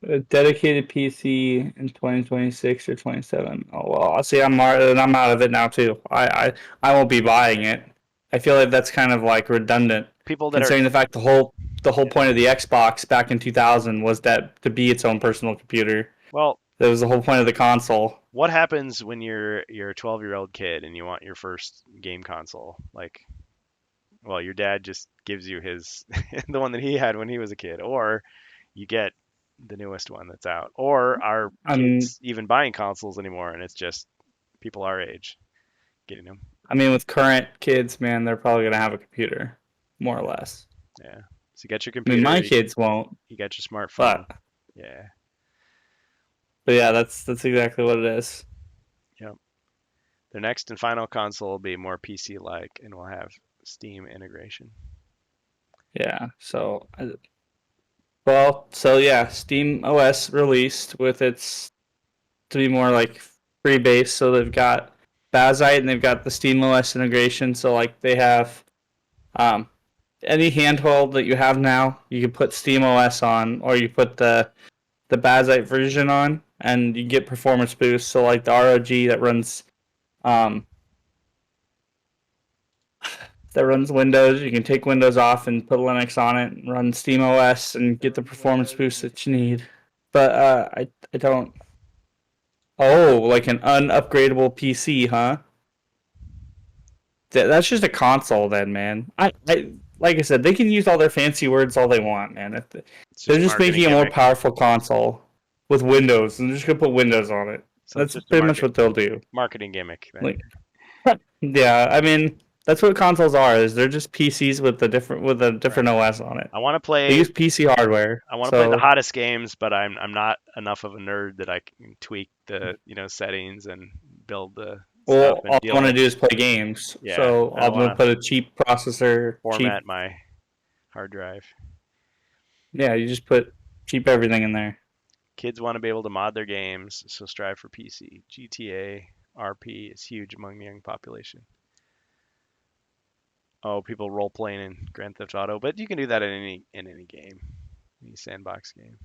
[SPEAKER 2] A dedicated PC in 2026 or 27. Oh well, I see. I'm out of it now too. I won't be buying it. I feel like that's kind of like redundant,
[SPEAKER 1] People that are
[SPEAKER 2] considering the fact the whole
[SPEAKER 1] yeah.
[SPEAKER 2] point of the Xbox back in 2000 was that to be its own personal computer.
[SPEAKER 1] Well,
[SPEAKER 2] That was the whole point of the console.
[SPEAKER 1] what happens when you're a 12-year-old kid and you want your first game console? Like, well, your dad just gives you his the one that he had when he was a kid, or you get the newest one that's out. Or are
[SPEAKER 2] I mean,
[SPEAKER 1] kids even buying consoles anymore and it's just people our age getting them?
[SPEAKER 2] I mean, with current kids, man, they're probably gonna have a computer, more or less.
[SPEAKER 1] Yeah. So you got your
[SPEAKER 2] I mean,
[SPEAKER 1] computer,
[SPEAKER 2] my kids won't,
[SPEAKER 1] you got your smartphone.
[SPEAKER 2] but
[SPEAKER 1] Yeah.
[SPEAKER 2] yeah, that's exactly what it is.
[SPEAKER 1] Yep. The next and final console will be more PC-like and will have Steam integration.
[SPEAKER 2] Yeah. So yeah, Steam OS released with its to be more like free base. So they've got Bazite and they've got the Steam OS integration. So like they have um, any handheld that you have now, you can put Steam OS on, or you put the Bazite version on, and you get performance boost. So like the ROG um, that runs Windows, you can take Windows off and put Linux on it, and run Steam OS, and get the performance boost that you need. But I don't. Oh, like an unupgradable PC, huh? That's just a console, then, man. I like I said, they can use all their fancy words all they want, man.
[SPEAKER 1] It's
[SPEAKER 2] They're
[SPEAKER 1] just a
[SPEAKER 2] just
[SPEAKER 1] marketing
[SPEAKER 2] making a more
[SPEAKER 1] gimmick.
[SPEAKER 2] powerful console with Windows, and they're just gonna put Windows on it.
[SPEAKER 1] So it's
[SPEAKER 2] That's
[SPEAKER 1] just a
[SPEAKER 2] pretty much what they'll do.
[SPEAKER 1] marketing gimmick then.
[SPEAKER 2] Like, yeah, I mean, that's what consoles are. Is they're just PCs with a different
[SPEAKER 1] Right.
[SPEAKER 2] OS on it.
[SPEAKER 1] I want to
[SPEAKER 2] They
[SPEAKER 1] play
[SPEAKER 2] use PC hardware,
[SPEAKER 1] I want to play the
[SPEAKER 2] so
[SPEAKER 1] hottest games, but I'm not enough of a nerd that I can tweak the, settings and build the stuff
[SPEAKER 2] well,
[SPEAKER 1] and
[SPEAKER 2] all I
[SPEAKER 1] deal
[SPEAKER 2] want to
[SPEAKER 1] with.
[SPEAKER 2] do is play games.
[SPEAKER 1] Yeah,
[SPEAKER 2] So
[SPEAKER 1] I
[SPEAKER 2] I'm
[SPEAKER 1] don't want
[SPEAKER 2] gonna
[SPEAKER 1] to
[SPEAKER 2] put a cheap processor, cheap.
[SPEAKER 1] format my hard drive.
[SPEAKER 2] Yeah, you just put cheap everything in there.
[SPEAKER 1] Kids want to be able to mod their games, so strive for PC. GTA RP is huge among the young population. Oh, people role playing in Grand Theft Auto, but you can do that in any game, any sandbox game.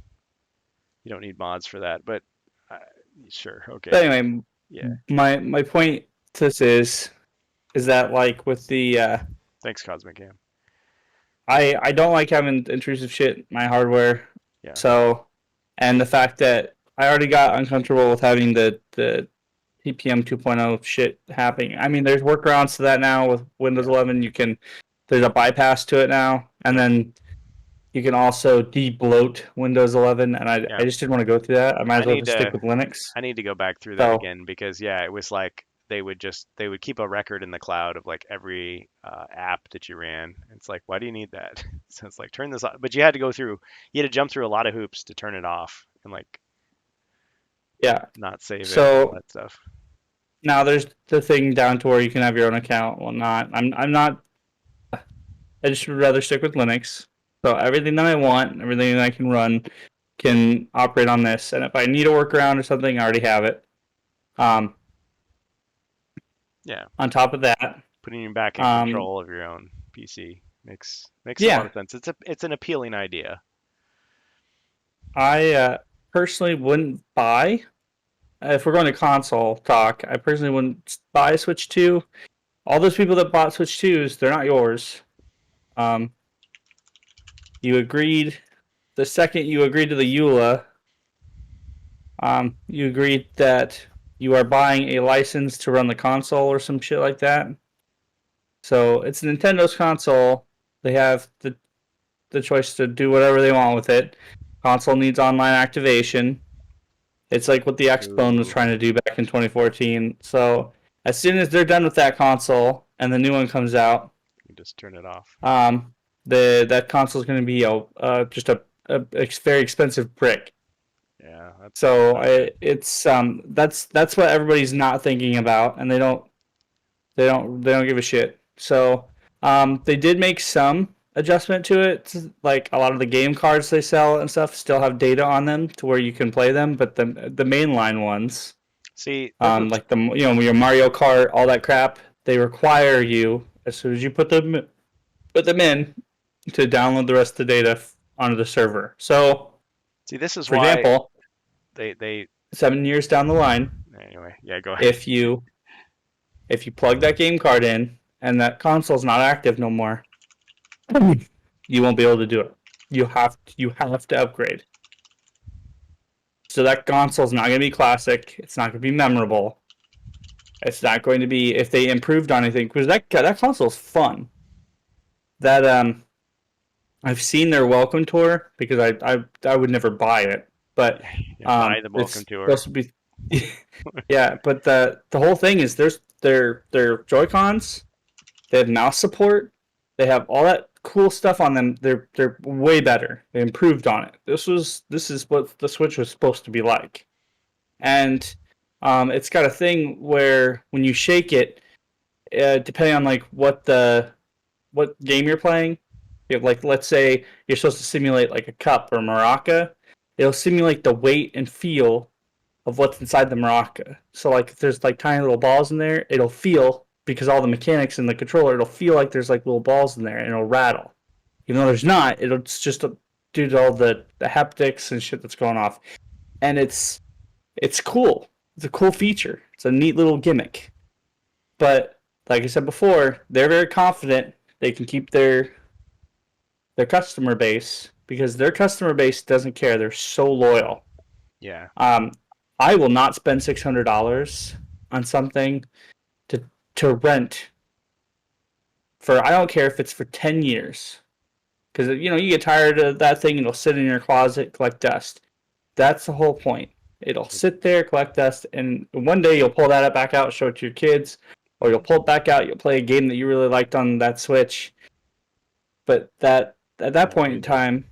[SPEAKER 1] You don't need mods for that, but uh, sure, okay,
[SPEAKER 2] But anyway,
[SPEAKER 1] yeah.
[SPEAKER 2] my point to this is that like with the
[SPEAKER 1] Thanks, Cosmic Cam.
[SPEAKER 2] I don't like having intrusive shit in my hardware.
[SPEAKER 1] Yeah,
[SPEAKER 2] So and the fact that I already got uncomfortable with having the TPM 2.0 shit happening. I mean, there's workarounds to that now with Windows
[SPEAKER 1] yeah,
[SPEAKER 2] 11. There's a bypass to it now, and
[SPEAKER 1] yeah,
[SPEAKER 2] then you can also de-bloat Windows 11. And I
[SPEAKER 1] yeah.
[SPEAKER 2] just didn't want to go through that. I might
[SPEAKER 1] I
[SPEAKER 2] as well
[SPEAKER 1] need
[SPEAKER 2] just stick
[SPEAKER 1] to
[SPEAKER 2] with Linux.
[SPEAKER 1] I need to go back through that
[SPEAKER 2] So
[SPEAKER 1] again because yeah, it was like they would keep a record in the cloud of like every app that you ran. It's like why do you need that? So it's like turn this off, but you had to jump through a lot of hoops to turn it off and like
[SPEAKER 2] yeah.
[SPEAKER 1] not save it and all
[SPEAKER 2] So
[SPEAKER 1] that stuff.
[SPEAKER 2] now there's the thing down to where you can have your own account. Well, not. I'm not. I just would rather stick with Linux. So everything that I want, everything that I can run, can operate on this. And if I need a workaround or something, I already have it. Um,
[SPEAKER 1] Yeah,
[SPEAKER 2] on top of that,
[SPEAKER 1] putting you back in
[SPEAKER 2] um,
[SPEAKER 1] control of your own PC makes a lot
[SPEAKER 2] yeah,
[SPEAKER 1] of sense. It's an appealing idea.
[SPEAKER 2] I personally wouldn't buy. If we're going to console talk, I personally wouldn't buy Switch 2. All those people that bought Switch 2s, they're not yours. Um, you agreed. The second you agreed to the EULA, you agreed that you are buying a license to run the console or some shit like that. So it's Nintendo's console. They have the choice to do whatever they want with it. Console needs online activation. It's like what the X-Bone was
[SPEAKER 1] Ooh,
[SPEAKER 2] trying to do back in 2014. So as soon as they're done with that console and the new one comes out,
[SPEAKER 1] you just turn it off.
[SPEAKER 2] um, that console is going to be just a very expensive brick.
[SPEAKER 1] Yeah, that's
[SPEAKER 2] So
[SPEAKER 1] not good.
[SPEAKER 2] that's what everybody's not thinking about, and they don't give a shit. So they did make some adjustment to it. Like a lot of the game cards they sell and stuff still have data on them to where you can play them, but the mainline ones,
[SPEAKER 1] See, this is
[SPEAKER 2] like your Mario Kart, all that crap, they require you as soon as you put them in to download the rest of the data onto the server. So
[SPEAKER 1] See, this is
[SPEAKER 2] For
[SPEAKER 1] why
[SPEAKER 2] example,
[SPEAKER 1] they
[SPEAKER 2] 7 years down the line,
[SPEAKER 1] anyway. Yeah, go ahead.
[SPEAKER 2] if you plug that game card in and that console's not active no more, you won't be able to do it. You have to upgrade. So that console's not going to be classic. It's not going to be memorable. It's not going to be if they improved on anything because that console's fun. That I've seen their welcome tour because I would never buy it, but
[SPEAKER 1] Yeah, buy the welcome
[SPEAKER 2] it's
[SPEAKER 1] tour.
[SPEAKER 2] supposed to be yeah. But the whole thing is there's their Joy Cons. They have mouse support. They have all that cool stuff on them. They're way better. They improved on it. This is what the Switch was supposed to be like, and it's got a thing where when you shake it, depending on like what game you're playing, you have, like let's say you're supposed to simulate like a cup or maraca, it'll simulate the weight and feel of what's inside the maraca. So like if there's like tiny little balls in there, it'll feel because all the mechanics in the controller, it'll feel like there's like little balls in there and it'll rattle. Even though there's not, it's just due to all the haptics and shit that's going off. And it's cool. It's a cool feature. It's a neat little gimmick. But like I said before, they're very confident they can keep their customer base because their customer base doesn't care. They're so loyal.
[SPEAKER 1] Yeah.
[SPEAKER 2] I will not spend $600 on something to rent for. I don't care if it's for 10 years because you get tired of that thing and it'll sit in your closet, collect dust. That's the whole point. It'll sit there, collect dust, and one day you'll pull that back out, show it to your kids, or you'll pull it back out, you'll play a game that you really liked on that Switch. But that at that point in time,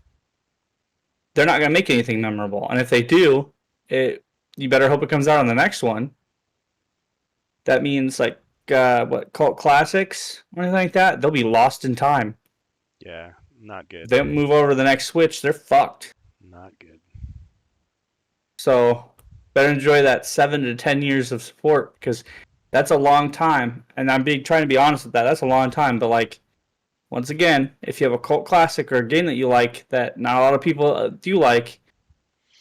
[SPEAKER 2] they're not going to make anything memorable. And if they do, you better hope it comes out on the next one. That means like what cult classics or anything like that, they'll be lost in time.
[SPEAKER 1] Yeah, not good.
[SPEAKER 2] If they don't move over to the next Switch, they're fucked.
[SPEAKER 1] Not good.
[SPEAKER 2] So better enjoy that 7 to 10 years of support because that's a long time. And I'm trying to be honest with that. That's a long time. But like, once again, if you have a cult classic or a game that you like that not a lot of people do like,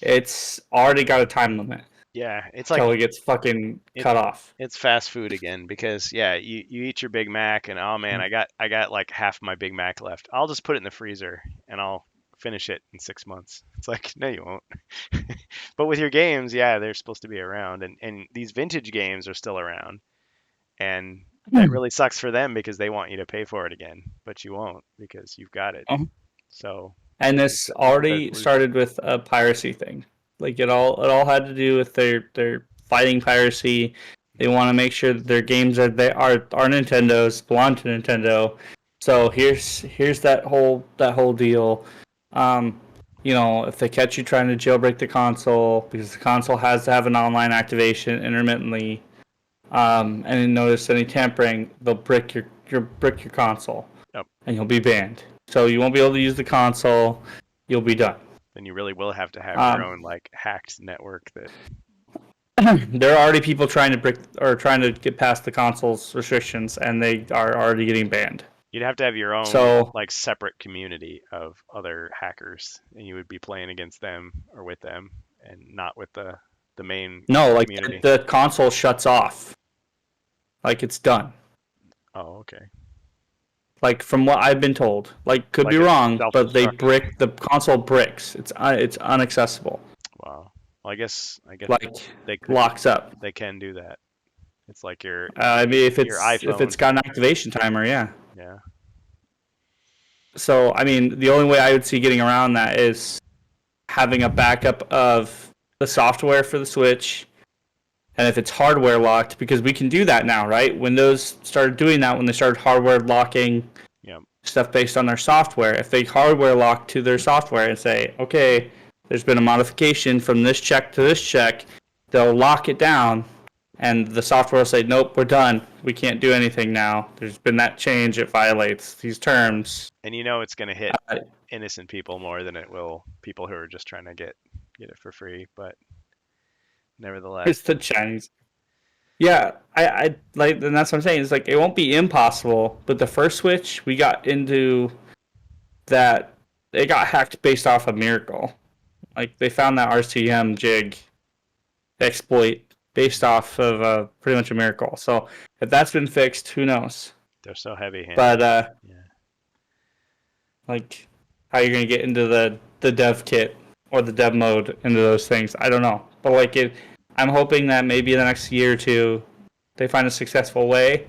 [SPEAKER 2] it's already got a time limit.
[SPEAKER 1] Yeah, it's
[SPEAKER 2] Until
[SPEAKER 1] like
[SPEAKER 2] it gets fucking cut off.
[SPEAKER 1] it's fast food again because yeah, you eat your Big Mac and oh man, I got like half my Big Mac left. I'll just put it in the freezer and I'll finish it in 6 months. It's like no, you won't. But with your games, yeah, they're supposed to be around, and these vintage games are still around, and that really sucks for them because they want you to pay for it again, but you won't because you've got it.
[SPEAKER 2] Uh-huh.
[SPEAKER 1] So
[SPEAKER 2] And this already started with a piracy thing. Like it all had to do with their fighting piracy. They want to make sure that their games are Nintendo's, belong to Nintendo. So here's that whole deal. If they catch you trying to jailbreak the console because the console has to have an online activation intermittently, and notice any tampering, they'll brick your console,
[SPEAKER 1] yep.
[SPEAKER 2] and you'll be banned. So you won't be able to use the console. You'll be done.
[SPEAKER 1] Then you really will have to have your own like hacked network that.
[SPEAKER 2] There are already people trying to brick or trying to get past the console's restrictions, and they are already getting banned.
[SPEAKER 1] You'd have to have your own
[SPEAKER 2] So
[SPEAKER 1] like separate community of other hackers, and you would be playing against them or with them, and not with the main
[SPEAKER 2] no, like
[SPEAKER 1] community.
[SPEAKER 2] the console shuts off. Like it's done.
[SPEAKER 1] Oh, okay.
[SPEAKER 2] Like from what I've been told, like could
[SPEAKER 1] Like
[SPEAKER 2] be
[SPEAKER 1] it's
[SPEAKER 2] wrong, but they
[SPEAKER 1] self-destruct.
[SPEAKER 2] the console bricks. It's unaccessible.
[SPEAKER 1] Wow. Well, I guess
[SPEAKER 2] Like
[SPEAKER 1] they could
[SPEAKER 2] locks up.
[SPEAKER 1] they can do that. It's like your
[SPEAKER 2] I mean, if
[SPEAKER 1] your iPhone.
[SPEAKER 2] it's got an activation timer, yeah.
[SPEAKER 1] Yeah.
[SPEAKER 2] So I mean, the only way I would see getting around that is having a backup of the software for the Switch, and if it's hardware locked, because we can do that now, right? Windows started doing that when they started hardware locking
[SPEAKER 1] Yep.
[SPEAKER 2] stuff based on their software. If they hardware lock to their software and say, okay, there's been a modification from this check to this check, they'll lock it down, and the software will say, nope, we're done. We can't do anything now. There's been that change. It violates these terms.
[SPEAKER 1] And you know it's going to hit innocent people more than it will people who are just trying to get it for free. But nevertheless,
[SPEAKER 2] It's the Chinese. Yeah, I like, and that's what I'm saying. It's like it won't be impossible, but the first Switch we got into that it got hacked based off a miracle. Like they found that RCM jig exploit based off of pretty much a miracle. So if that's been fixed, who knows?
[SPEAKER 1] They're so heavy-handed.
[SPEAKER 2] But
[SPEAKER 1] Yeah.
[SPEAKER 2] like how you're gonna get into the dev kit or the dev mode into those things, I don't know. But like I'm hoping that maybe in the next year or two they find a successful way.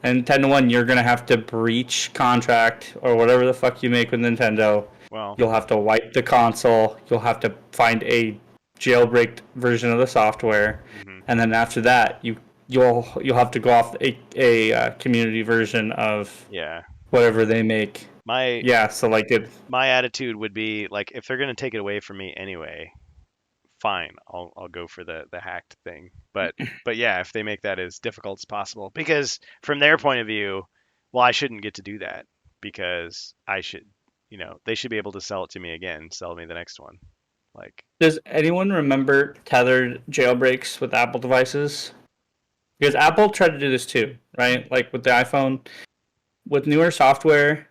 [SPEAKER 2] And 10 to 1, you're gonna have to breach contract or whatever the fuck you make with Nintendo.
[SPEAKER 1] Well,
[SPEAKER 2] You'll have to wipe the console. You'll have to find a jailbreaked version of the software,
[SPEAKER 1] hmm
[SPEAKER 2] and then after that, you'll have to go off a community version of
[SPEAKER 1] yeah.
[SPEAKER 2] whatever they make.
[SPEAKER 1] My
[SPEAKER 2] Yeah, so like it.
[SPEAKER 1] my attitude would be like if they're gonna take it away from me anyway, fine. I'll go for the hacked thing. But yeah, if they make that as difficult as possible, because from their point of view, well, I shouldn't get to do that because I should, they should be able to sell it to me again, sell me the next one. Like,
[SPEAKER 2] Does anyone remember tethered jailbreaks with Apple devices? Because Apple tried to do this too, right? Like with the iPhone, with newer software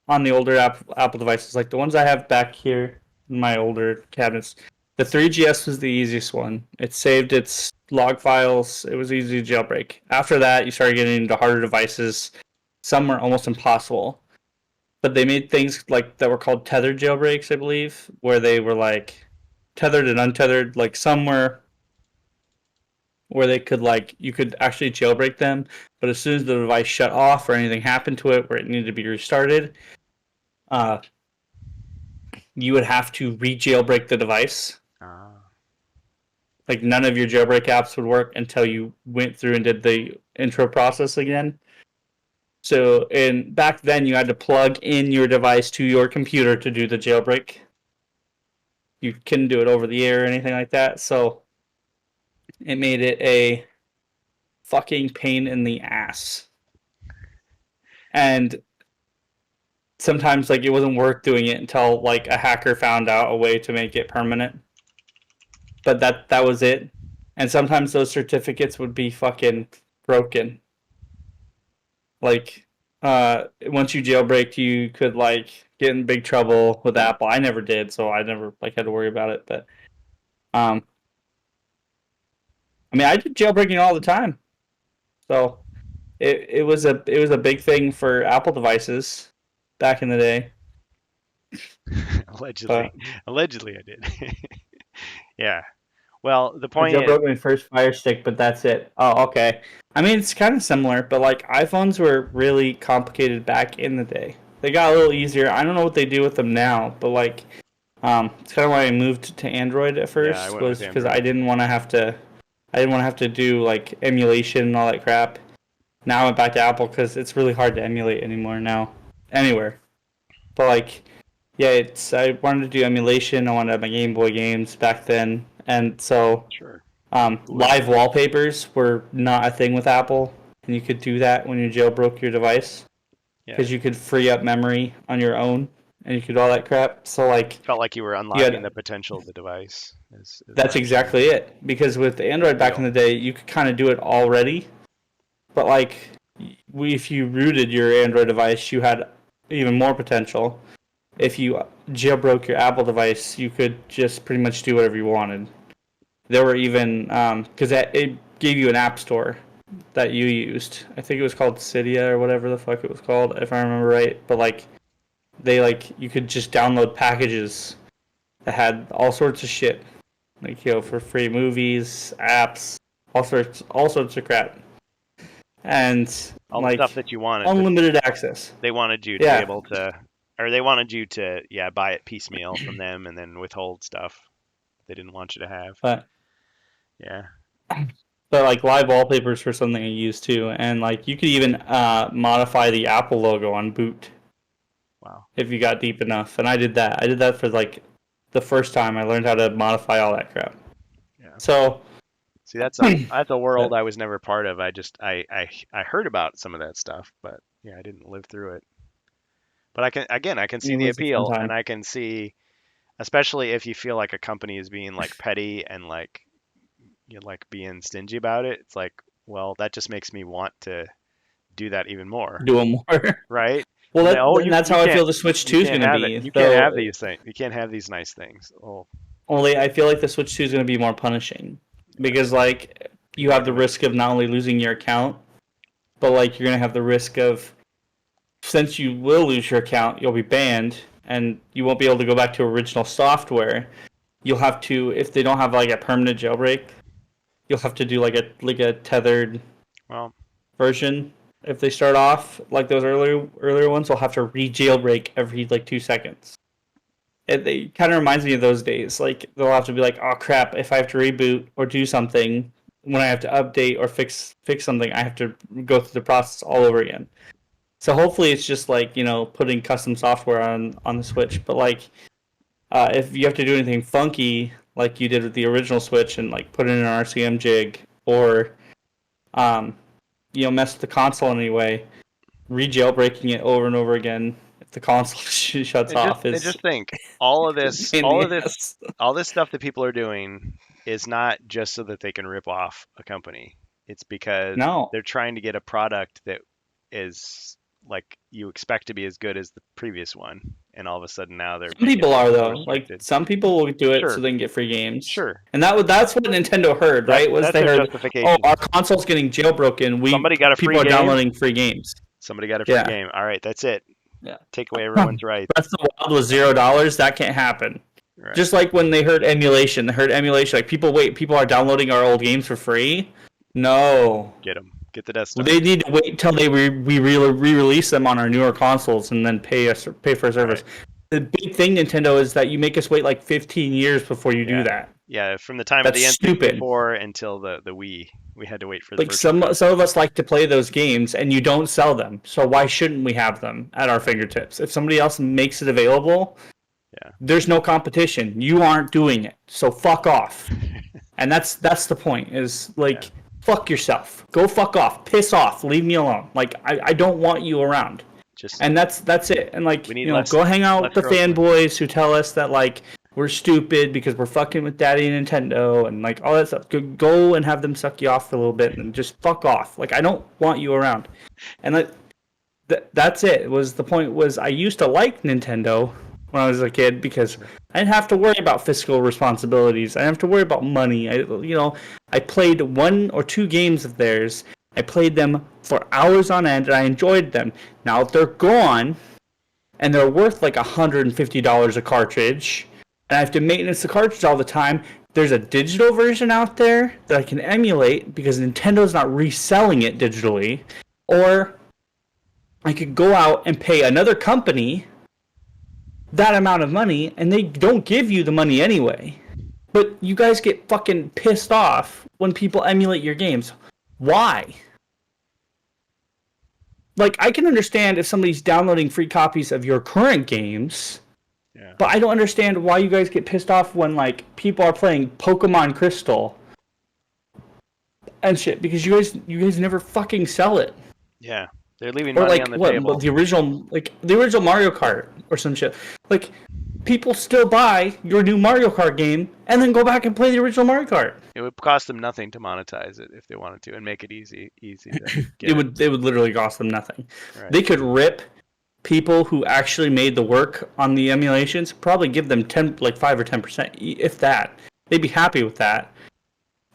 [SPEAKER 2] on the older Apple devices, like the ones I have back here in my older cabinets. The 3GS was the easiest one. It saved its log files. It was easy to jailbreak. After that, you started getting into harder devices. Some were almost impossible. But they made things like that were called tethered jailbreaks, I believe, where they were like tethered and untethered. Like some were where they could like you could actually jailbreak them, but as soon as the device shut off or anything happened to it where it needed to be restarted, uh, you would have to re-jailbreak the device.
[SPEAKER 1] ah,
[SPEAKER 2] Like none of your jailbreak apps would work until you went through and did the intro process again. So, and back then you had to plug in your device to your computer to do the jailbreak. You couldn't do it over the air or anything like that. So, it made it a fucking pain in the ass. And sometimes like it wasn't worth doing it until like a hacker found out a way to make it permanent. But that was it. And sometimes those certificates would be fucking broken. Like once you jailbreak you could like get in big trouble with Apple. I never did, so I never like had to worry about it. But um I mean I did jailbreaking all the time. So it was a big thing for Apple devices back in the day.
[SPEAKER 1] allegedly,
[SPEAKER 2] But
[SPEAKER 1] allegedly I did. Yeah. Well, the
[SPEAKER 2] I
[SPEAKER 1] point is,
[SPEAKER 2] jailbroke my first Fire Stick, but that's it. Oh, okay. I mean, it's kind of similar, but like iPhones were really complicated back in the day. They got a little easier. I don't know what they do with them now, but like, it's kind of why I moved to Android at
[SPEAKER 1] yeah, I
[SPEAKER 2] first
[SPEAKER 1] went
[SPEAKER 2] was
[SPEAKER 1] with
[SPEAKER 2] because I
[SPEAKER 1] Android.
[SPEAKER 2] didn't want to have to, I didn't want to have to do like emulation and all that crap. Now I went back to Apple because it's really hard to emulate anymore now, anywhere. But like, yeah, it's I wanted to do emulation. I wanted to have my Game Boy games back then, and so
[SPEAKER 1] Sure. Coolest
[SPEAKER 2] live
[SPEAKER 1] thing.
[SPEAKER 2] wallpapers were not a thing with Apple, and you could do that when you jailbroke your device
[SPEAKER 1] Yeah.
[SPEAKER 2] because you could free up memory on your own, and you could do all that crap. So like,
[SPEAKER 1] Felt like you were
[SPEAKER 2] you
[SPEAKER 1] unlocking
[SPEAKER 2] had
[SPEAKER 1] the potential of the device. Is
[SPEAKER 2] that's
[SPEAKER 1] what I'm hearing.
[SPEAKER 2] exactly it. Because with the Android back in
[SPEAKER 1] Ideal.
[SPEAKER 2] the day, you could kind of do it already, but like, if you rooted your Android device, you had even more potential. If you jailbroke your Apple device, you could just pretty much do whatever you wanted. There were even because it gave you an app store that you used. I think it was called Cydia or whatever the fuck it was called, if I remember right. But like they like you could just download packages that had all sorts of shit, like for free movies, apps, all sorts of crap, and
[SPEAKER 1] All the stuff
[SPEAKER 2] like
[SPEAKER 1] that you wanted, but
[SPEAKER 2] unlimited access.
[SPEAKER 1] they wanted you to be
[SPEAKER 2] Yeah,
[SPEAKER 1] able to, or they wanted you to, yeah, buy it piecemeal from them and then withhold stuff they didn't want you to have.
[SPEAKER 2] but
[SPEAKER 1] Yeah.
[SPEAKER 2] like live wallpapers were something I used too, and like you could even modify the Apple logo on boot
[SPEAKER 1] Wow.
[SPEAKER 2] if you got deep enough. And I did that. I did that for like the first time I learned how to modify all that crap.
[SPEAKER 1] Yeah.
[SPEAKER 2] So,
[SPEAKER 1] See, that's a world
[SPEAKER 2] but
[SPEAKER 1] I was never part of. I just I heard about some of that stuff, but yeah, I didn't live through it. But I can see
[SPEAKER 2] it
[SPEAKER 1] the
[SPEAKER 2] was a fun
[SPEAKER 1] appeal, and
[SPEAKER 2] time.
[SPEAKER 1] I can see, especially if you feel like a company is being like petty and like like being stingy about it. It's like, well, that just makes me want to do that even more,
[SPEAKER 2] Do them more.
[SPEAKER 1] right?
[SPEAKER 2] Well,
[SPEAKER 1] And then, oh,
[SPEAKER 2] and that's
[SPEAKER 1] you
[SPEAKER 2] how I
[SPEAKER 1] can't
[SPEAKER 2] feel the Switch
[SPEAKER 1] you
[SPEAKER 2] 2 is
[SPEAKER 1] can't
[SPEAKER 2] going to
[SPEAKER 1] have it.
[SPEAKER 2] be.
[SPEAKER 1] You can't
[SPEAKER 2] Though,
[SPEAKER 1] have these things. You can't have these nice things. Oh,
[SPEAKER 2] Only I feel like the Switch 2 is going to be more punishing because like you have the risk of not only losing your account, but like you're going to have the risk of, since you will lose your account, you'll be banned and you won't be able to go back to original software. You'll have to, if they don't have like a permanent jailbreak, you'll have to do like a tethered version. If they start off like those earlier ones, they'll have to re-jailbreak every like 2 seconds. It kind of reminds me of those days. Like they'll have to be like, oh crap, if I have to reboot or do something, when I have to update or fix something, I have to go through the process all over again. So hopefully it's just like, putting custom software on the Switch. But like, if you have to do anything funky like you did with the original Switch and like put in an RCM jig or mess with the console in any way, re-jailbreaking it over and over again if the console shuts off is.
[SPEAKER 1] And just think, all this stuff that people are doing is not just so that they can rip off a company. It's because they're trying to get a product that is like you expect to be as good as the previous one, and all of a sudden now they're.
[SPEAKER 2] Some people are though. Like some people will do it so they can get free games.
[SPEAKER 1] Sure.
[SPEAKER 2] And that's what Nintendo heard, right? They heard, oh, our console's getting jailbroken.
[SPEAKER 1] Somebody got a free
[SPEAKER 2] people
[SPEAKER 1] game.
[SPEAKER 2] are downloading free games.
[SPEAKER 1] Somebody got a free game. All right, that's it.
[SPEAKER 2] Yeah.
[SPEAKER 1] Take away everyone's rights.
[SPEAKER 2] Breath of the Wild was $0. That can't happen. Right. Just like when they heard emulation. Like people are downloading our old games for free. No.
[SPEAKER 1] Get them. Get the desktop.
[SPEAKER 2] They need to wait until we re-release them on our newer consoles and then pay for a service. Right. The big thing, Nintendo, is that you make us wait like 15 years before you do that.
[SPEAKER 1] Yeah, from the time of the N64 until the Wii, we had to wait for the
[SPEAKER 2] some of us like to play those games, and you don't sell them. So why shouldn't we have them at our fingertips? If somebody else makes it available, there's no competition. You aren't doing it, so fuck off. And that's the point. Is like. Yeah. Fuck yourself. Go fuck off. Piss off. Leave me alone. Like I don't want you around. And that's it. And like go hang out with the fanboys who tell us that like we're stupid because we're fucking with Daddy Nintendo and like all that stuff. Go and have them suck you off for a little bit and just fuck off. Like I don't want you around. And that's it. The point was I used to like Nintendo when I was a kid because I didn't have to worry about fiscal responsibilities. I didn't have to worry about money. I played 1 or 2 games of theirs. I played them for hours on end, and I enjoyed them. Now they're gone, and they're worth like $150 a cartridge, and I have to maintenance the cartridge all the time. There's a digital version out there that I can emulate because Nintendo's not reselling it digitally, or I could go out and pay another company that amount of money, and they don't give you the money anyway. But you guys get fucking pissed off when people emulate your games. Why? Like, I can understand if somebody's downloading free copies of your current games, but I don't understand why you guys get pissed off when, like, people are playing Pokemon Crystal and shit, because you guys never fucking sell it.
[SPEAKER 1] Yeah. They're leaving money on the table.
[SPEAKER 2] The original Mario Kart or some shit. Like, people still buy your new Mario Kart game and then go back and play the original Mario Kart.
[SPEAKER 1] It would cost them nothing to monetize it if they wanted to and make it easy to get
[SPEAKER 2] it would literally cost them nothing. Right. They could rip people who actually made the work on the emulations, probably give them 5 or 10%, if that. They'd be happy with that.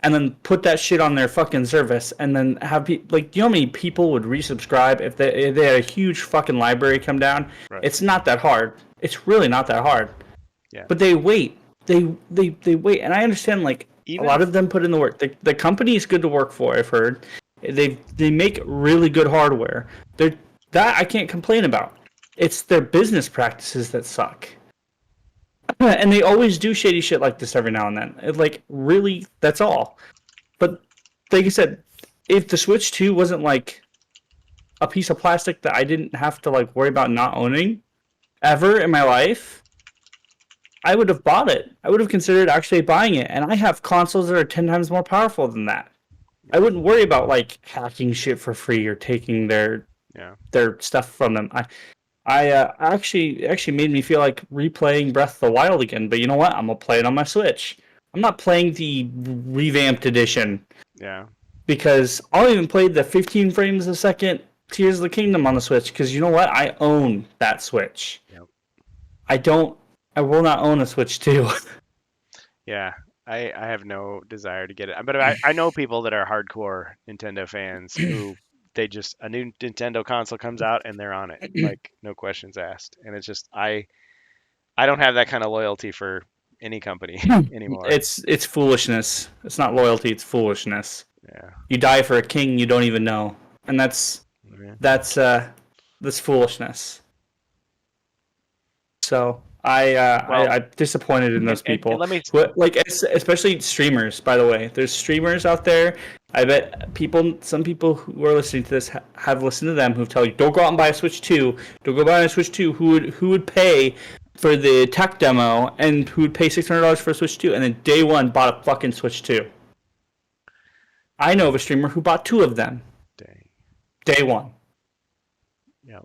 [SPEAKER 2] And then put that shit on their fucking service, and then have people do you know how many people would resubscribe if they had a huge fucking library come down? Right. It's not that hard. It's really not that hard. Yeah. But they wait. They wait, and I understand. Like a lot of them put in the work. The company is good to work for. I've heard they make really good hardware. That I can't complain about. It's their business practices that suck. And they always do shady shit like this every now and then. Really, that's all. But like I said, if the Switch 2 wasn't like a piece of plastic that I didn't have to like worry about not owning ever in my life, I would have bought it. I would have considered actually buying it. And I have consoles that are 10 times more powerful than that. I wouldn't worry about like hacking shit for free or taking their stuff from them. I actually made me feel like replaying Breath of the Wild again, but you know what? I'm gonna play it on my Switch. I'm not playing the revamped edition. Yeah. Because I'll even play the 15 frames a second Tears of the Kingdom on the Switch, because you know what? I own that Switch. Yep. I will not own a Switch 2.
[SPEAKER 1] Yeah, I have no desire to get it. But I know people that are hardcore Nintendo fans who they just a new Nintendo console comes out and they're on it, like no questions asked. And it's just I don't have that kind of loyalty for any company anymore.
[SPEAKER 2] It's foolishness. It's not loyalty. It's foolishness.
[SPEAKER 1] Yeah.
[SPEAKER 2] You die for a king you don't even know, and
[SPEAKER 1] Yeah.
[SPEAKER 2] that's that's foolishness. So
[SPEAKER 1] Well,
[SPEAKER 2] I'm disappointed in those
[SPEAKER 1] and
[SPEAKER 2] people.
[SPEAKER 1] let me
[SPEAKER 2] Like especially streamers. By the way, there's streamers out there. I bet some people who are listening to this have listened to them who tell you, "Don't go out and buy a Switch 2. Don't go buy a Switch 2. Who would pay for the tech demo and who would pay $600 for a Switch 2 and then day one bought a fucking Switch 2?" I know of a streamer who bought two of them
[SPEAKER 1] dang.
[SPEAKER 2] day one.
[SPEAKER 1] Yeah.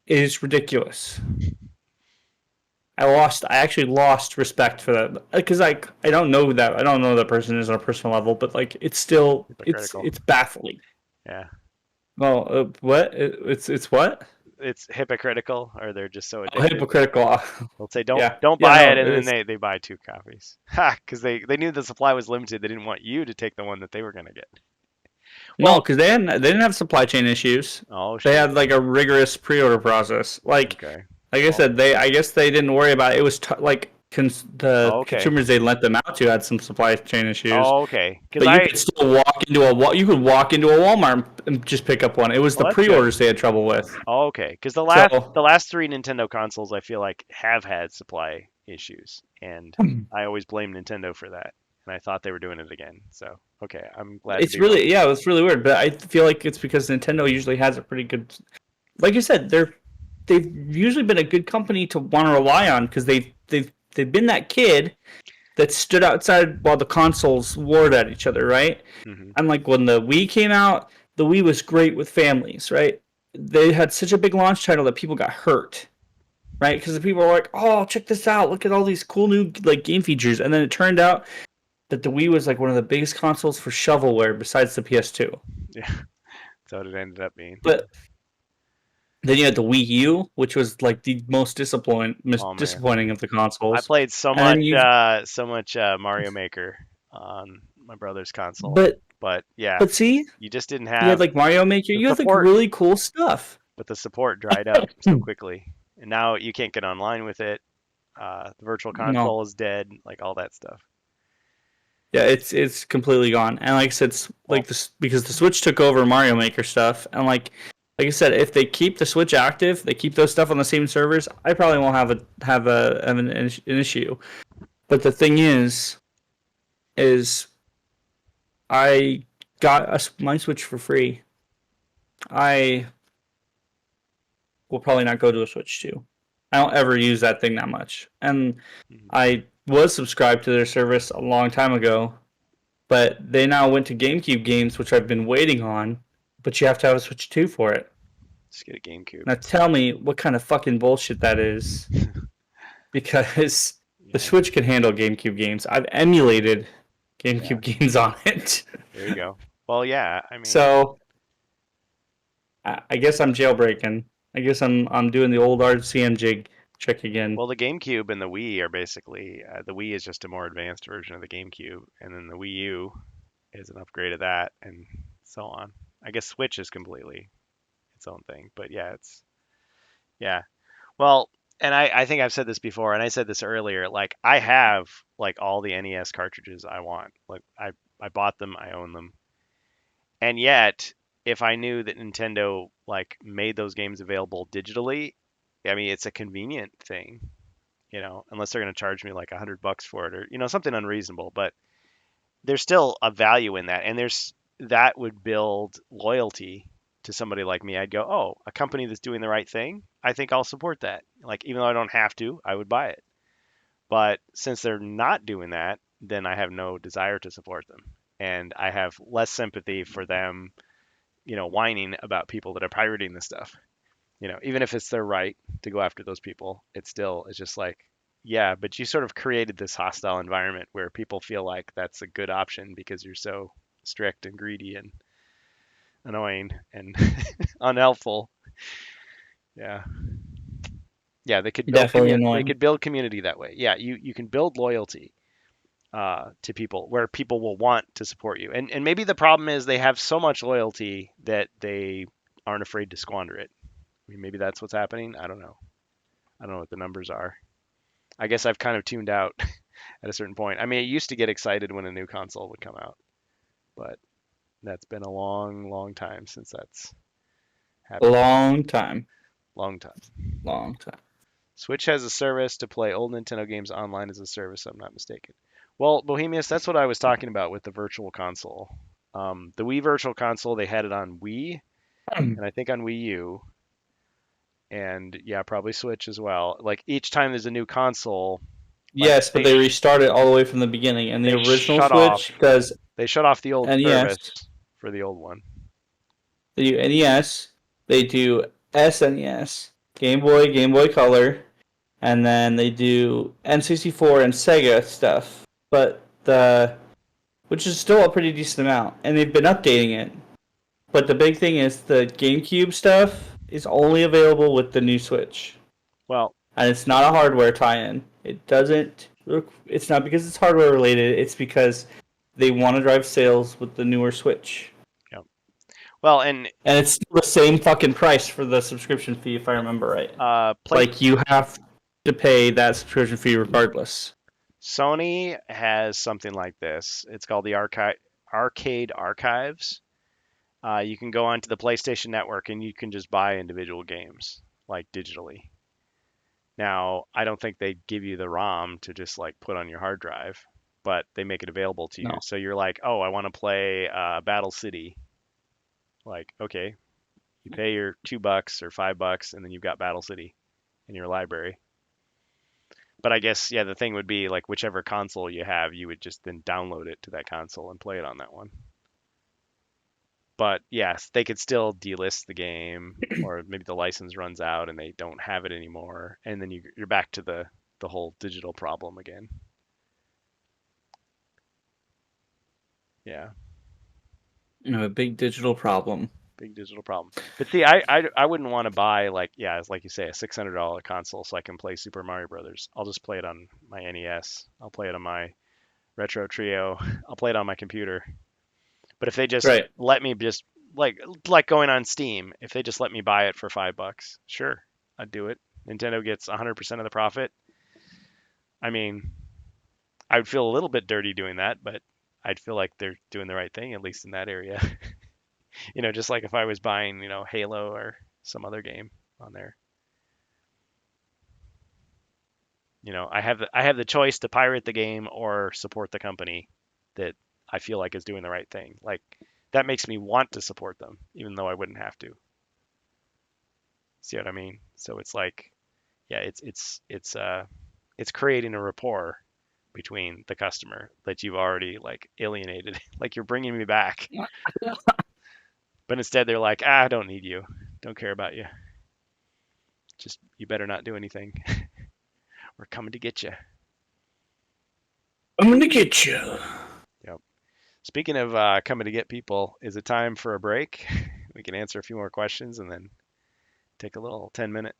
[SPEAKER 2] It is ridiculous. I actually lost respect for that because I don't know that I don't know that person is on a personal level, but like it's still
[SPEAKER 1] Hypocritical.
[SPEAKER 2] it's baffling.
[SPEAKER 1] Yeah.
[SPEAKER 2] Well, what it's what?
[SPEAKER 1] It's hypocritical, or they're just so
[SPEAKER 2] Oh,
[SPEAKER 1] addicted.
[SPEAKER 2] hypocritical.
[SPEAKER 1] They'll say
[SPEAKER 2] Yeah,
[SPEAKER 1] don't
[SPEAKER 2] yeah,
[SPEAKER 1] buy
[SPEAKER 2] no,
[SPEAKER 1] it, and then
[SPEAKER 2] it's
[SPEAKER 1] they buy two copies. Ha! Because they knew the supply was limited. They didn't want you to take the one that they were gonna get.
[SPEAKER 2] no,
[SPEAKER 1] Well,
[SPEAKER 2] because they didn't have supply chain issues.
[SPEAKER 1] oh
[SPEAKER 2] They
[SPEAKER 1] shoot.
[SPEAKER 2] had like a rigorous pre-order process.
[SPEAKER 1] Okay.
[SPEAKER 2] Like I
[SPEAKER 1] Well,
[SPEAKER 2] said, I guess they didn't worry about it. It was like the
[SPEAKER 1] okay.
[SPEAKER 2] consumers they lent them out to had some supply chain issues.
[SPEAKER 1] Oh, okay. Because
[SPEAKER 2] But you
[SPEAKER 1] I
[SPEAKER 2] could still walk into you could walk into a Walmart and just pick up one. It was the
[SPEAKER 1] well that's good.
[SPEAKER 2] pre-orders they had trouble with.
[SPEAKER 1] Oh, okay. Because
[SPEAKER 2] So
[SPEAKER 1] the last three Nintendo consoles I feel like have had supply issues, and I always blame Nintendo for that. And I thought they were doing it again. So okay, I'm glad to
[SPEAKER 2] it's
[SPEAKER 1] be wrong.
[SPEAKER 2] really yeah, it's really weird. But I feel like it's because Nintendo usually has a pretty good, like you said, they've usually been a good company to want to rely on because they've been that kid that stood outside while the consoles warred at each other, right?
[SPEAKER 1] Hmm.
[SPEAKER 2] And like when the Wii came out, the Wii was great with families, right? They had such a big launch title that people got hurt, right? Because the people were like, "Oh, check this out! Look at all these cool new like game features." And then it turned out that the Wii was like one of the biggest consoles for shovelware besides the PS2.
[SPEAKER 1] Yeah, that's what it ended up being.
[SPEAKER 2] But then you had the Wii U, which was like the most
[SPEAKER 1] Oh man.
[SPEAKER 2] disappointing of the
[SPEAKER 1] I
[SPEAKER 2] consoles.
[SPEAKER 1] played
[SPEAKER 2] And then you,
[SPEAKER 1] so much Mario Maker on my brother's console,
[SPEAKER 2] but
[SPEAKER 1] but yeah,
[SPEAKER 2] see,
[SPEAKER 1] you just didn't
[SPEAKER 2] you had
[SPEAKER 1] have
[SPEAKER 2] like Mario Maker.
[SPEAKER 1] the
[SPEAKER 2] You had like
[SPEAKER 1] support,
[SPEAKER 2] really cool stuff.
[SPEAKER 1] but the support dried up so quickly, and now you can't get online with it. The virtual
[SPEAKER 2] No,
[SPEAKER 1] console is dead, like all that stuff.
[SPEAKER 2] yeah, it's completely gone. And like I said, it's
[SPEAKER 1] Well,
[SPEAKER 2] like this because the Switch took over Mario Maker stuff. And like I said, if they keep the Switch active, they keep those stuff on the same servers. I probably won't have an issue. But the thing is I got my Switch for free. I will probably not go to a Switch 2. I don't ever use that thing that much. And
[SPEAKER 1] mhm,
[SPEAKER 2] I was subscribed to their service a long time ago, but they now went to GameCube games, which I've been waiting on, but you have to have a Switch 2 for it.
[SPEAKER 1] just get a GameCube.
[SPEAKER 2] Now tell me what kind of fucking bullshit that is, because the
[SPEAKER 1] Yeah,
[SPEAKER 2] Switch can handle GameCube games. I've emulated
[SPEAKER 1] yeah.
[SPEAKER 2] GameCube games on it.
[SPEAKER 1] There you go. Well, yeah. I mean,
[SPEAKER 2] So I guess I'm jailbreaking. I guess I'm doing the old RCM jig trick again.
[SPEAKER 1] well, the GameCube and the Wii are basically the Wii is just a more advanced version of the GameCube, and then the Wii U is an upgrade of that, and so on. I guess Switch is completely its own thing, but yeah, it's yeah. Well, and I think I've said this before, and I said this earlier. Like I have like all the NES cartridges I want. Like I bought them, I own them, and yet if I knew that Nintendo like made those games available digitally, I mean it's a convenient thing, unless they're going to charge me like $100 for it or something unreasonable. But there's still a value in that, and that would build loyalty to somebody like me. I'd go, oh, a company that's doing the right thing. I think I'll support that. Like even though I don't have to, I would buy it. But since they're not doing that, then I have no desire to support them, and I have less sympathy for them, whining about people that are pirating this stuff. Even if it's their right to go after those people, it's just like, yeah, but you sort of created this hostile environment where people feel like that's a good option because you're so strict and greedy and annoying and unhelpful. Yeah. Yeah, they could build
[SPEAKER 2] Definitely
[SPEAKER 1] they
[SPEAKER 2] annoying.
[SPEAKER 1] could build community that way. Yeah, you can build loyalty to people where people will want to support you. And maybe the problem is they have so much loyalty that they aren't afraid to squander it. I mean, maybe that's what's happening. I don't know. I don't know what the numbers are. I guess I've kind of tuned out at a certain point. I mean, I used to get excited when a new console would come out, but that's been a long, long time since that's happened.
[SPEAKER 2] Long time.
[SPEAKER 1] Long time.
[SPEAKER 2] Long time.
[SPEAKER 1] Switch has a service to play old Nintendo games online as a service, if I'm not mistaken. Well, Bohemius, that's what I was talking about with the virtual console. The Wii Virtual Console, they had it on Wii, and I think on Wii U, and yeah, probably Switch as well. Like each time there's a new console, like
[SPEAKER 2] Yes, but they restart it all the way from the beginning. And the
[SPEAKER 1] they
[SPEAKER 2] original
[SPEAKER 1] shut off
[SPEAKER 2] Switch does
[SPEAKER 1] they shut off the old
[SPEAKER 2] NES,
[SPEAKER 1] service for the old one.
[SPEAKER 2] they do NES, they do SNES, Game Boy, Game Boy Color, and then they do N64 and Sega stuff. But the which is still a pretty decent amount, and they've been updating it. But the big thing is the GameCube stuff is only available with the new Switch,
[SPEAKER 1] Well,
[SPEAKER 2] and it's not a hardware tie-in. It doesn't. It's not because it's hardware related. It's because they want to drive sales with the newer Switch,
[SPEAKER 1] yeah. Well, and
[SPEAKER 2] and it's still the same fucking price for the subscription fee, if I remember right.
[SPEAKER 1] play
[SPEAKER 2] Like you have to pay that subscription fee regardless.
[SPEAKER 1] Sony has something like this. It's called the Arcade Archives. You can go onto the PlayStation Network and you can just buy individual games like digitally. Now, I don't think they give you the ROM to just like put on your hard drive, but they make it available to you.
[SPEAKER 2] No.
[SPEAKER 1] So you're like, oh, I want to play Battle City. Like, okay, you pay your $2 or $5, and then you've got Battle City in your library. But I guess, yeah, the thing would be like whichever console you have, you would just then download it to that console and play it on that one. But yes, they could still delist the game, or maybe the license runs out and they don't have it anymore, and then you're back to the whole digital problem again. Yeah,
[SPEAKER 2] You know, a big digital problem.
[SPEAKER 1] big digital problem. But see, I wouldn't want to buy like yeah, it's like you say, a $600 console so I can play Super Mario Brothers. I'll just play it on my NES. I'll play it on my Retro Trio. I'll play it on my computer. But if they just
[SPEAKER 2] Right.
[SPEAKER 1] let me just like going on Steam, if they just let me buy it for $5, sure, I'd do it. Nintendo gets 100% of the profit. I mean, I would feel a little bit dirty doing that, but I'd feel like they're doing the right thing, at least in that area. Just like if I was buying, Halo or some other game on there. I have the choice to pirate the game or support the company that I feel like is doing the right thing. Like that makes me want to support them, even though I wouldn't have to. See what I mean? So it's like, yeah, it's creating a rapport between the customer that you've already like alienated. Like you're bringing me back, but instead they're like, I don't need you, don't care about you. Just you better not do anything. We're coming to get you.
[SPEAKER 2] I'm gonna get you.
[SPEAKER 1] Yep. Speaking of coming to get people, is it time for a break? We can answer a few more questions and then take a little 10-minute.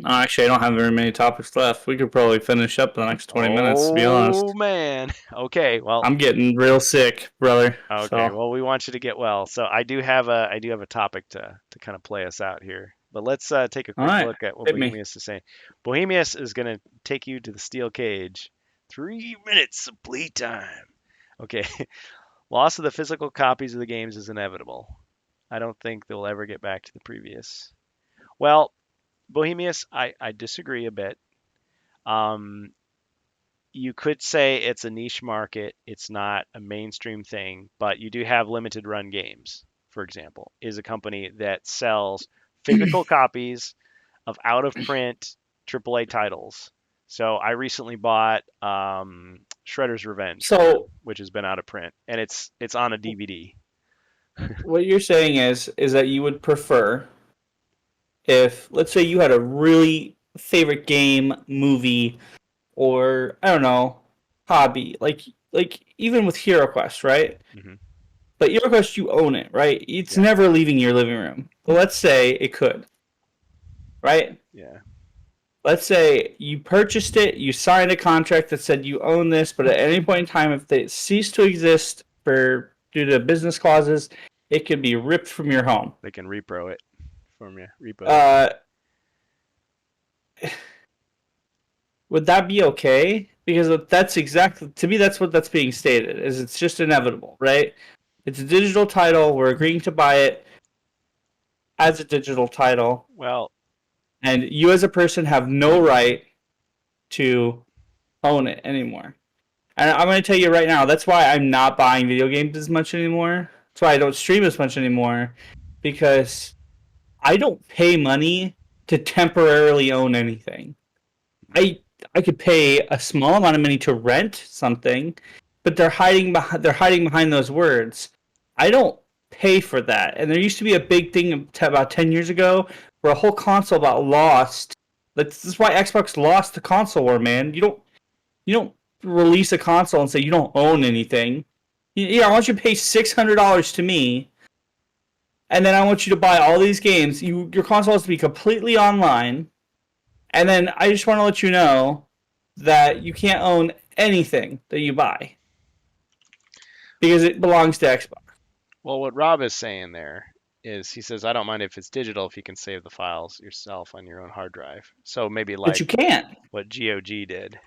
[SPEAKER 2] Actually, I don't have very many topics left. We could probably finish up in the next 20 minutes, to be
[SPEAKER 1] Oh
[SPEAKER 2] honest.
[SPEAKER 1] man. Okay. Well,
[SPEAKER 2] I'm getting real sick, brother.
[SPEAKER 1] okay.
[SPEAKER 2] So,
[SPEAKER 1] Well, we want you to get well. So I do have a topic to kind of play us out here. But let's take a
[SPEAKER 2] all
[SPEAKER 1] quick
[SPEAKER 2] right,
[SPEAKER 1] look at what
[SPEAKER 2] hit me.
[SPEAKER 1] Bohemius is saying. Bohemius is going to take you to the steel cage. 3 minutes of playtime. Okay. Loss of the physical copies of the games is inevitable. I don't think they'll ever get back to the previous. Well, Bohemius, I disagree a bit. Um, you could say it's a niche market. It's not a mainstream thing, but you do have limited run games, for example, is a company that sells physical copies of out of print AAA titles. So I recently bought Shredder's Revenge for them,
[SPEAKER 2] So,
[SPEAKER 1] which has been out of print, and it's on a DVD.
[SPEAKER 2] what you're saying is that you would prefer if, let's say, you had a really favorite game, movie, or I don't know, hobby, like even with HeroQuest, right?
[SPEAKER 1] Hmm.
[SPEAKER 2] But HeroQuest, you own it, right? It's
[SPEAKER 1] Yeah,
[SPEAKER 2] never leaving your living room. But let's say it could, right?
[SPEAKER 1] Yeah.
[SPEAKER 2] Let's say you purchased it, you signed a contract that said you own this, but at any point in time, if they cease to exist for due to business clauses, it could be ripped from your home.
[SPEAKER 1] They can repro it from you. Repo it.
[SPEAKER 2] Uh, would that be okay? Because that's exactly, to me, that's what that's being stated. Is it's just inevitable, right? It's a digital title. We're agreeing to buy it as a digital title,
[SPEAKER 1] Well,
[SPEAKER 2] and you as a person have no right to own it anymore. And I'm going to tell you right now, that's why I'm not buying video games as much anymore. That's why I don't stream as much anymore, because I don't pay money to temporarily own anything. I I could pay a small amount of money to rent something, but they're hiding behind those words. I don't pay for that. And there used to be a big thing about 10 years ago where a whole console got lost. This is why Xbox lost the console war, man. You don't release a console and say you don't own anything. Yeah, I want you to pay $600 to me, and then I want you to buy all these games. Your console has to be completely online, and then I just want to let you know that you can't own anything that you buy because it belongs to Xbox.
[SPEAKER 1] well, what Rob is saying there is he says I don't mind if it's digital if you can save the files yourself on your own hard drive. So maybe
[SPEAKER 2] But you
[SPEAKER 1] like
[SPEAKER 2] can't.
[SPEAKER 1] what GOG did,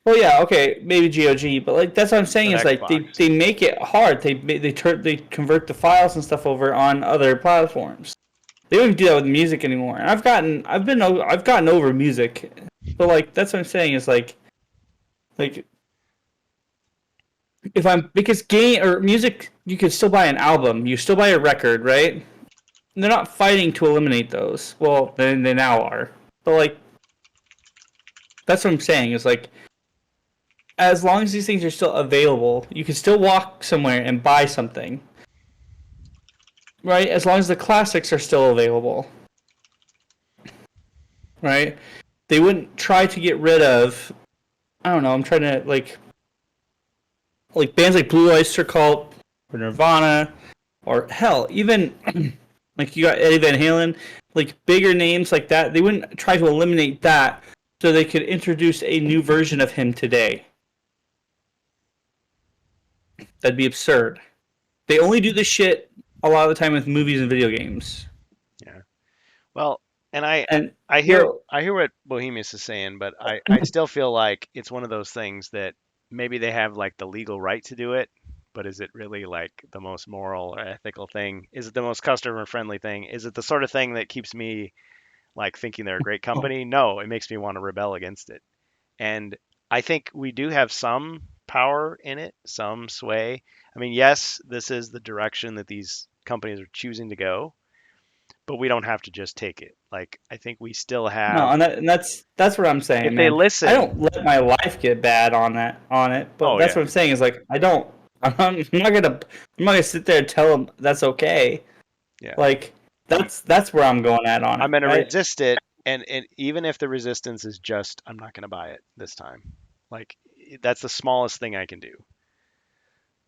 [SPEAKER 2] Well, yeah, okay, maybe GOG, but like that's what I'm saying
[SPEAKER 1] but
[SPEAKER 2] is like
[SPEAKER 1] Xbox.
[SPEAKER 2] they make it hard. They convert the files and stuff over on other platforms. They don't even do that with music anymore. And I've gotten over music, but like that's what I'm saying is like if I'm because game or music, you can still buy an album, you still buy a record, right? And they're not fighting to eliminate those. Well, they now are, but like that's what I'm saying is like as long as these things are still available, you can still walk somewhere and buy something, right? As long as the classics are still available, right? They wouldn't try to get rid of. I don't know. I'm trying to like bands like Blue Oyster Cult or Nirvana or hell, even like you got Eddie Van Halen, like bigger names like that. They wouldn't try to eliminate that so they could introduce a new version of him today. That'd be absurd. They only do this shit a lot of the time with movies and video games.
[SPEAKER 1] Yeah. Well, and I
[SPEAKER 2] And
[SPEAKER 1] I
[SPEAKER 2] you
[SPEAKER 1] hear
[SPEAKER 2] know,
[SPEAKER 1] I hear what Bohemius is saying, but I still feel like it's one of those things that maybe they have like the legal right to do it, but is it really like the most moral or ethical thing? Is it the most customer friendly thing? Is it the sort of thing that keeps me like thinking they're a great company? No, it makes me want to rebel against it. And I think we do have some power in it, some sway. I mean, yes, this is the direction that these companies are choosing to go, but we don't have to just take it. Like, I think we still
[SPEAKER 2] no,
[SPEAKER 1] have,
[SPEAKER 2] and that's what I'm
[SPEAKER 1] if
[SPEAKER 2] saying,
[SPEAKER 1] they
[SPEAKER 2] man. I
[SPEAKER 1] listen,
[SPEAKER 2] don't let my life get bad on it, but
[SPEAKER 1] oh,
[SPEAKER 2] that's
[SPEAKER 1] yeah,
[SPEAKER 2] what I'm saying is like I don't. I'm not gonna sit there and tell them that's okay.
[SPEAKER 1] yeah.
[SPEAKER 2] Like
[SPEAKER 1] I'm,
[SPEAKER 2] that's where I'm going at on
[SPEAKER 1] I'm
[SPEAKER 2] it.
[SPEAKER 1] going to
[SPEAKER 2] Right?
[SPEAKER 1] resist it. And even if the resistance is just, I'm not going to buy it this time. Like, that's the smallest thing I can do.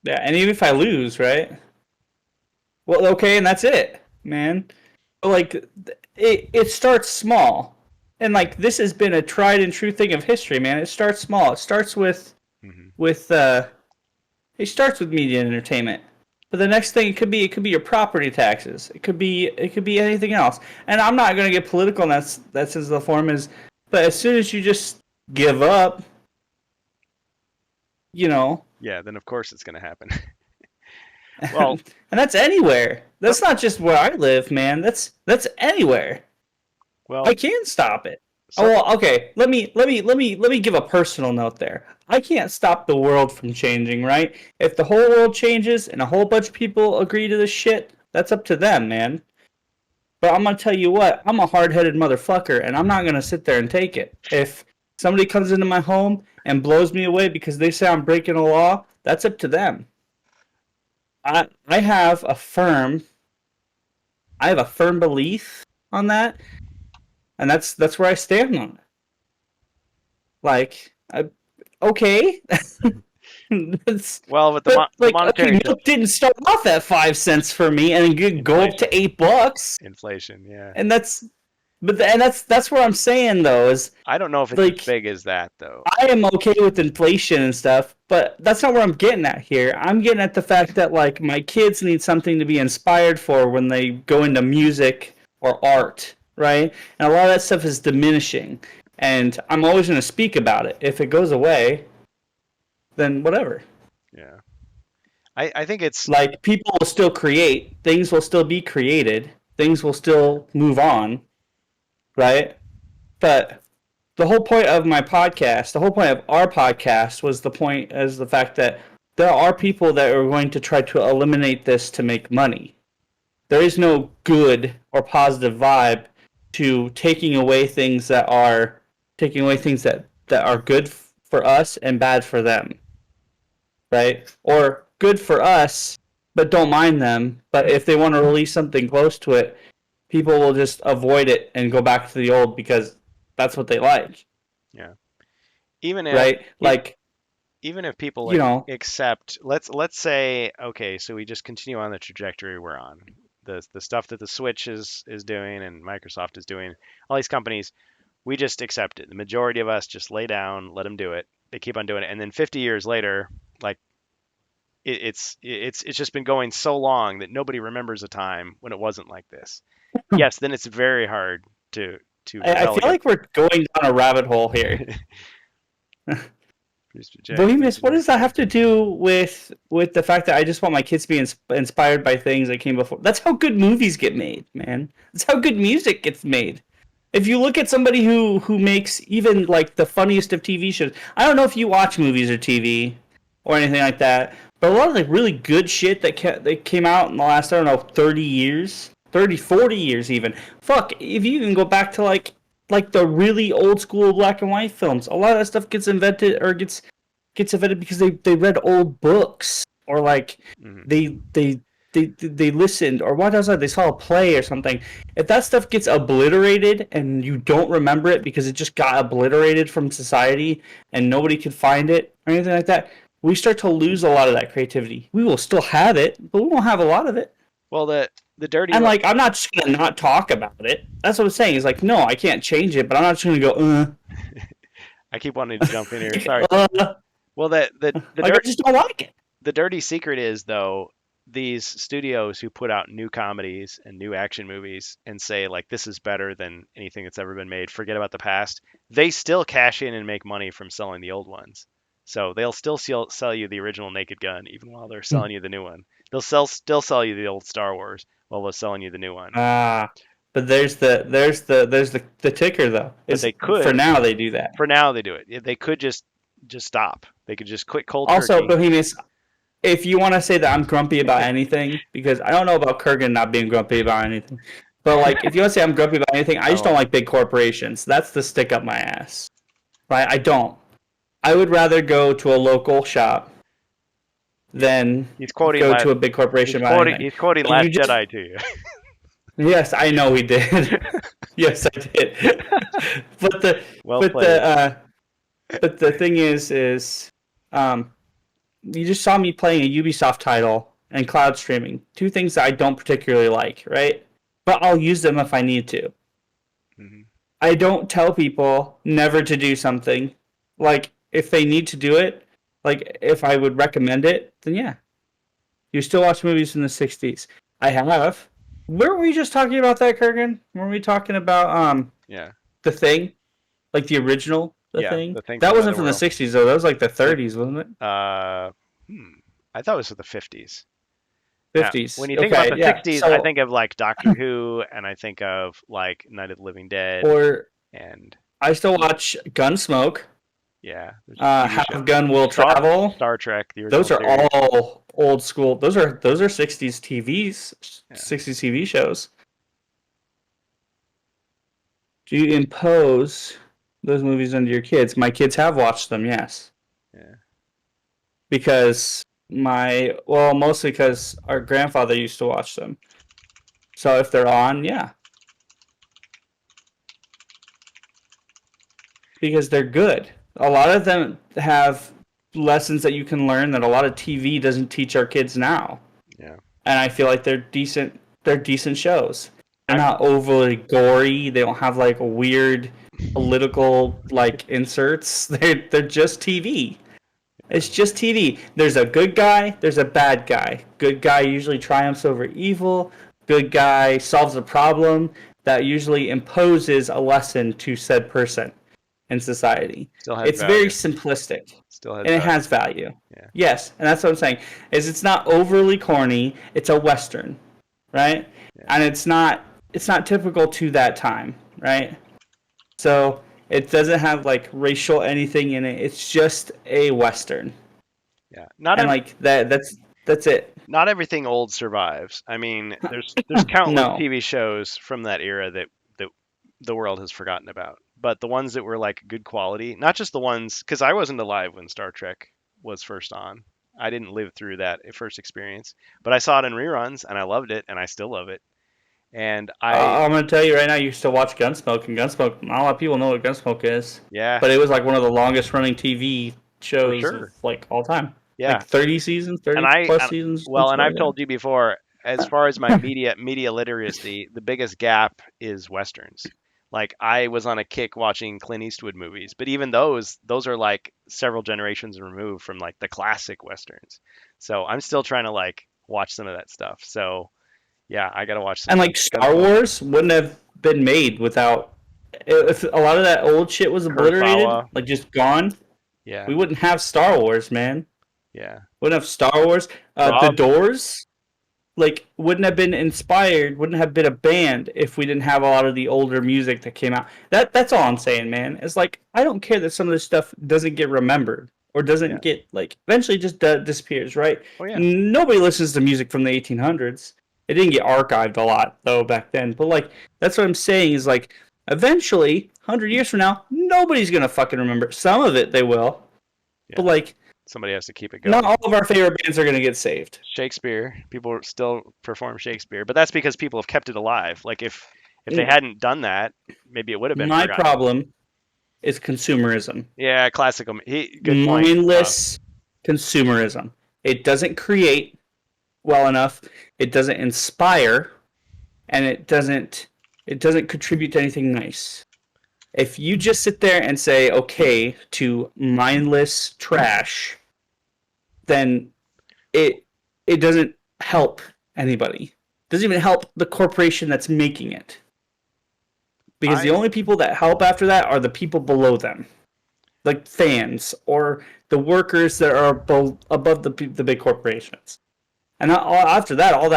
[SPEAKER 2] Yeah, and even if I lose, right? Well, okay, and that's it, man. But like it starts small, and like this has been a tried and true thing of history, man. It starts small. It starts
[SPEAKER 1] Hmm.
[SPEAKER 2] with it starts with media and entertainment. But the next thing it could be your property taxes. It could be anything else. And I'm not gonna get political in that's as the form is. But as soon as you just give up, you know,
[SPEAKER 1] Yeah, then of course it's going to happen. Well,
[SPEAKER 2] and that's anywhere.
[SPEAKER 1] some,
[SPEAKER 2] That's not just where I live, man. That's anywhere. I
[SPEAKER 1] well,
[SPEAKER 2] can stop it. Oh,
[SPEAKER 1] some,
[SPEAKER 2] well, okay. Let me give a personal note there. I can't stop the world from changing, right? If the whole world changes and a whole bunch of people agree to this shit, that's up to them, man. But I'm gonna tell you what, I'm a hard-headed motherfucker, and I'm not gonna sit there and take it. If somebody comes into my home and blows me away because they say I'm breaking a law, that's up to them. I have a firm I have a firm belief on that, and that's where I stand on it. Like, okay, it's,
[SPEAKER 1] well, with
[SPEAKER 2] but
[SPEAKER 1] the
[SPEAKER 2] like, okay,
[SPEAKER 1] monetary
[SPEAKER 2] milk didn't start off at 5 cents for me, and it could go up
[SPEAKER 1] inflation,
[SPEAKER 2] to $8,
[SPEAKER 1] inflation, yeah.
[SPEAKER 2] and that's and that's what I'm saying though is
[SPEAKER 1] I don't know if it's as
[SPEAKER 2] like
[SPEAKER 1] big as that though.
[SPEAKER 2] I am okay with inflation and stuff, but that's not what I'm getting at here. I'm getting at the fact that like my kids need something to be inspired for when they go into music or art, right? And a lot of that stuff is diminishing, and I'm always going to speak about it. If it goes away, then whatever.
[SPEAKER 1] Yeah. I think it's
[SPEAKER 2] Like people will still create, things will still be created, things will still move on, right? But the whole point of my podcast, the whole point of our podcast was the point as the fact that there are people that are going to try to eliminate this to make money. There is no good or positive vibe to taking away things that are good for us and bad for them, right? Or good for us but don't mind them, but if they want to release something close to it, people will just avoid it and go back to the old because that's what they like,
[SPEAKER 1] yeah. Even if
[SPEAKER 2] right?
[SPEAKER 1] e-
[SPEAKER 2] Like,
[SPEAKER 1] even if people
[SPEAKER 2] you know,
[SPEAKER 1] accept, let's say, okay, so we just continue on the trajectory we're on. The stuff that the Switch is doing and Microsoft is doing, all these companies, we just accept it. The majority of us just lay down, let them do it. They keep on doing it, and then 50 years later, like it's just been going so long that nobody remembers a time when it wasn't like this. Yes, then it's very hard to
[SPEAKER 2] I
[SPEAKER 1] rebel
[SPEAKER 2] feel
[SPEAKER 1] against.
[SPEAKER 2] like we're going down a rabbit hole here.
[SPEAKER 1] Mr. J,
[SPEAKER 2] Bohemians,
[SPEAKER 1] Mr.
[SPEAKER 2] what
[SPEAKER 1] J.
[SPEAKER 2] does that have to do with the fact that I just want my kids to be inspired by things that came before? That's how good movies get made, man. That's how good music gets made. If you look at somebody who makes even like the funniest of TV shows, I don't know if you watch movies or TV or anything like that, but a lot of like really good shit that came out in the last, I don't know, 30 years, 30, 40 years even. Fuck, if you even go back to like the really old school black and white films, a lot of that stuff gets invented or gets invented because they read old books or like
[SPEAKER 1] Mhm.
[SPEAKER 2] they they they listened or what else they saw a play or something. If that stuff gets obliterated and you don't remember it because it just got obliterated from society and nobody could find it or anything like that, we start to lose a lot of that creativity. We will still have it, but we won't have a lot of it.
[SPEAKER 1] Well, the dirty
[SPEAKER 2] And like, I'm not just gonna not talk about it. That's what I'm saying. Is like, no, I can't change it, but I'm not just gonna go,
[SPEAKER 1] I keep wanting to jump in here. Sorry.
[SPEAKER 2] uh,
[SPEAKER 1] Well, the
[SPEAKER 2] like I
[SPEAKER 1] dirt
[SPEAKER 2] just don't like it.
[SPEAKER 1] the dirty secret is though these studios who put out new comedies and new action movies and say like this is better than anything that's ever been made. Forget about the past. They still cash in and make money from selling the old ones. So they'll still sell you the original Naked Gun even while they're selling you the new one. They'll still sell you the old Star Wars while they're selling you the new one.
[SPEAKER 2] Ah, but there's the ticker though.
[SPEAKER 1] But
[SPEAKER 2] Is
[SPEAKER 1] they
[SPEAKER 2] for
[SPEAKER 1] could,
[SPEAKER 2] now they do that.
[SPEAKER 1] for now, they do it. They could just stop. They could just quit cold
[SPEAKER 2] Also,
[SPEAKER 1] turkey.
[SPEAKER 2] Bohemians, if you want to say that I'm grumpy about anything, because I don't know about Kurgan not being grumpy about anything, but like if you want to say I'm grumpy about anything, I just don't
[SPEAKER 1] Oh,
[SPEAKER 2] like big corporations. That's the stick up my ass. Right? I don't. I would rather go to a local shop than
[SPEAKER 1] he's quoting
[SPEAKER 2] go
[SPEAKER 1] last.
[SPEAKER 2] to a big corporation about anything.
[SPEAKER 1] He's quoting
[SPEAKER 2] But you
[SPEAKER 1] Last
[SPEAKER 2] just
[SPEAKER 1] Jedi to you.
[SPEAKER 2] yes, I know he did. Yes, I did. but the
[SPEAKER 1] Well
[SPEAKER 2] but
[SPEAKER 1] played.
[SPEAKER 2] the uh, but the thing is um, you just saw me playing a Ubisoft title and cloud streaming. Two things that I don't particularly like, right? But I'll use them if I need to.
[SPEAKER 1] Hmm.
[SPEAKER 2] I don't tell people never to do something. Like if they need to do it, like if I would recommend it, then yeah. You still watch movies from the 60s. I have. Where were we just talking about that, Kurgan? Were we talking about
[SPEAKER 1] Yeah,
[SPEAKER 2] The Thing? Like the original The
[SPEAKER 1] yeah.
[SPEAKER 2] Thing?
[SPEAKER 1] The thing
[SPEAKER 2] That
[SPEAKER 1] from
[SPEAKER 2] wasn't
[SPEAKER 1] another
[SPEAKER 2] from the
[SPEAKER 1] world.
[SPEAKER 2] 60s though. That was like the
[SPEAKER 1] The
[SPEAKER 2] 30s, wasn't it?
[SPEAKER 1] uh, hmm. I thought it was the 50s. Now,
[SPEAKER 2] 50s.
[SPEAKER 1] when you think about
[SPEAKER 2] Okay,
[SPEAKER 1] the
[SPEAKER 2] yeah.
[SPEAKER 1] 60s, I
[SPEAKER 2] So
[SPEAKER 1] think of like Doctor Who, and I think of like Night of the Living Dead,
[SPEAKER 2] or
[SPEAKER 1] and
[SPEAKER 2] I still watch Gunsmoke,
[SPEAKER 1] yeah, there's a TV show.
[SPEAKER 2] Have Gun Will Travel.
[SPEAKER 1] Star Trek, the
[SPEAKER 2] Those
[SPEAKER 1] original
[SPEAKER 2] are
[SPEAKER 1] series.
[SPEAKER 2] all old school. Those are 60s TVs,
[SPEAKER 1] Yeah,
[SPEAKER 2] 60s TV shows. Do you impose those movies onto your kids? My kids have watched them, yes.
[SPEAKER 1] yeah.
[SPEAKER 2] Because mostly because our grandfather used to watch them. So if they're on, yeah. Because they're good. A lot of them have lessons that you can learn that a lot of TV doesn't teach our kids now.
[SPEAKER 1] Yeah.
[SPEAKER 2] And I feel like they're decent shows. They're not overly gory. They don't have like weird political like inserts. They're just TV. It's just TV. There's a good guy, there's a bad guy. Good guy usually triumphs over evil. Good guy solves a problem that usually imposes a lesson to said person in society.
[SPEAKER 1] Still has
[SPEAKER 2] It's very
[SPEAKER 1] value.
[SPEAKER 2] simplistic,
[SPEAKER 1] Still has
[SPEAKER 2] and it
[SPEAKER 1] value.
[SPEAKER 2] has value.
[SPEAKER 1] Yeah.
[SPEAKER 2] Yes, and that's what I'm saying. Is it's not overly corny. It's a western, right?
[SPEAKER 1] Yeah.
[SPEAKER 2] And it's not typical to that time, right? So it doesn't have like racial anything in it. It's just a western,
[SPEAKER 1] Yeah.
[SPEAKER 2] and like that. That's it.
[SPEAKER 1] Not everything old survives. I mean, there's countless
[SPEAKER 2] No,
[SPEAKER 1] TV shows from that era that the world has forgotten about. But the ones that were like good quality, not just the ones, because I wasn't alive when Star Trek was first on. I didn't live through that first experience, but I saw it in reruns and I loved it and I still love it. And
[SPEAKER 2] I'm gonna tell you right now. You still watch Gunsmoke, and Gunsmoke. Not a lot of people know what Gunsmoke is,
[SPEAKER 1] yeah,
[SPEAKER 2] but it was like one of the longest running TV
[SPEAKER 1] for
[SPEAKER 2] shows of
[SPEAKER 1] sure.
[SPEAKER 2] like all time.
[SPEAKER 1] Yeah.
[SPEAKER 2] Like 30 seasons,
[SPEAKER 1] And
[SPEAKER 2] 30
[SPEAKER 1] I,
[SPEAKER 2] plus
[SPEAKER 1] and-
[SPEAKER 2] seasons,
[SPEAKER 1] well,
[SPEAKER 2] something
[SPEAKER 1] and I've
[SPEAKER 2] like that.
[SPEAKER 1] told you before, as far as my media literacy, the biggest gap is westerns. Like I was on a kick watching Clint Eastwood movies, but even those are like several generations removed from like the classic westerns. So I'm still trying to like watch some of that stuff. So yeah, I gotta watch some
[SPEAKER 2] And like Star
[SPEAKER 1] Gunsmoke.
[SPEAKER 2] Wars wouldn't have been made without if a lot of that old shit was obliterated,
[SPEAKER 1] Kurosawa.
[SPEAKER 2] like just gone.
[SPEAKER 1] Yeah,
[SPEAKER 2] We wouldn't have Star Wars, man.
[SPEAKER 1] yeah.
[SPEAKER 2] Wouldn't have Star Wars. The
[SPEAKER 1] Rob,
[SPEAKER 2] Doors, like, wouldn't have been inspired. Wouldn't have been a band if we didn't have a lot of the older music that came out. That's all I'm saying, man. It's like I don't care that some of this stuff doesn't get remembered or
[SPEAKER 1] yeah.
[SPEAKER 2] doesn't get like eventually just disappears, right?
[SPEAKER 1] Oh yeah.
[SPEAKER 2] Nobody listens to music from the 1800s. It didn't get archived a lot though back then, but like that's what I'm saying is like eventually, 100 years from now, nobody's gonna fucking remember. Some of it they will,
[SPEAKER 1] Yeah.
[SPEAKER 2] but like
[SPEAKER 1] Somebody has to keep it
[SPEAKER 2] not
[SPEAKER 1] going.
[SPEAKER 2] all of our favorite bands are gonna get saved.
[SPEAKER 1] Shakespeare, people still perform Shakespeare, but that's because people have kept it alive. Like if they
[SPEAKER 2] Mm,
[SPEAKER 1] hadn't done that, maybe it would have been
[SPEAKER 2] My
[SPEAKER 1] forgotten.
[SPEAKER 2] problem is consumerism.
[SPEAKER 1] Yeah, classical. Good point.
[SPEAKER 2] Mindless consumerism. It doesn't create well enough. It doesn't inspire, and it doesn't contribute to anything nice. If you just sit there and say okay to mindless trash, then it it doesn't help anybody. It doesn't even help the corporation that's making it. Because the
[SPEAKER 1] I
[SPEAKER 2] only people that help after that are the people below them, like fans or the workers that are above the big corporations. And after that, all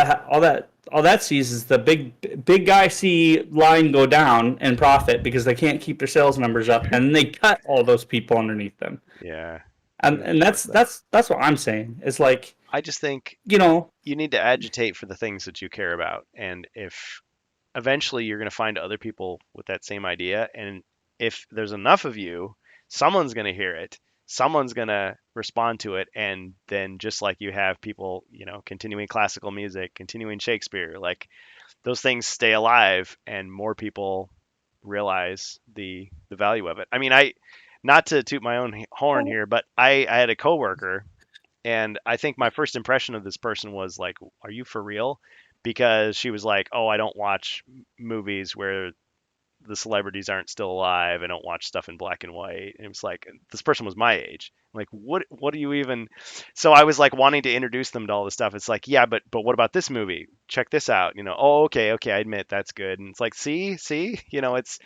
[SPEAKER 2] that sees is the big guy see line go down and profit because they can't keep their sales numbers up, and then they cut all those people underneath them.
[SPEAKER 1] yeah.
[SPEAKER 2] And that's what I'm saying. It's like
[SPEAKER 1] I just think
[SPEAKER 2] you know,
[SPEAKER 1] you need to agitate for the things that you care about, and if eventually you're going to find other people with that same idea, and if there's enough of you, someone's going to hear it, someone's going to respond to it, and then just like you have people, continuing classical music, continuing Shakespeare, like those things stay alive and more people realize the value of it. I mean, I not to toot my own horn here, but I had a coworker, and I think my first impression of this person was like, "Are you for real?" Because she was like, "Oh, I don't watch movies where the celebrities aren't still alive. I don't watch stuff in black and white." And it was like this person was my age. I'm like, what do you even? So I was like wanting to introduce them to all this stuff. It's like, yeah, but what about this movie? Check this out. Oh, okay, I admit that's good. And it's like, see, it's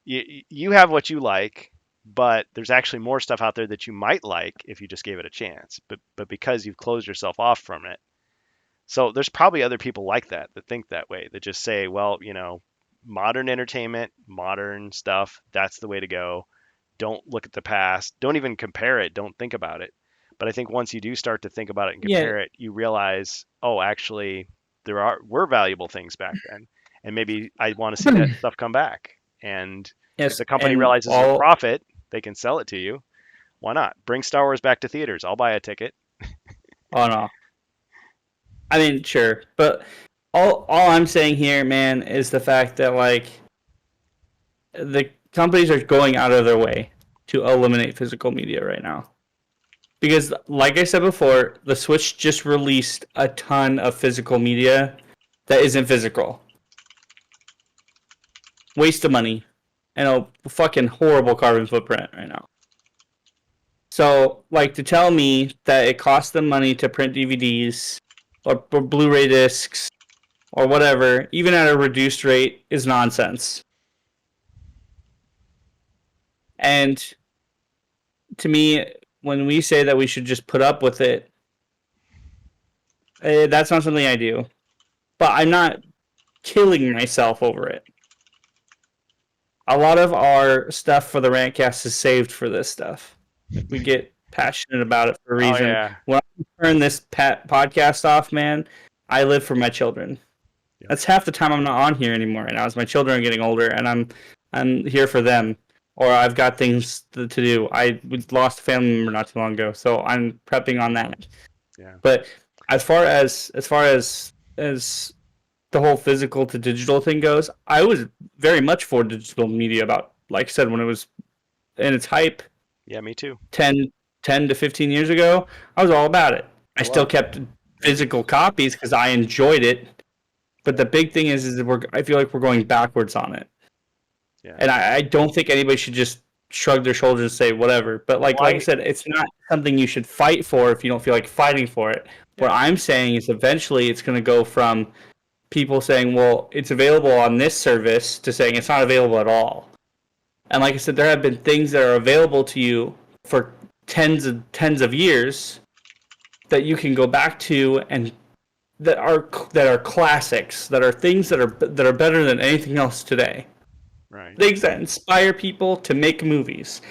[SPEAKER 1] you have what you like, but there's actually more stuff out there that you might like if you just gave it a chance. But because you've closed yourself off from it, so there's probably other people like that think that way, that just say, well, modern entertainment, modern stuff, that's the way to go. Don't look at the past. Don't even compare it. Don't think about it. But I think once you do start to think about it and
[SPEAKER 2] yeah,
[SPEAKER 1] compare it, you realize, oh, actually, were valuable things back then, and maybe I want to see that stuff come back. And if
[SPEAKER 2] yes,
[SPEAKER 1] the company
[SPEAKER 2] and
[SPEAKER 1] realizes a
[SPEAKER 2] all.
[SPEAKER 1] profit, they can sell it to you. Why not? Bring Star Wars back to theaters. I'll buy a ticket.
[SPEAKER 2] Oh no, I mean sure, but all I'm saying here, man, is the fact that like the companies are going out of their way to eliminate physical media right now. Because, like I said before, the Switch just released a ton of physical media that isn't physical. waste of money, and a fucking horrible carbon footprint right now. So, like, to tell me that it costs them money to print DVDs or Blu-ray discs or whatever, even at a reduced rate, is nonsense. And to me, when we say that we should just put up with it, that's not something I do. But I'm not killing myself over it. A lot of our stuff for the Rantcast is saved for this stuff. Like, we get passionate about it for a
[SPEAKER 1] Oh
[SPEAKER 2] reason.
[SPEAKER 1] yeah.
[SPEAKER 2] When I turn this podcast off, man, I live for my children.
[SPEAKER 1] Yep.
[SPEAKER 2] That's half the time I'm not on here anymore right now. As my children are getting older, and I'm here for them, or I've got things to do. I lost a family member not too long ago, so I'm prepping on that.
[SPEAKER 1] Yeah.
[SPEAKER 2] But as far as the whole physical to digital thing goes, I was very much for digital media about, like I said, when it was in its hype.
[SPEAKER 1] Yeah, me too.
[SPEAKER 2] 10 to 15 years ago, I was all about it. I still
[SPEAKER 1] it.
[SPEAKER 2] kept physical copies because I enjoyed it. But the big thing is that I feel like we're going backwards on it.
[SPEAKER 1] Yeah.
[SPEAKER 2] And I don't think anybody should just shrug their shoulders and say whatever. But like I said, it's not something you should fight for if you don't feel like fighting for it. Yeah. What I'm saying is eventually it's going to go from people saying, well, it's available on this service to saying it's not available at all. And like I said, there have been things that are available to you for tens of years that you can go back to and that are classics, that are things that are better than anything else today.
[SPEAKER 1] Right.
[SPEAKER 2] Things that inspire people to make movies.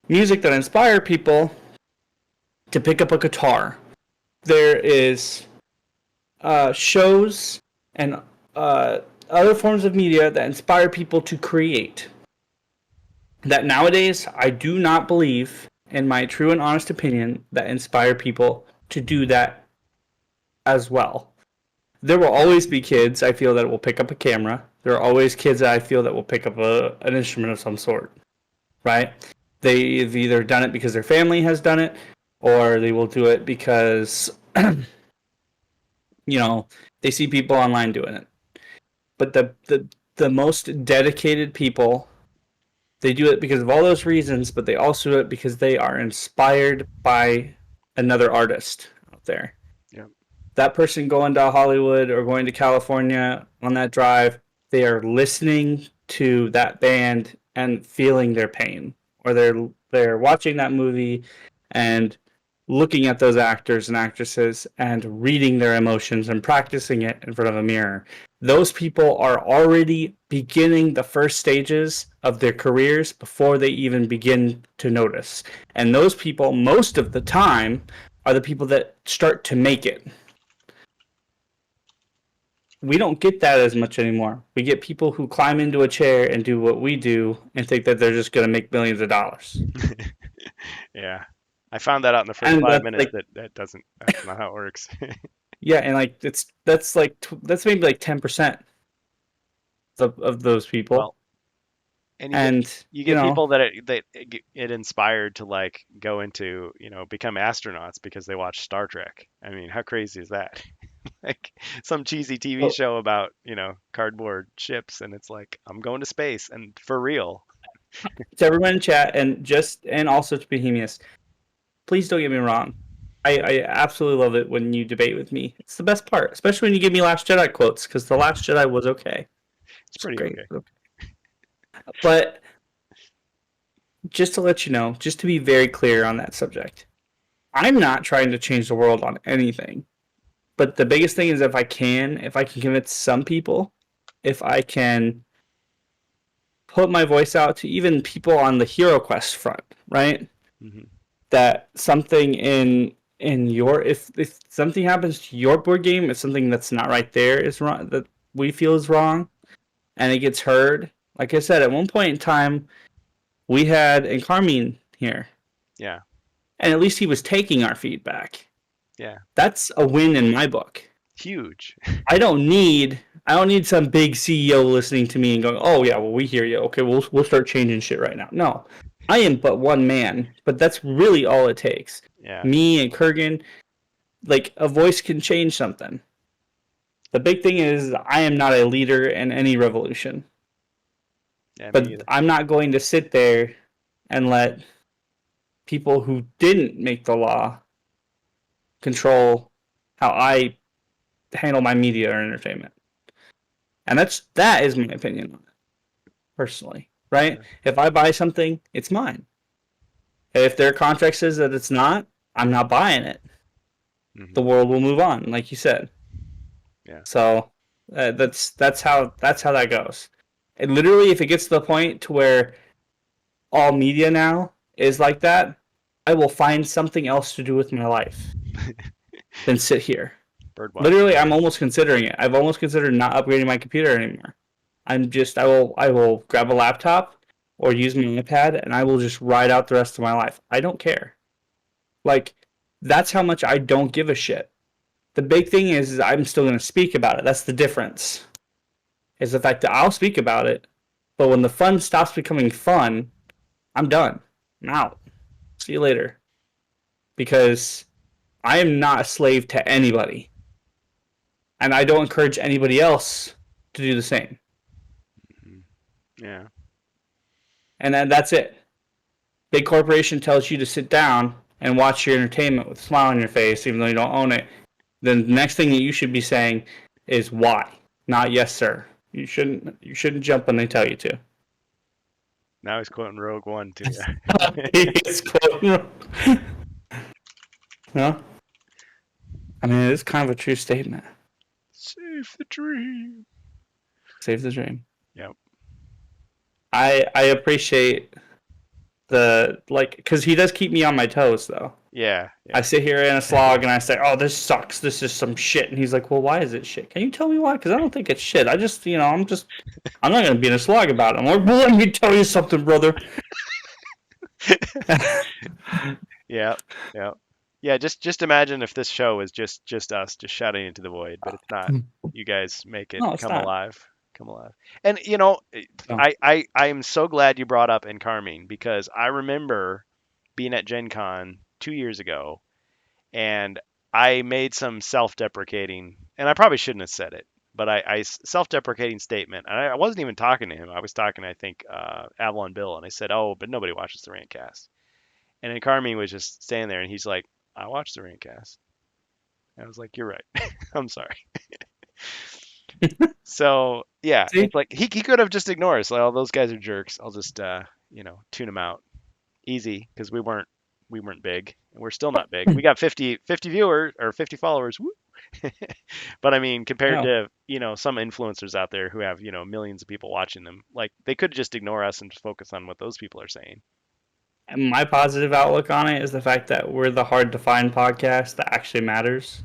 [SPEAKER 2] Music that inspire people to pick up a guitar. There is shows and other forms of media that inspire people to create. That nowadays, I do not believe, in my true and honest opinion, that inspire people to do that as well. There will always be kids, I feel, that will pick up a camera. There are always kids that I feel that will pick up an instrument of some sort, right? They've either done it because their family has done it, or they will do it because, they see people online doing it. But the most dedicated people, they do it because of all those reasons, but they also do it because they are inspired by another artist out there.
[SPEAKER 1] Yep. That
[SPEAKER 2] person going to Hollywood or going to California on that drive, they are listening to that band and feeling their pain, or they're watching that movie and looking at those actors and actresses and reading their emotions and practicing it in front of a mirror. Those people are already beginning the first stages of their careers before they even begin to notice. And those people, most of the time, are the people that start to make it. We don't get that as much anymore. We get people who climb into a chair and do what we do and think that they're just going to make millions of dollars.
[SPEAKER 1] Yeah. I found that out in the first 5 minutes that's not how it works.
[SPEAKER 2] Yeah, and like that's maybe like 10% of those people. Well,
[SPEAKER 1] and you get people that it inspired to like go into, become astronauts because they watch Star Trek. I mean, how crazy is that? Like some cheesy TV show about, cardboard ships, and it's like, I'm going to space, and for real.
[SPEAKER 2] To everyone in chat, and also to Bohemius, please don't get me wrong. I absolutely love it when you debate with me. It's the best part, especially when you give me Last Jedi quotes, because The Last Jedi was okay.
[SPEAKER 1] It's pretty great. Okay.
[SPEAKER 2] But just to let you know, just to be very clear on that subject, I'm not trying to change the world on anything. But the biggest thing is if I can convince some people, if I can put my voice out to even people on the HeroQuest front, right? Mm-hmm. That something in your if something happens to your board game, if something that's not right there is wrong, that we feel is wrong, and it gets heard. Like I said, at one point in time, we had Carmine here.
[SPEAKER 1] Yeah.
[SPEAKER 2] And at least he was taking our feedback.
[SPEAKER 1] Yeah.
[SPEAKER 2] That's a win in my book.
[SPEAKER 1] Huge.
[SPEAKER 2] I don't need some big CEO listening to me and going, "Oh yeah, well we hear you. Okay, we'll start changing shit right now." No. I am but one man, but that's really all it takes.
[SPEAKER 1] Yeah.
[SPEAKER 2] Me and Kurgan, like a voice can change something. The big thing is I am not a leader in any revolution.
[SPEAKER 1] Yeah, me
[SPEAKER 2] But
[SPEAKER 1] either.
[SPEAKER 2] I'm not going to sit there and let people who didn't make the law control how I handle my media or entertainment. And that is my opinion on it, personally. Right?
[SPEAKER 1] Yeah.
[SPEAKER 2] If I buy something, it's mine. If their contract says that it's not, I'm not buying it. The
[SPEAKER 1] Hmm.
[SPEAKER 2] world will move on, like you said.
[SPEAKER 1] Yeah.
[SPEAKER 2] So that's how that goes. And literally, if it gets to the point to where all media now is like that, I will find something else to do with my life than sit here.
[SPEAKER 1] Bird watching.
[SPEAKER 2] Literally, I'm almost considering it. I've almost considered not upgrading my computer anymore. I will grab a laptop or use my iPad and I will just ride out the rest of my life. I don't care. Like, that's how much I don't give a shit. The big thing is I'm still going to speak about it. That's the difference. Is the fact that I'll speak about it, but when the fun stops becoming fun, I'm done. I'm out. See you later. Because I am not a slave to anybody. And I don't encourage anybody else to do the same.
[SPEAKER 1] Hmm. Yeah.
[SPEAKER 2] And then that's it. Big corporation tells you to sit down and watch your entertainment with a smile on your face, even though you don't own it. Then the next thing that you should be saying is why, not yes, sir. You shouldn't jump when they tell you to.
[SPEAKER 1] Now he's quoting Rogue One to you.
[SPEAKER 2] It's quote. No, I mean it is kind of a true statement.
[SPEAKER 1] Save the dream.
[SPEAKER 2] Save the dream.
[SPEAKER 1] Yep.
[SPEAKER 2] I appreciate the because he does keep me on my toes though.
[SPEAKER 1] Yeah.
[SPEAKER 2] I
[SPEAKER 1] Yeah.
[SPEAKER 2] sit here in a slog and I say, "Oh, this sucks. This is some shit." And he's like, "Well, why is it shit? Can you tell me why? Because I don't think it's shit. I'm not gonna be in a slog about it." I'm like, "Well, let me tell you something, brother."
[SPEAKER 1] Yeah. Yeah. Yeah. Just imagine if this show was just us just shouting into the void, but it's not. You guys make it
[SPEAKER 2] No, it's
[SPEAKER 1] come
[SPEAKER 2] not.
[SPEAKER 1] alive. Come alive. And you know,
[SPEAKER 2] No.
[SPEAKER 1] I am so glad you brought up Encarmine because I remember being at Gen Con 2 years ago and I made some self-deprecating, and I probably shouldn't have said it, but self-deprecating statement. And I wasn't even talking to him. I was talking, I think, Avalon Bill, and I said, "Oh, but nobody watches the Rantcast." And then Carmine was just standing there, and he's like, "I watch the Rantcast." And I was like, "You're right. I'm sorry." So yeah,
[SPEAKER 2] See?
[SPEAKER 1] it's like he could have just ignored us. Like, oh, those guys are jerks. I'll just tune them out easy because we weren't big, and we're still not big. We got 50 viewers or 50 followers. Woo. But I mean, compared
[SPEAKER 2] No.
[SPEAKER 1] to some influencers out there who have millions of people watching them, like they could just ignore us and just focus on what those people are saying.
[SPEAKER 2] And my positive outlook on it is the fact that we're the hard to find podcast that actually matters.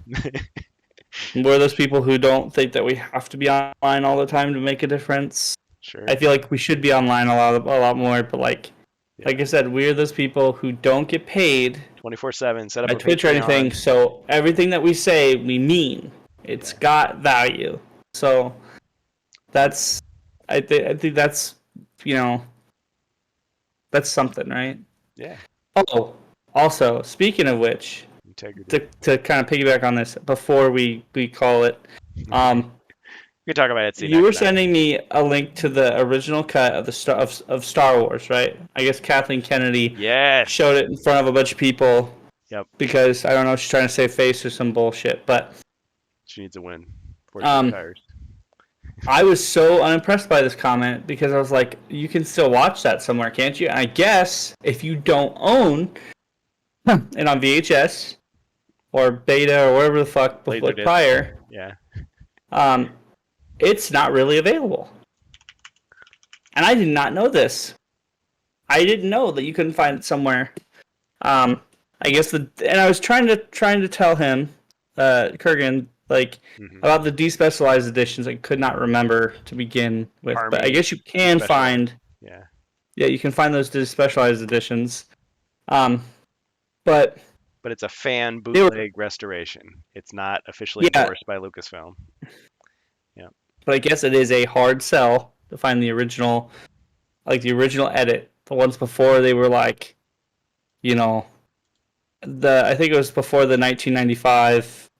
[SPEAKER 2] We're those people who don't think that we have to be online all the time to make a difference. I
[SPEAKER 1] Sure.
[SPEAKER 2] feel like we should be online a lot more, but like
[SPEAKER 1] Yeah.
[SPEAKER 2] I said, we're those people who don't get paid
[SPEAKER 1] 24/7. Set up
[SPEAKER 2] by
[SPEAKER 1] a
[SPEAKER 2] Twitch or anything.
[SPEAKER 1] Patreon.
[SPEAKER 2] So everything that we say, we mean. It's
[SPEAKER 1] Yeah.
[SPEAKER 2] got value. So that's I think that's you know that's something, right?
[SPEAKER 1] Yeah.
[SPEAKER 2] Oh, also speaking of which,
[SPEAKER 1] Integrity.
[SPEAKER 2] to kind of piggyback on this before we call it,
[SPEAKER 1] We
[SPEAKER 2] um,
[SPEAKER 1] can talk about Etsy
[SPEAKER 2] you were
[SPEAKER 1] next time.
[SPEAKER 2] sending me a link to the original cut of the of Star Wars, right? I guess Kathleen Kennedy showed
[SPEAKER 1] Yes.
[SPEAKER 2] it in front of a bunch of people
[SPEAKER 1] Yep.
[SPEAKER 2] because I don't know, she's trying to save face or some bullshit. But
[SPEAKER 1] She needs a win before she
[SPEAKER 2] um,
[SPEAKER 1] retires.
[SPEAKER 2] I was so unimpressed by this comment because I was like, you can still watch that somewhere, can't you? And I guess if you don't own it on VHS or beta or whatever the fuck before
[SPEAKER 1] Laserdisc.
[SPEAKER 2] prior,
[SPEAKER 1] Yeah.
[SPEAKER 2] um, it's not really available. And I did not know this. I didn't know that you couldn't find it somewhere. Um, I guess and I was trying to tell him, Kurgan, like
[SPEAKER 1] Hmm.
[SPEAKER 2] about the despecialized editions. I could not remember to begin with, but I
[SPEAKER 1] Army
[SPEAKER 2] guess you can
[SPEAKER 1] specialized.
[SPEAKER 2] find.
[SPEAKER 1] Yeah.
[SPEAKER 2] Yeah, you can find those despecialized editions. Um, but
[SPEAKER 1] But it's a fan
[SPEAKER 2] they were.
[SPEAKER 1] bootleg restoration. It's not officially
[SPEAKER 2] Yeah,
[SPEAKER 1] endorsed by Lucasfilm. Yeah.
[SPEAKER 2] but I guess it is a hard sell to find the original, like the original edit. The ones before they were like, you know, I think it was before the 1995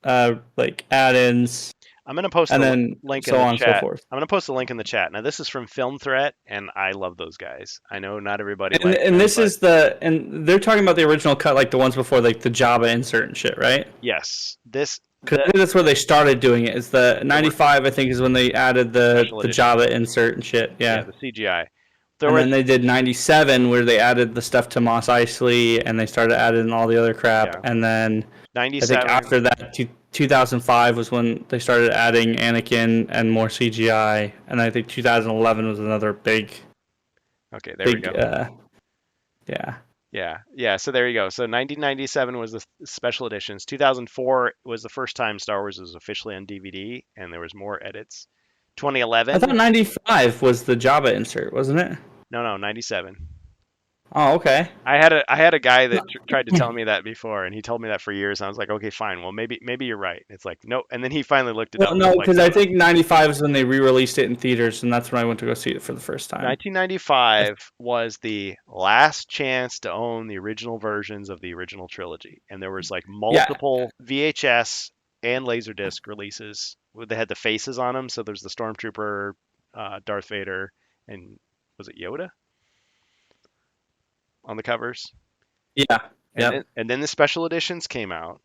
[SPEAKER 2] like add-ins.
[SPEAKER 1] I'm gonna post
[SPEAKER 2] and
[SPEAKER 1] the
[SPEAKER 2] then
[SPEAKER 1] link in
[SPEAKER 2] so
[SPEAKER 1] the
[SPEAKER 2] on and so
[SPEAKER 1] chat.
[SPEAKER 2] forth.
[SPEAKER 1] I'm gonna post the link in the chat. Now this is from Film Threat, and I love those guys. I know not everybody
[SPEAKER 2] And
[SPEAKER 1] likes
[SPEAKER 2] and
[SPEAKER 1] them,
[SPEAKER 2] this
[SPEAKER 1] but
[SPEAKER 2] is and they're talking about the original cut, like the ones before, like the Java insert and shit, right?
[SPEAKER 1] yes, this
[SPEAKER 2] Because I think that's where they started doing it. Is the
[SPEAKER 1] the word
[SPEAKER 2] '95? I think is when they added
[SPEAKER 1] special
[SPEAKER 2] the
[SPEAKER 1] edition.
[SPEAKER 2] Java insert and shit.
[SPEAKER 1] Yeah,
[SPEAKER 2] Yeah.
[SPEAKER 1] the CGI. There
[SPEAKER 2] And
[SPEAKER 1] were
[SPEAKER 2] then they did '97 where they added the stuff to Moss Eisley and they started adding all the other crap.
[SPEAKER 1] yeah,
[SPEAKER 2] And then I think
[SPEAKER 1] 97.
[SPEAKER 2] after that, 2005 was when they started adding Anakin and more CGI. And I think 2011 was another
[SPEAKER 1] Okay, there we
[SPEAKER 2] big,
[SPEAKER 1] go.
[SPEAKER 2] yeah.
[SPEAKER 1] Yeah, yeah. So there you go. So 1997 was the special editions. 2004 was the first time Star Wars was officially on DVD, and there was more edits.
[SPEAKER 2] I thought
[SPEAKER 1] 2011?
[SPEAKER 2] '95 was the Java insert, wasn't it?
[SPEAKER 1] No, no, 97.
[SPEAKER 2] Oh, okay.
[SPEAKER 1] I had a guy that tried to tell me that before, and he told me that for years. And I was like, okay, fine. Well, maybe you're right. It's like no, and then he finally looked it
[SPEAKER 2] Well,
[SPEAKER 1] up, and it's
[SPEAKER 2] no,
[SPEAKER 1] like
[SPEAKER 2] because
[SPEAKER 1] no,
[SPEAKER 2] I
[SPEAKER 1] no.
[SPEAKER 2] think '95 is when they re-released it in theaters, and that's when I went to go see it for the first time. I,
[SPEAKER 1] 1995 was the last chance to own the original versions of the original trilogy, and there was like
[SPEAKER 2] yeah,
[SPEAKER 1] multiple VHS and Laserdisc releases. They had the faces on them, so there's the Stormtrooper, Darth Vader, and was it Yoda on the covers?
[SPEAKER 2] yeah,
[SPEAKER 1] And
[SPEAKER 2] yep.
[SPEAKER 1] then the special editions came out,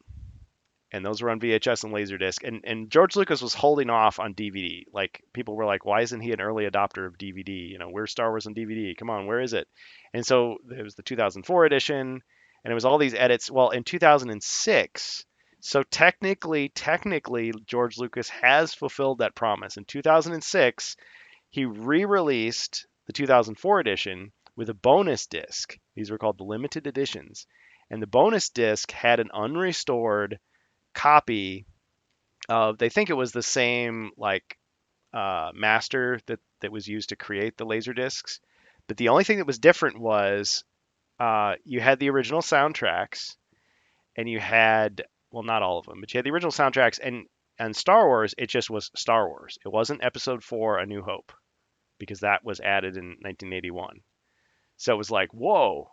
[SPEAKER 1] and those were on VHS and Laserdisc. And George Lucas was holding off on DVD. Like people were like, "Why isn't he an early adopter of DVD? You know, where's Star Wars on DVD? Come on, where is it?" And so there was the 2004 edition, and it was all these edits. Well, in 2006, so technically, George Lucas has fulfilled that promise. In 2006, he re-released the 2004 edition with a bonus disc. These were called the limited editions. And the bonus disc had an unrestored copy of, they think it was the same like master that was used to create the laser discs, but the only thing that was different was you had the original soundtracks, and you had, well, not all of them, but you had the original soundtracks, and Star Wars, it just was Star Wars. It wasn't Episode 4 A New Hope, because that was added in 1981. So it was like, whoa,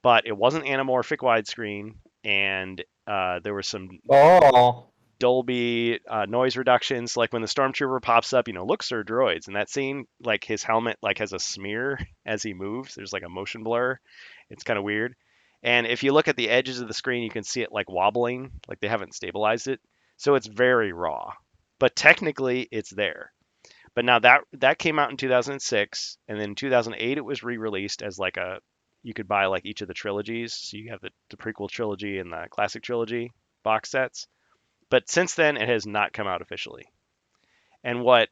[SPEAKER 1] but it wasn't anamorphic widescreen, and there were some
[SPEAKER 2] Oh,
[SPEAKER 1] Dolby noise reductions. Like when the stormtrooper pops up, looks are droids. In that scene, like his helmet like has a smear as he moves. There's like a motion blur. It's kind of weird. And if you look at the edges of the screen, you can see it like wobbling, like they haven't stabilized it. So it's very raw. But technically, it's there. But now that came out in 2006, and then in 2008 it was re-released as like a, you could buy like each of the trilogies. So you have the prequel trilogy and the classic trilogy box sets, but since then, it has not come out officially. And what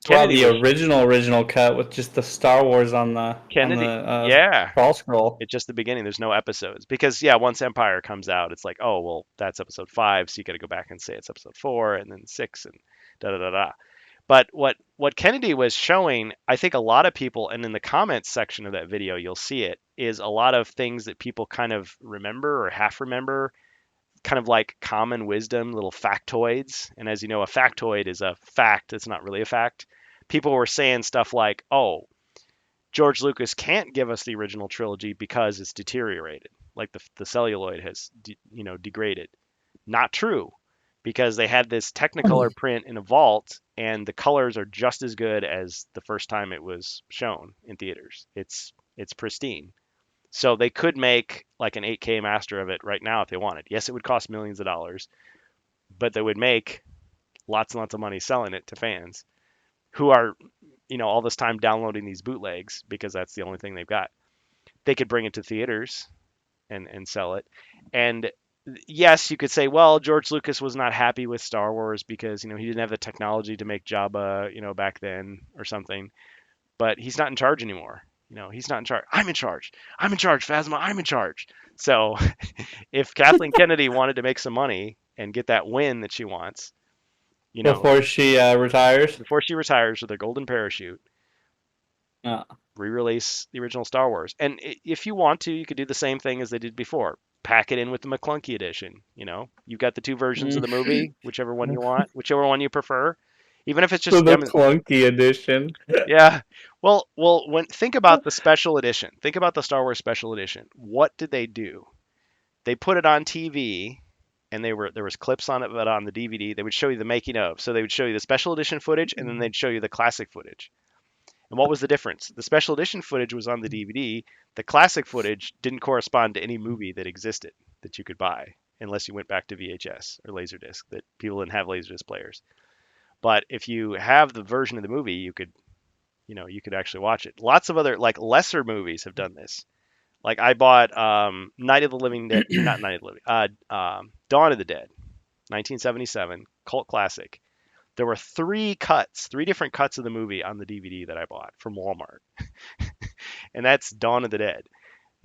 [SPEAKER 2] wow!
[SPEAKER 1] Kennedy
[SPEAKER 2] The
[SPEAKER 1] was
[SPEAKER 2] original cut with just the Star Wars on the
[SPEAKER 1] Kennedy, yeah,
[SPEAKER 2] crawl scroll.
[SPEAKER 1] it's just the beginning. There's no episodes because yeah, once Empire comes out, it's like, oh well, that's episode 5, so you got to go back and say it's episode 4 and then 6 and da da da da. But what Kennedy was showing, I think a lot of people, and in the comments section of that video, you'll see it, is a lot of things that people kind of remember or half remember, kind of like common wisdom, little factoids. And as you know, a factoid is a fact. It's not really a fact. People were saying stuff like, "Oh, George Lucas can't give us the original trilogy because it's deteriorated, like the celluloid has, degraded." Not true, because they had this Technicolor print in a vault, and the colors are just as good as the first time it was shown in theaters. It's pristine. So they could make like an 8K master of it right now if they wanted. Yes, it would cost millions of dollars, but they would make lots and lots of money selling it to fans who are, all this time downloading these bootlegs because that's the only thing they've got. They could bring it to theaters and sell it. And yes, you could say, well, George Lucas was not happy with Star Wars because, he didn't have the technology to make Jabba, back then or something, but he's not in charge anymore. He's not in charge. I'm in charge. I'm in charge, Phasma. I'm in charge. So if Kathleen Kennedy wanted to make some money and get that win that she wants, you know,
[SPEAKER 2] Before she retires.
[SPEAKER 1] before she retires with a golden parachute,
[SPEAKER 2] Uh,
[SPEAKER 1] re-release the original Star Wars. And if you want to, you could do the same thing as they did before. Pack it in with the McClunky edition. You've got the two versions of the movie, whichever one you want, whichever one you prefer. Even if it's just
[SPEAKER 2] the clunky edition.
[SPEAKER 1] yeah. Well, when think about the special edition. Think about the Star Wars special edition. What did they do? They put it on TV and there was clips on it, but on the DVD they would show you the making of. So they would show you the special edition footage, and then they'd show you the classic footage. And what was the difference? The special edition footage was on the DVD. The classic footage didn't correspond to any movie that existed that you could buy unless you went back to VHS or Laserdisc. That people didn't have Laserdisc players. But if you have the version of the movie, you could actually watch it. Lots of other like lesser movies have done this. Like I bought Night of the Living Dead, not Night of the Living, Dawn of the Dead, 1977, cult classic. There were three different cuts of the movie on the DVD that I bought from Walmart, and that's Dawn of the Dead,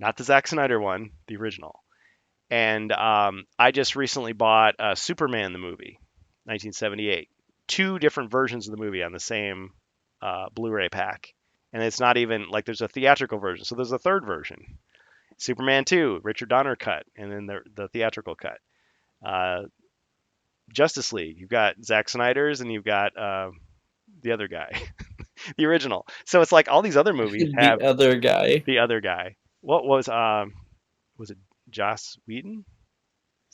[SPEAKER 1] not the Zack Snyder one, the original. And I just recently bought Superman the movie, 1978. Two different versions of the movie on the same Blu-ray pack, and it's not even like there's a theatrical version. So there's a third version, Superman 2, Richard Donner cut, and then the theatrical cut. Uh, Justice League, you've got Zack Snyder's, and you've got the other guy, the original. So it's like all these other movies
[SPEAKER 2] The
[SPEAKER 1] have
[SPEAKER 2] other guy.
[SPEAKER 1] the other guy. What was it Joss Whedon?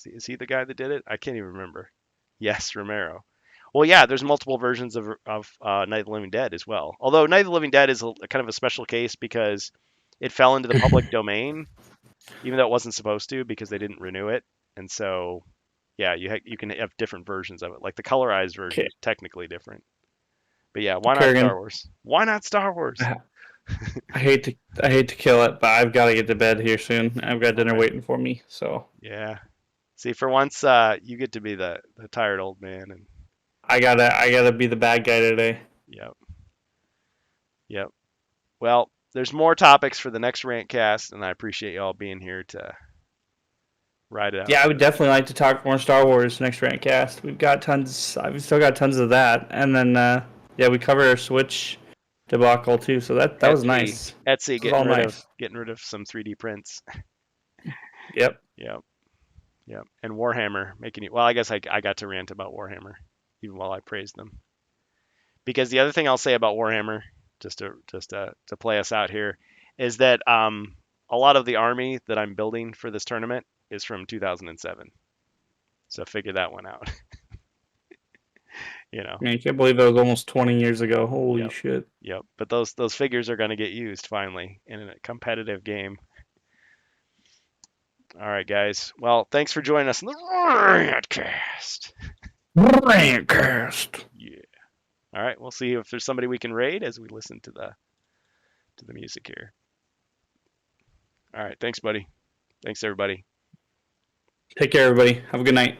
[SPEAKER 1] Is he the guy that did it? I can't even remember. Yes, Romero. Well, yeah, there's multiple versions of Night of the Living Dead as well. Although Night of the Living Dead is a kind of a special case because it fell into the public domain, even though it wasn't supposed to because they didn't renew it. And so, yeah, you can have different versions of it. Like the colorized version
[SPEAKER 2] Okay,
[SPEAKER 1] is technically different. But yeah, why not Star
[SPEAKER 2] Kurgan.
[SPEAKER 1] Wars? Why not Star Wars?
[SPEAKER 2] I I hate to kill it, but I've got to get to bed here soon. I've got dinner
[SPEAKER 1] Okay.
[SPEAKER 2] waiting for me. So
[SPEAKER 1] Yeah. See, for once, you get to be the tired old man, and
[SPEAKER 2] I gotta be the bad guy today.
[SPEAKER 1] yep, yep. Well, there's more topics for the next rant cast, and I appreciate y'all being here to ride it out
[SPEAKER 2] Yeah, I
[SPEAKER 1] with
[SPEAKER 2] would
[SPEAKER 1] us.
[SPEAKER 2] definitely like to talk more Star Wars next rant cast. We've got tons. I've still got tons of that, and then yeah, we covered our Switch debacle too. So that was
[SPEAKER 1] Etsy,
[SPEAKER 2] nice.
[SPEAKER 1] Etsy,
[SPEAKER 2] This was all nice.
[SPEAKER 1] getting rid of some 3D prints.
[SPEAKER 2] Yep.
[SPEAKER 1] Yep, yep. And Warhammer making it. Well, I guess I got to rant about Warhammer, even while I praised them. Because the other thing I'll say about Warhammer, just to play us out here, is that a lot of the army that I'm building for this tournament is from 2007. So figure that one out. you know.
[SPEAKER 2] Man, I can't believe that was almost 20 years ago. Holy
[SPEAKER 1] Yep.
[SPEAKER 2] shit.
[SPEAKER 1] Yep. But those figures are going to get used finally in a competitive game. All right, guys. Well, thanks for joining us in the Rantcast.
[SPEAKER 2] Rantcast.
[SPEAKER 1] Yeah. All right. We'll see if there's somebody we can raid as we listen to the music here. All right. Thanks, buddy. Thanks, everybody.
[SPEAKER 2] Take care, everybody. Have a good night.